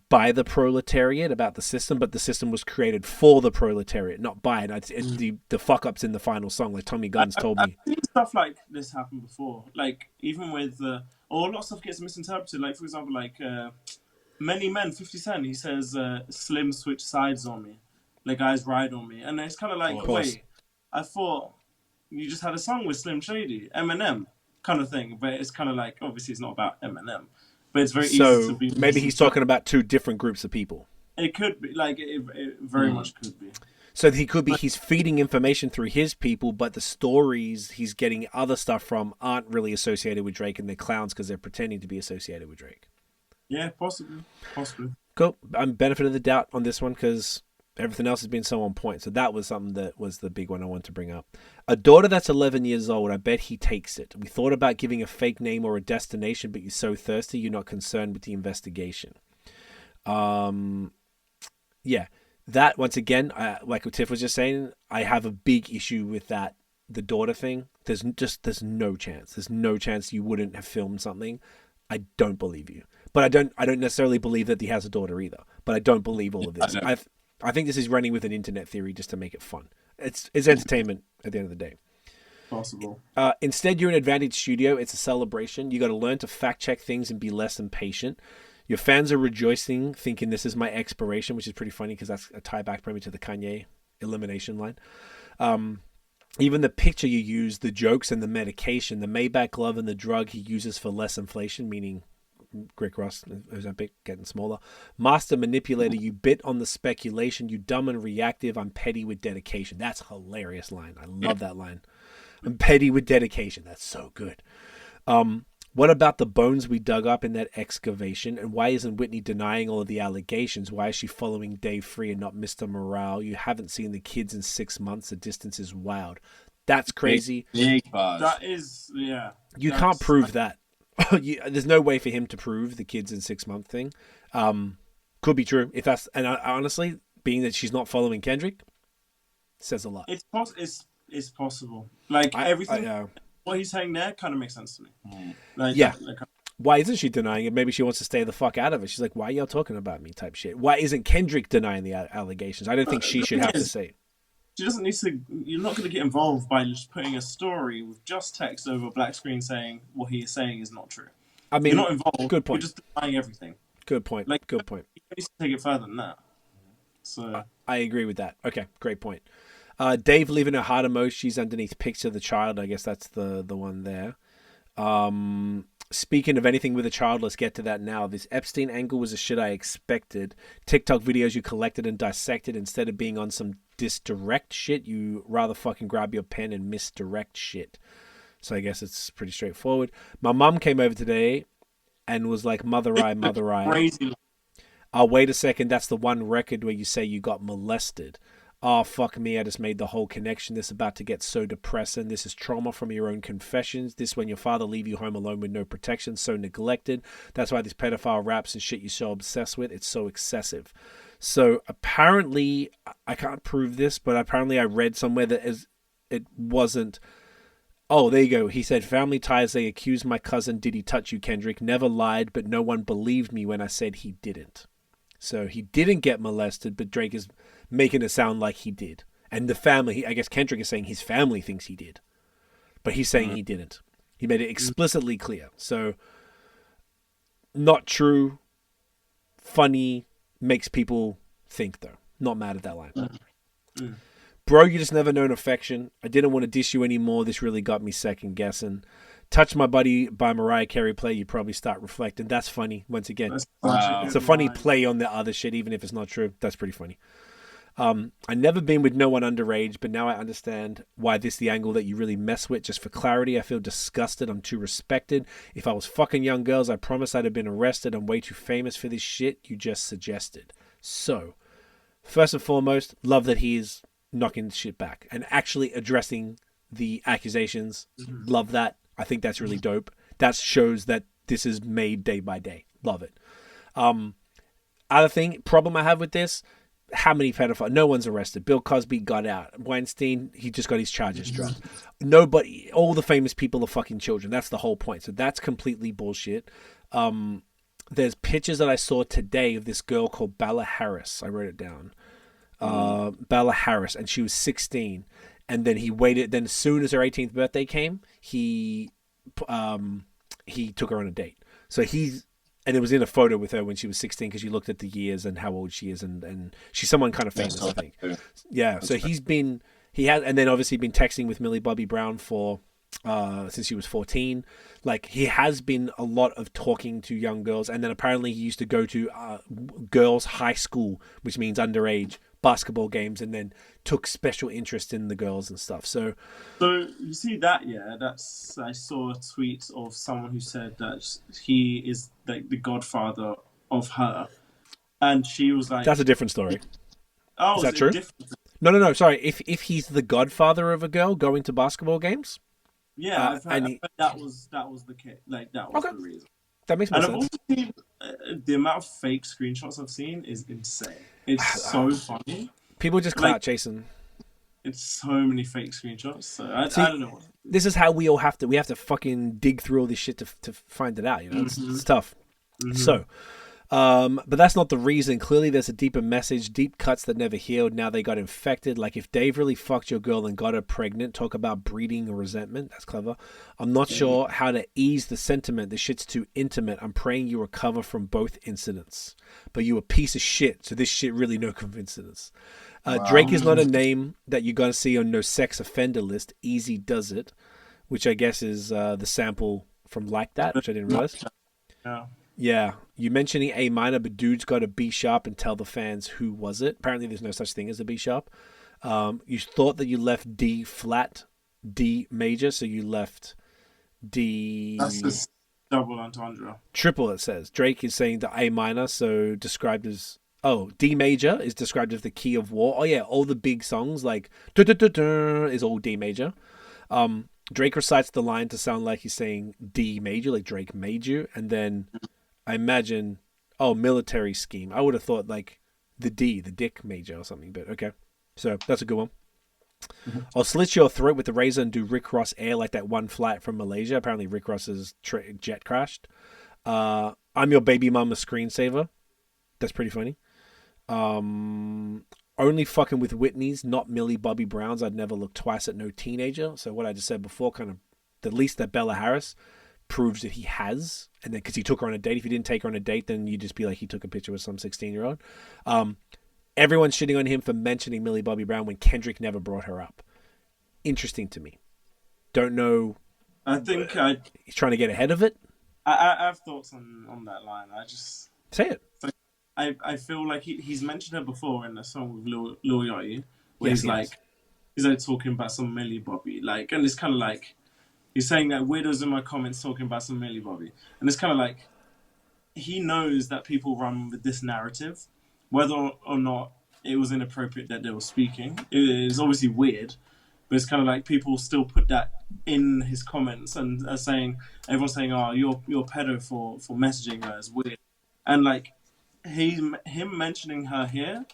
by the proletariat about the system, but the system was created for the proletariat, not by it. The fuck-ups in the final song, like Tommy Guns told me. I've seen stuff like this happen before. Like, even with, or a lot of stuff gets misinterpreted. Like, for example, like, Many Men, 50 Cent, he says, Slim switch sides on me. Like, guys ride on me. And it's kind of like, wait, I thought you just had a song with Slim Shady, Eminem kind of thing. But it's kind of like, obviously it's not about Eminem. But it's very easy to be... maybe he's talking about two different groups of people. It could be. Like, it very much could be. So he could be, he's feeding information through his people, but the stories he's getting other stuff from aren't really associated with Drake, and they're clowns because they're pretending to be associated with Drake. Yeah, possibly. Cool. I'm benefit of the doubt on this one because everything else has been so on point. So that was something that was the big one I wanted to bring up. A daughter that's 11 years old, I bet he takes it. We thought about giving a fake name or a destination, but you're so thirsty, you're not concerned with the investigation. Yeah, that, once again, like what Tiff was just saying, I have a big issue with that, the daughter thing. There's no chance. There's no chance you wouldn't have filmed something. I don't believe you. But I don't necessarily believe that he has a daughter either. But I don't believe all of this. I think this is running with an internet theory just to make it fun. It's entertainment at the end of the day. Possible. Instead, you're an Advantage studio. It's a celebration. You got to learn to fact check things and be less impatient. Your fans are rejoicing, thinking this is my expiration, which is pretty funny because that's a tie back probably to the Kanye elimination line. Even the picture you use, the jokes and the medication, the Maybach glove and the drug he uses for less inflation, meaning Rick Ross, Ozempic, getting smaller. Master manipulator, you bit on the speculation. You dumb and reactive. I'm petty with dedication. That's a hilarious line. I love that line. I'm petty with dedication. That's so good. What about the bones we dug up in that excavation? And why isn't Whitney denying all of the allegations? Why is she following Dave Free and not Mr. Morale? You haven't seen the kids in 6 months. The distance is wild. That's crazy. Big buzz. That is, yeah. You can't prove that. There's no way for him to prove the kids in 6 month thing. Could be true. If that's, and honestly, being that she's not following Kendrick, says a lot. It's possible. Like everything. What he's saying there kind of makes sense to me. Like, yeah. Why isn't she denying it? Maybe she wants to stay the fuck out of it. She's like, why are y'all talking about me type shit? Why isn't Kendrick denying the allegations? I don't think she should have to say it. She doesn't need to. You're not going to get involved by just putting a story with just text over a black screen saying what he is saying is not true. I mean, you're not involved. Good point. You're just denying everything. Good point. Good point. You need to take it further than that. So I agree with that. Okay, great point. Dave leaving her heart emojis underneath picture of the child. I guess that's the one there. Speaking of anything with a child, let's get to that now. This Epstein angle was a shit I expected. TikTok videos you collected and dissected instead of being on some disdirect shit. You rather fucking grab your pen and misdirect shit. So I guess it's pretty straightforward. My mom came over today and was like, mother eye, mother eye. Crazy. Oh, wait a second. That's the one record where you say you got molested. Oh, fuck me, I just made the whole connection. This is about to get so depressing. This is trauma from your own confessions. This when your father leave you home alone with no protection, so neglected. That's why this pedophile raps and shit you're so obsessed with. It's so excessive. So apparently, I can't prove this, but apparently I read somewhere that it wasn't... Oh, there you go. He said, family ties, they accused my cousin, did he touch you, Kendrick? Never lied, but no one believed me when I said he didn't. So he didn't get molested, but Drake is making it sound like he did. And the family, I guess Kendrick is saying his family thinks he did. But he's saying he didn't. He made it explicitly clear. So, not true. Funny. Makes people think, though. Not mad at that line. Bro, you just never known affection. I didn't want to dish you anymore. This really got me second guessing. Touch My Buddy by Mariah Carey play, you probably start reflecting. That's funny, once again. It's a funny play on the other shit, even if it's not true. That's pretty funny. I never been with no one underage, but now I understand why this the angle that you really mess with. Just for clarity, I feel disgusted. I'm too respected. If I was fucking young girls, I promise I'd have been arrested. I'm way too famous for this shit you just suggested. So, first and foremost, love that he's knocking shit back and actually addressing the accusations. Love that. I think that's really dope. That shows that this is made day by day. Love it. Other thing, problem I have with this, how many pedophiles? No one's arrested. Bill Cosby got out. Weinstein, he just got his charges dropped. Nobody, all the famous people are fucking children. That's the whole point. So that's completely bullshit. There's pictures that I saw today of this girl called Bella Harris. I wrote it down. Bella Harris, and she was 16. And then he waited. Then as soon as her 18th birthday came, he took her on a date. So and it was in a photo with her when she was 16 because you looked at the years and how old she is, and she's someone kind of famous, I think. Yeah. So he has, and then obviously been texting with Millie Bobby Brown for since she was 14. Like he has been a lot of talking to young girls, and then apparently he used to go to girls' high school, which means underage basketball games, and then took special interest in the girls and stuff. So you see that, I saw a tweet of someone who said that he is like the godfather of her, and she was like, that's a different story. Oh, is that true? No. Sorry, if he's the godfather of a girl going to basketball games. Yeah, I've heard that was the case. Like that was the reason. That makes more sense. And I've also seen the amount of fake screenshots I've seen is insane. It's so funny. People just clout chasing. It's so many fake screenshots. So I don't know. This is how we all have to fucking dig through all this shit to find it out. You know, it's tough. So, But that's not the reason. Clearly, there's a deeper message, deep cuts that never healed. Now they got infected. Like if Dave really fucked your girl and got her pregnant, talk about breeding resentment. That's clever. I'm not sure how to ease the sentiment. This shit's too intimate. I'm praying you recover from both incidents. But you a piece of shit, so this shit really no coincidence. Drake is not a name that you're gonna see on no sex offender list. Easy does it, which I guess is the sample from Like That, which I didn't realize. Yeah. Yeah, you mentioning A minor, but dude's got a B sharp and tell the fans who was it. Apparently, there's no such thing as a B sharp. You thought that you left D flat, D major, so you left D. That's just double entendre. Triple, it says. Drake is saying the A minor, so described as. Oh, D major is described as the key of war. Oh, yeah, all the big songs like is all D major. Drake recites the line to sound like he's saying D major, like Drake made you, and then. I imagine, military scheme. I would have thought like the dick major or something, but okay. So that's a good one. I'll slit your throat with the razor and do Rick Ross air like that one flight from Malaysia. Apparently Rick Ross's jet crashed. I'm your baby mama screensaver. That's pretty funny. Only fucking with Whitney's, not Millie Bobby Brown's. I'd never look twice at no teenager. So what I just said before, kind of, at least that Bella Harris proves that he has, and then because he took her on a date. If he didn't take her on a date, then you'd just be like he took a picture with some 16-year-old. Everyone's shitting on him for mentioning Millie Bobby Brown when Kendrick never brought her up. Interesting to me. Don't know. I think he's trying to get ahead of it. I have thoughts on that line. I just say it. I feel like he's mentioned her before in the song with Lil Yachty, where Yes, he's like talking about some Millie Bobby, like, and it's kind of like. He's saying that weirdos in my comments talking about some Millie Bobby. And it's kind of like, he knows that people run with this narrative, whether or not it was inappropriate that they were speaking. It is obviously weird, but it's kind of like people still put that in his comments and are saying, everyone's saying, oh, you're pedo for messaging her is weird. And like, him mentioning her here,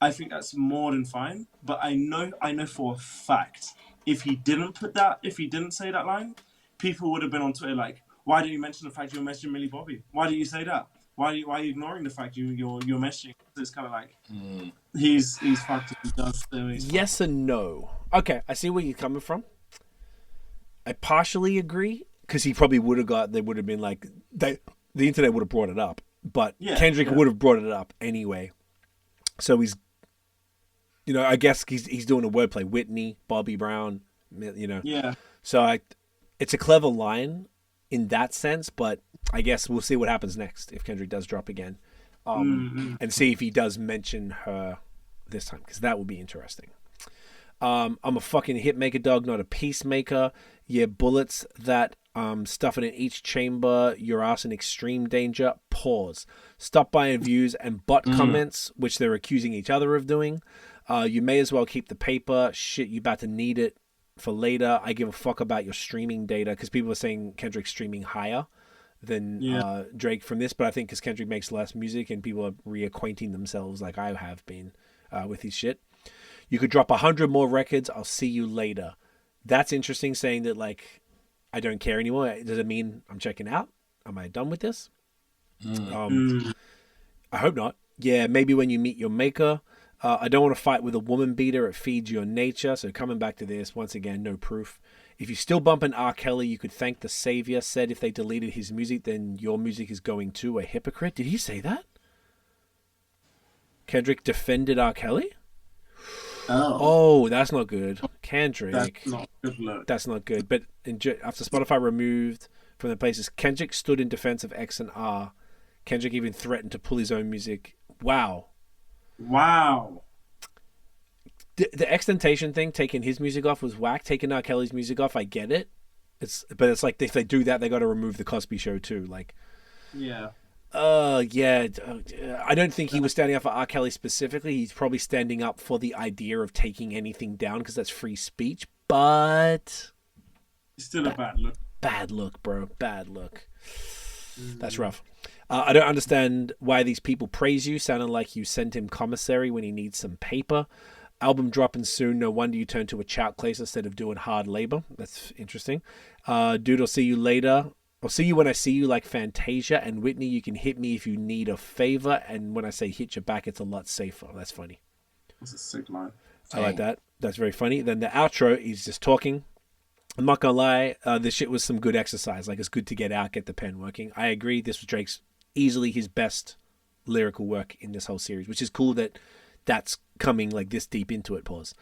I think that's more than fine. But I know for a fact, if he didn't say that line, people would have been on Twitter like, why didn't you mention the fact you're messaging Millie Bobby? Why didn't you say that? Why are you ignoring the fact you're messaging? It's kind of like he's fucked if he does. Yes and no. Okay, I see where you're coming from. I partially agree because he probably would have they would have been like the internet would have brought it up, but Kendrick would have brought it up anyway. So he's. I guess he's doing a wordplay. Whitney, Bobby Brown, Yeah. So it's a clever line in that sense, but I guess we'll see what happens next if Kendrick does drop again, and see if he does mention her this time, because that would be interesting. I'm a fucking hitmaker, dog, not a peacemaker. Yeah, bullets that stuffing in each chamber. Your ass in extreme danger. Pause. Stop buying views and bot comments, which they're accusing each other of doing. You may as well keep the paper. Shit, you about to need it for later. I give a fuck about your streaming data, because people are saying Kendrick's streaming higher than Drake from this, but I think because Kendrick makes less music and people are reacquainting themselves like I have been with his shit. You could drop 100 more records. I'll see you later. That's interesting, saying that like I don't care anymore. Does it mean I'm checking out? Am I done with this? I hope not. Yeah, maybe when you meet your maker. I don't want to fight with a woman beater. It feeds your nature. So coming back to this, once again, no proof. If you're still bumping R. Kelly, you could thank the savior. Said if they deleted his music, then your music is going too. A hypocrite. Did he say that? Kendrick defended R. Kelly? Oh, that's not good. Kendrick. That's not good look. That's not good. But after Spotify removed from the places, Kendrick stood in defense of X and R. Kendrick even threatened to pull his own music. Wow. The Extentation thing, taking his music off, was whack. Taking R. Kelly's music off, I get it. But it's like if they do that, they got to remove the Cosby Show too. Like, yeah. I don't think he was standing up for R. Kelly specifically. He's probably standing up for the idea of taking anything down because that's free speech. But it's still a bad look. Bad look, bro. Bad look. That's rough. I don't understand why these people praise you, sounding like you sent him commissary when he needs some paper. Album dropping soon. No wonder you turn to a chout class instead of doing hard labor. That's interesting. Dude, I'll see you later. I'll see you when I see you, like Fantasia and Whitney. You can hit me if you need a favor. And when I say hit your back, it's a lot safer. That's funny. That's a sick line. I like that. That's very funny. Then the outro is just talking. I'm not gonna lie, this shit was some good exercise. Like, it's good to get out, get the pen working. I agree. This was Drake's easily his best lyrical work in this whole series, which is cool that that's coming like this deep into it. Pause.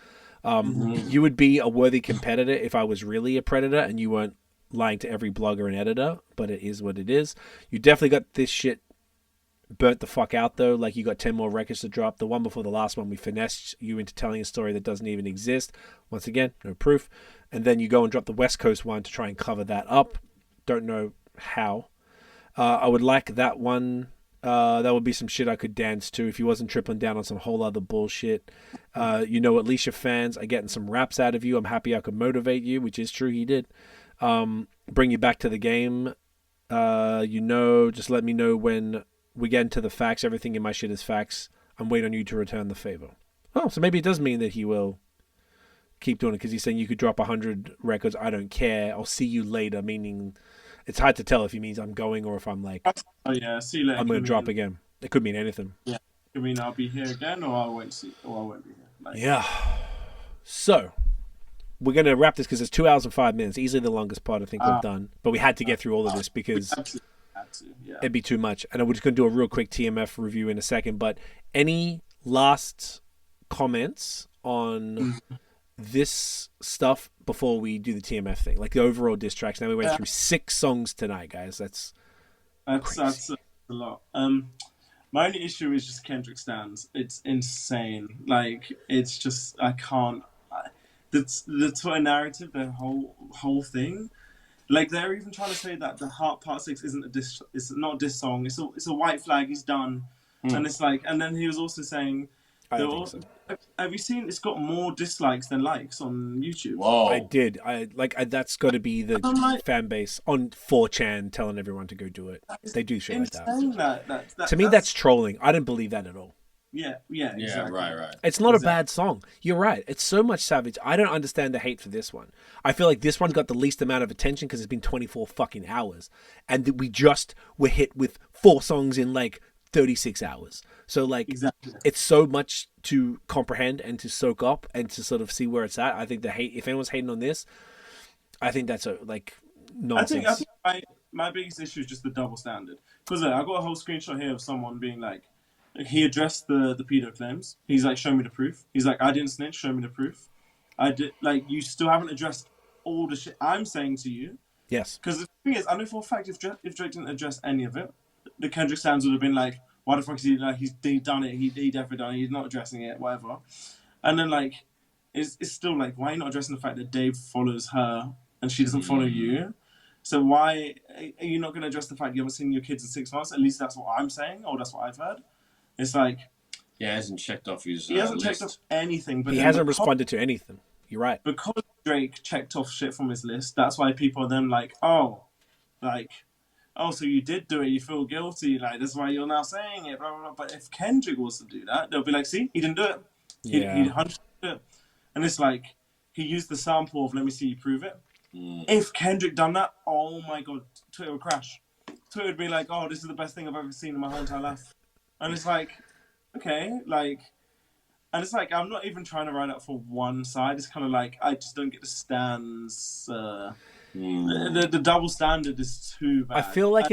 You would be a worthy competitor if I was really a predator and you weren't lying to every blogger and editor, but it is what it is. You definitely got this shit burnt the fuck out though. Like, you got 10 more records to drop. The one before the last one, we finessed you into telling a story that doesn't even exist. Once again, no proof. And then you go and drop the West Coast one to try and cover that up. Don't know how. I would like that one. That would be some shit I could dance to if he wasn't tripling down on some whole other bullshit. At least your fans are getting some raps out of you. I'm happy I could motivate you, which is true, he did. Bring you back to the game. Just let me know when we get into the facts. Everything in my shit is facts. I'm waiting on you to return the favor. Oh, so maybe it does mean that he will keep doing it, because he's saying you could drop 100 records. I don't care. I'll see you later, meaning it's hard to tell if he means I'm going or if I'm like, oh yeah, see you later. I'm going to drop again. It could mean anything. Yeah, I mean I'll be here again, or I won't be here. Like, yeah. So we're going to wrap this because it's 2 hours and 5 minutes. Easily the longest part I think we've done. But we had to get through all of this because it'd be too much. And we're just going to do a real quick TMF review in a second. But any last comments on this stuff before we do the TMF thing? Like the overall diss tracks. Now we went through 6 songs tonight, guys. That's a lot. My only issue is just Kendrick stands. It's insane. Like, it's just, I can't. The Twitter narrative, the whole thing. Like, they're even trying to say that the Heart Part 6 isn't a diss. It's not a diss song. It's a white flag. He's done. And it's like, and then he was also saying, I don't think so. Have you seen? It's got more dislikes than likes on YouTube. Whoa! I did. That's got to be the fan base on 4chan telling everyone to go do it. They do shit like that. To me, that's trolling. I didn't believe that at all. Yeah, exactly. Right. It's not a bad song. You're right. It's so much savage. I don't understand the hate for this one. I feel like this one got the least amount of attention because it's been 24 fucking hours, and we just were hit with 4 songs in like 36 hours. So like, It's so much to comprehend and to soak up and to sort of see where it's at. I think the hate, if anyone's hating on this, I think that's nonsense. I think my biggest issue is just the double standard. Because I got a whole screenshot here of someone being like, he addressed the pedo claims. He's like, show me the proof. He's like, I didn't snitch, show me the proof. I did. Like, you still haven't addressed all the shit I'm saying to you. Yes. Because the thing is, I know for a fact if Drake didn't address any of it, the Kendrick stands would have been like, why the fuck is he like, he's done it, he definitely done it, he's not addressing it, whatever. And then like, it's still like, why are you not addressing the fact that Dave follows her and she doesn't follow you? So why are you not going to address the fact you haven't seen your kids in 6 months? At least that's what I'm saying, or that's what I've heard. It's like, he hasn't checked off his he hasn't list. checked off anything. But he hasn't responded to anything. You're right. Because Drake checked off shit from his list, that's why people are then like, oh, so you did do it, you feel guilty, like, that's why you're now saying it, blah, blah, blah. But if Kendrick was to do that, they'll be like, see, he didn't do it. He 100% did it. And it's like, he used the sample of let me see you prove it. If Kendrick done that, oh my god, Twitter would crash. Twitter would be like, oh, this is the best thing I've ever seen in my whole entire life. And it's like, okay, like, and it's like, I'm not even trying to ride out for one side. It's kind of like, I just don't get the stands. The double standard is too bad. I feel like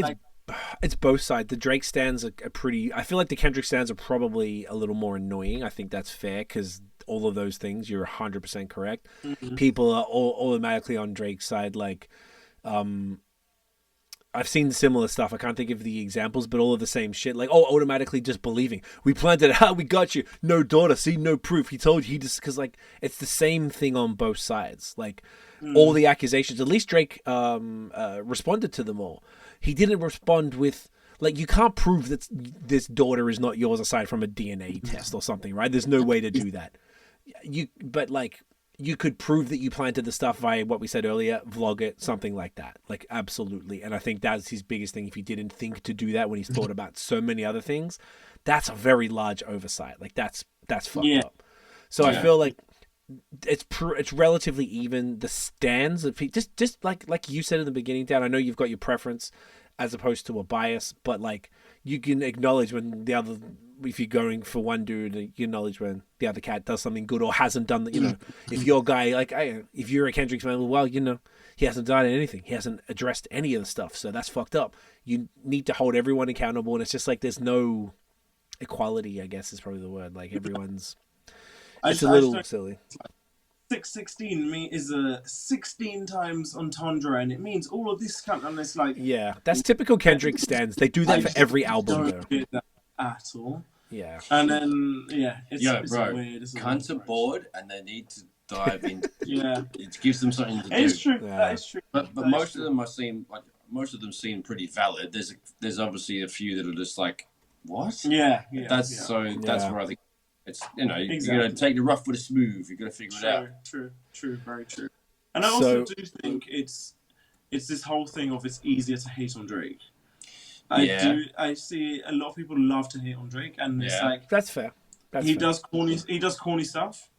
it's both sides. The Drake stands are pretty. I feel like the Kendrick stands are probably a little more annoying. I think that's fair because all of those things, you're 100% correct. People are all automatically on Drake's side. Like, I've seen similar stuff. I can't think of the examples, but all of the same shit. Like, automatically just believing. We planted it. We got you. No daughter. See, no proof. He told you. He just, because, like, it's the same thing on both sides. Like, all the accusations. At least Drake responded to them all. He didn't respond with, like, you can't prove that this daughter is not yours aside from a DNA test or something, right? There's no way to do that. But, like, you could prove that you planted the stuff via what we said earlier, vlog it, something like that. Like, absolutely. And I think that's his biggest thing. If he didn't think to do that when he's thought about so many other things, that's a very large oversight. Like, that's fucked up. So I feel like it's relatively even. The stands of just like you said in the beginning, Dan. I know you've got your preference as opposed to a bias, but like you can acknowledge when the other, if you're going for one dude, you acknowledge when the other cat does something good or hasn't done that. You know, if your guy like if you're a Kendrick fan, well, you know, he hasn't done anything. He hasn't addressed any of the stuff, so that's fucked up. You need to hold everyone accountable, and it's just like there's no equality. I guess is probably the word. Like everyone's, it's a little silly. 616 is a 16 times entendre, and it means all of this kind, and it's like, yeah, that's typical Kendrick stands. They do that for every album, though. Get that at all. Yeah, and then it's bro, weird. Cunts are bored and they need to dive in. Yeah, it gives them something to do. It's true. Yeah. That is true. But most of them seem pretty valid. There's obviously a few that are just like, what? Yeah. That's where I think it's, you know, you got to take the rough with the smooth. You got to figure it out. True, very true. And I also do think it's this whole thing of it's easier to hate on Drake. I see a lot of people love to hate on Drake, and it's like that's fair. He does corny stuff,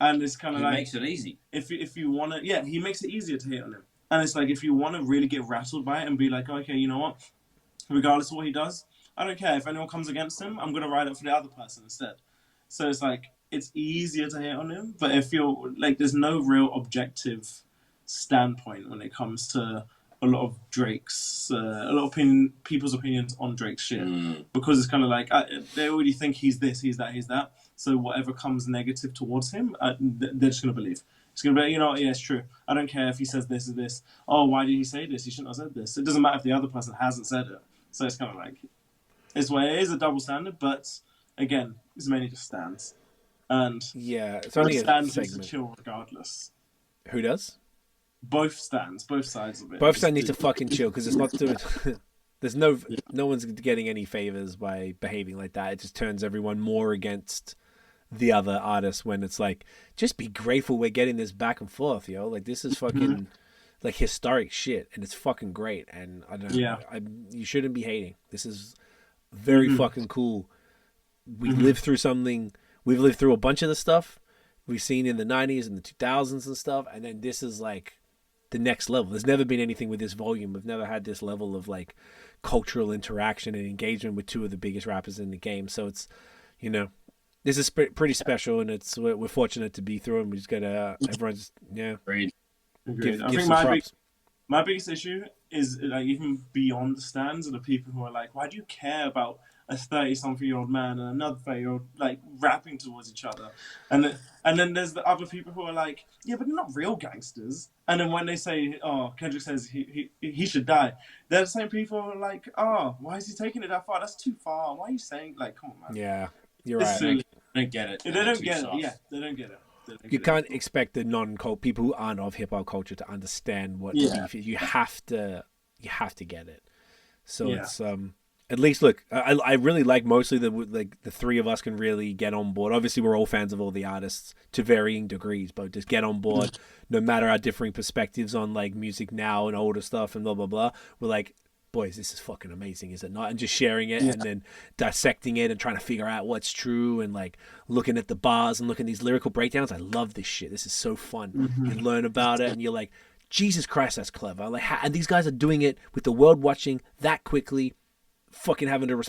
and it's kind of like makes it easy. If you want to, he makes it easier to hate on him, and it's like if you want to really get rattled by it and be like, okay, you know what, regardless of what he does, I don't care if anyone comes against him, I'm gonna ride up for the other person instead. So it's like it's easier to hate on him, but if you're like, there's no real objective standpoint when it comes to a lot of Drake's, a lot of people's opinions on Drake's shit, because it's kind of like they already think he's this, he's that, he's that. So whatever comes negative towards him, they're just gonna believe. It's gonna be, you know, yeah, it's true. I don't care if he says this or this. Oh, why did he say this? He shouldn't have said this. It doesn't matter if the other person hasn't said it. So it's kind of like, it's where it is a double standard, but again, it's mainly just stands. And it's only stands a needs to segment. chill regardless. Who does? Both stands, both sides of it. Both sides need to fucking chill because it's not doing. There's no one's getting any favors by behaving like that. It just turns everyone more against the other artist when it's like, just be grateful we're getting this back and forth, yo. Like this is fucking like historic shit, and it's fucking great. And I don't know, you shouldn't be hating. This is very fucking cool. We lived through something. We've lived through a bunch of the stuff we've seen in the 90s and the 2000s and stuff, and then this is like the next level. There's never been anything with this volume. We've never had this level of like cultural interaction and engagement with two of the biggest rappers in the game. So it's, you know, this is pretty special, and we're fortunate to be through, and we just gotta everyone's Agreed. Give I think some props. my biggest issue is like even beyond the stands are the people who are like, why do you care about a 30-something-year-old man and another 30-year-old like rapping towards each other? And then there's the other people who are like, yeah, but they're not real gangsters. And then when they say, oh, Kendrick says he should die, they're the same people who are like, oh, why is he taking it that far? That's too far. Why are you saying, like, come on, man? Yeah, you're It's right. They don't get it. They don't get it. Yeah, they don't get it. You can't expect the non-cult people who aren't of hip hop culture to understand what beef is. You have to get it. So it's at least look. I really like mostly the three of us can really get on board. Obviously, we're all fans of all the artists to varying degrees, but just get on board. No matter our differing perspectives on like music now and older stuff and blah blah blah. We're like, boys, this is fucking amazing, is it not? And just sharing it and then dissecting it and trying to figure out what's true and like looking at the bars and looking at these lyrical breakdowns. I love this shit. This is so fun. You learn about it and you're like, Jesus Christ, that's clever. Like, and these guys are doing it with the world watching that quickly, fucking having to,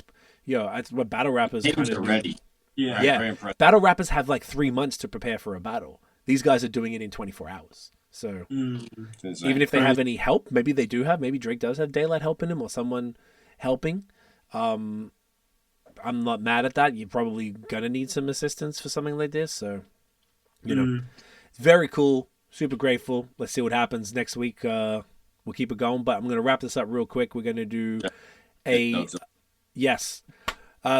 that's what battle rappers kind of ready. Yeah. Battle rappers have like 3 months to prepare for a battle. These guys are doing it in 24 hours. So even if they have any help, maybe they do have, maybe Drake does have daylight helping him or someone helping. I'm not mad at that. You're probably going to need some assistance for something like this. So, it's very cool. Super grateful. Let's see what happens next week. We'll keep it going, but I'm going to wrap this up real quick. We're going to do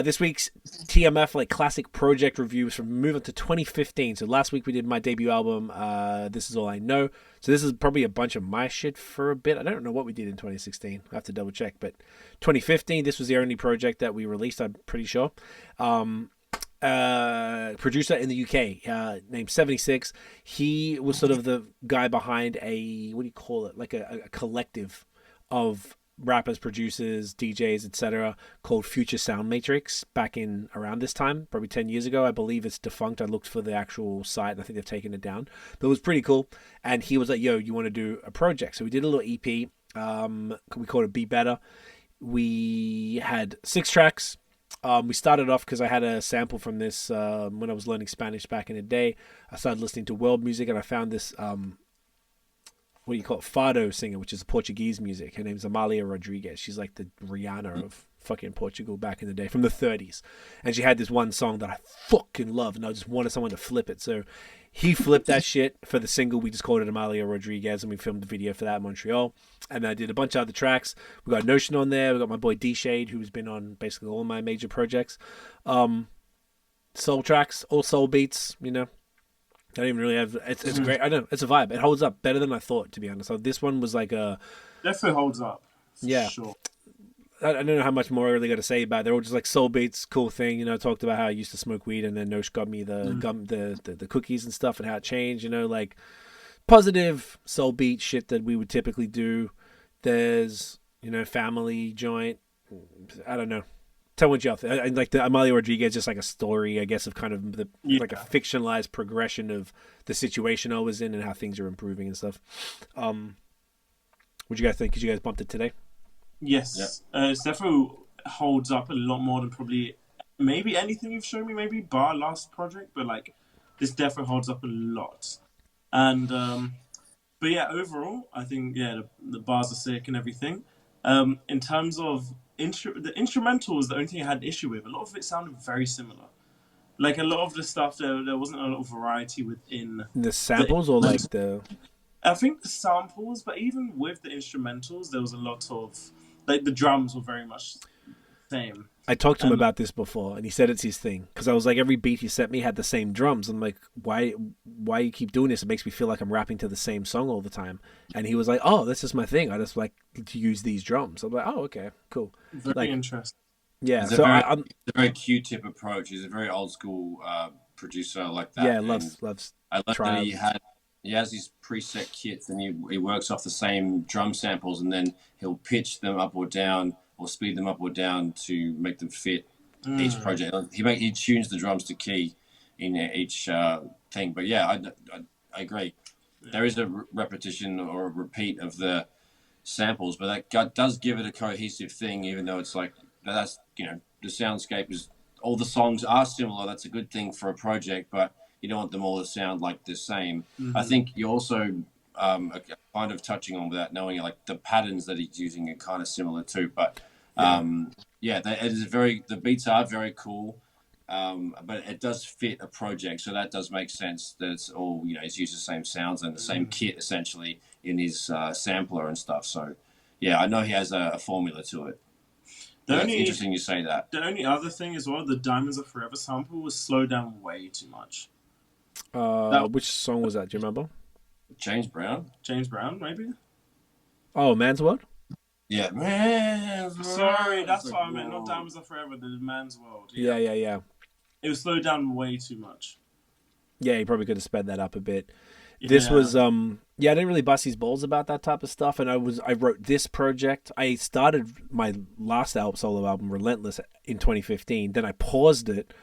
this week's TMF like classic project reviews from moving to 2015. So last week we did my debut album, This Is All I Know. So this is probably a bunch of my shit for a bit. I don't know what we did in 2016. I have to double check. But 2015, this was the only project that we released, I'm pretty sure. Producer in the UK named 76. He was sort of the guy behind a, what do you call it? Like a collective of rappers, producers, DJs, etc., called Future Sound Matrix back in around this time, probably 10 years ago. I believe it's defunct. I looked for the actual site and I think they've taken it down. But it was pretty cool. And he was like, yo, you want to do a project? So we did a little EP. We called it Be Better. We had 6 tracks. We started off because I had a sample from this when I was learning Spanish back in the day. I started listening to world music and I found this what do you call it, fado singer, which is Portuguese music. Her name's Amalia Rodriguez. She's like the Rihanna of fucking Portugal back in the day, from the 30s. And she had this one song that I fucking love, and I just wanted someone to flip it. So he flipped that shit for the single. We just called it Amalia Rodriguez, and we filmed the video for that in Montreal. And then I did a bunch of other tracks. We got Notion on there. We got my boy D-Shade, who's been on basically all my major projects. Soul tracks, all soul beats, you know. I don't even really have. It's great. I know it's a vibe. It holds up better than I thought, to be honest. So this one was like a definitely holds up. Yeah, sure. I don't know how much more I really got to say about it. They're all just like soul beats, cool thing. You know, I talked about how I used to smoke weed, and then Nosh got me the gum, the cookies and stuff, and how it changed. You know, like positive soul beat shit that we would typically do. There's family joint. I don't know. Tell what y'all think. Like the Amalia Rodriguez, just like a story, I guess, of kind of like a fictionalized progression of the situation I was in and how things are improving and stuff. What'd you guys think? Did you guys bump it today? Yes. It definitely holds up a lot more than probably maybe anything you've shown me, maybe bar last project, but like this definitely holds up a lot. And but yeah, overall, I think the bars are sick and everything. In terms of the instrumental was the only thing I had an issue with. A lot of it sounded very similar. Like a lot of the stuff, there wasn't a lot of variety within the samples, or like the. I think the samples, but even with the instrumentals, there was a lot of like the drums were very much the same. I talked to him about this before, and he said it's his thing. Because I was like, every beat he sent me had the same drums. I'm like, why you keep doing this? It makes me feel like I'm rapping to the same song all the time. And he was like, oh, this is my thing. I just like to use these drums. I'm like, oh, okay, cool. Very interesting. Yeah, it's a very Q-tip approach. He's a very old school producer like that. Yeah, loves. I love that he has these preset kits, and he works off the same drum samples, and then he'll pitch them up or down, or speed them up or down to make them fit each project. He tunes the drums to key in each thing. But yeah, I agree. There is a repetition or a repeat of the samples, but that does give it a cohesive thing, even though it's like that's the soundscape is, all the songs are similar. That's a good thing for a project, but you don't want them all to sound like the same. I think you also kind of touching on that, knowing like the patterns that he's using are kind of similar too. But the beats are very cool, but it does fit a project, so that does make sense. That it's all he's used the same sounds and the same kit essentially in his sampler and stuff. So yeah, I know he has a formula to it. It's interesting you say that. The only other thing as well, the Diamonds Are Forever sample was slowed down way too much. Which song was that? Do you remember? James Brown, maybe. Oh, Man's World? Yeah, man. Sorry, that's what I meant. Not Diamonds Are Forever, the Man's World. Yeah. It was slowed down way too much. Yeah, he probably could have sped that up a bit. This was I didn't really bust his balls about that type of stuff, and I wrote this project. I started my last solo album, Relentless, in 2015. Then I paused it,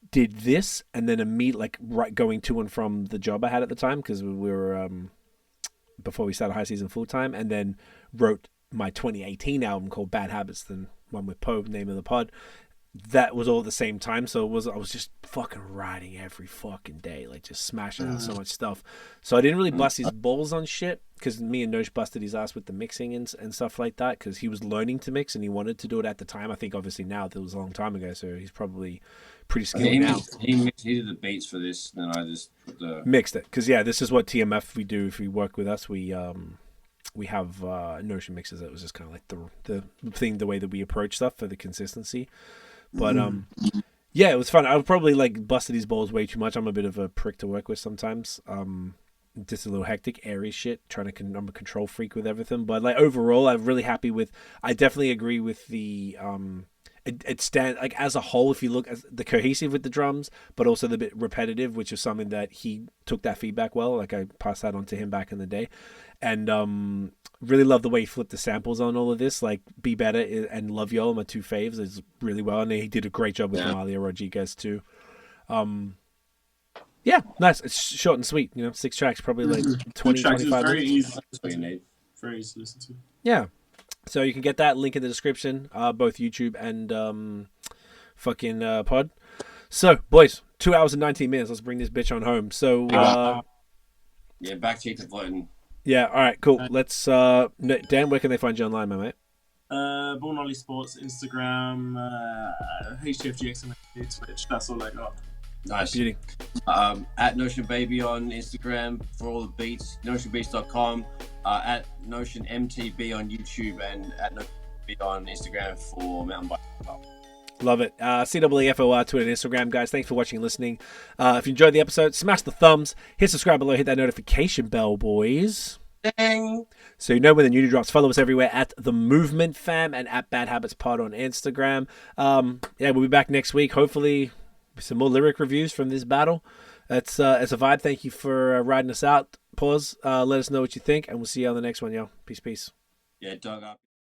did this, and then going to and from the job I had at the time, because we were before we started High Season full time, and then wrote my 2018 album called Bad Habits, the one with Poe, name of the pod. That was all at the same time, so I was just fucking writing every fucking day, like just smashing out so much stuff. So I didn't really bust his balls on shit, because me and Nosh busted his ass with the mixing and stuff like that, because he was learning to mix and he wanted to do it at the time. I think obviously now that was a long time ago, so he's probably pretty skilled now. He did the beats for this, and I just put the mixed it, because this is what TMF we do. If we work with us, we have Notion mixes. It was just kind of like the thing, the way that we approach stuff for the consistency. But it was fun. I would probably busted his balls way too much. I'm a bit of a prick to work with sometimes. Just a little hectic, airy shit. I'm a control freak with everything. But overall, I'm really happy with. I definitely agree with the it stands like as a whole. If you look at the cohesive with the drums, but also the bit repetitive, which is something that he took that feedback well. Like I passed that on to him back in the day, and really love the way he flipped the samples on all of this. Like Be Better and Love Yo, my two faves, is really well, and he did a great job with Malia Rodriguez too. Yeah, nice. It's short and sweet. 6 tracks, probably like 20, 25 very minutes. easy. Very easy to listen to. Yeah. So you can get that link in the description, both YouTube and fucking pod. So, boys, 2 hours and 19 minutes. Let's bring this bitch on home. So, yeah, back to you to voting. Yeah, all right, cool. Let's, Dan, where can they find you online, my mate? Born Ollie Sports, Instagram, HTFGX and Twitch. That's all I got. Nice. Beauty. At Notion Baby on Instagram for all the beats, notionbeats.com, at Notion MTB on YouTube, and at Notion MTB on Instagram for mountain bike. Love it. CWFOR, Twitter and Instagram, guys. Thanks for watching and listening. If you enjoyed the episode, smash the thumbs, hit subscribe below, hit that notification bell, boys. Ding! So you know when the new drops. Follow us everywhere at The Movement Fam and at Bad Habits Pod on Instagram. Yeah, we'll be back next week, hopefully with some more lyric reviews from this battle. It's a vibe. Thank you for riding us out. Pause. Let us know what you think, and we'll see you on the next one, yo. Peace. Yeah, dog up.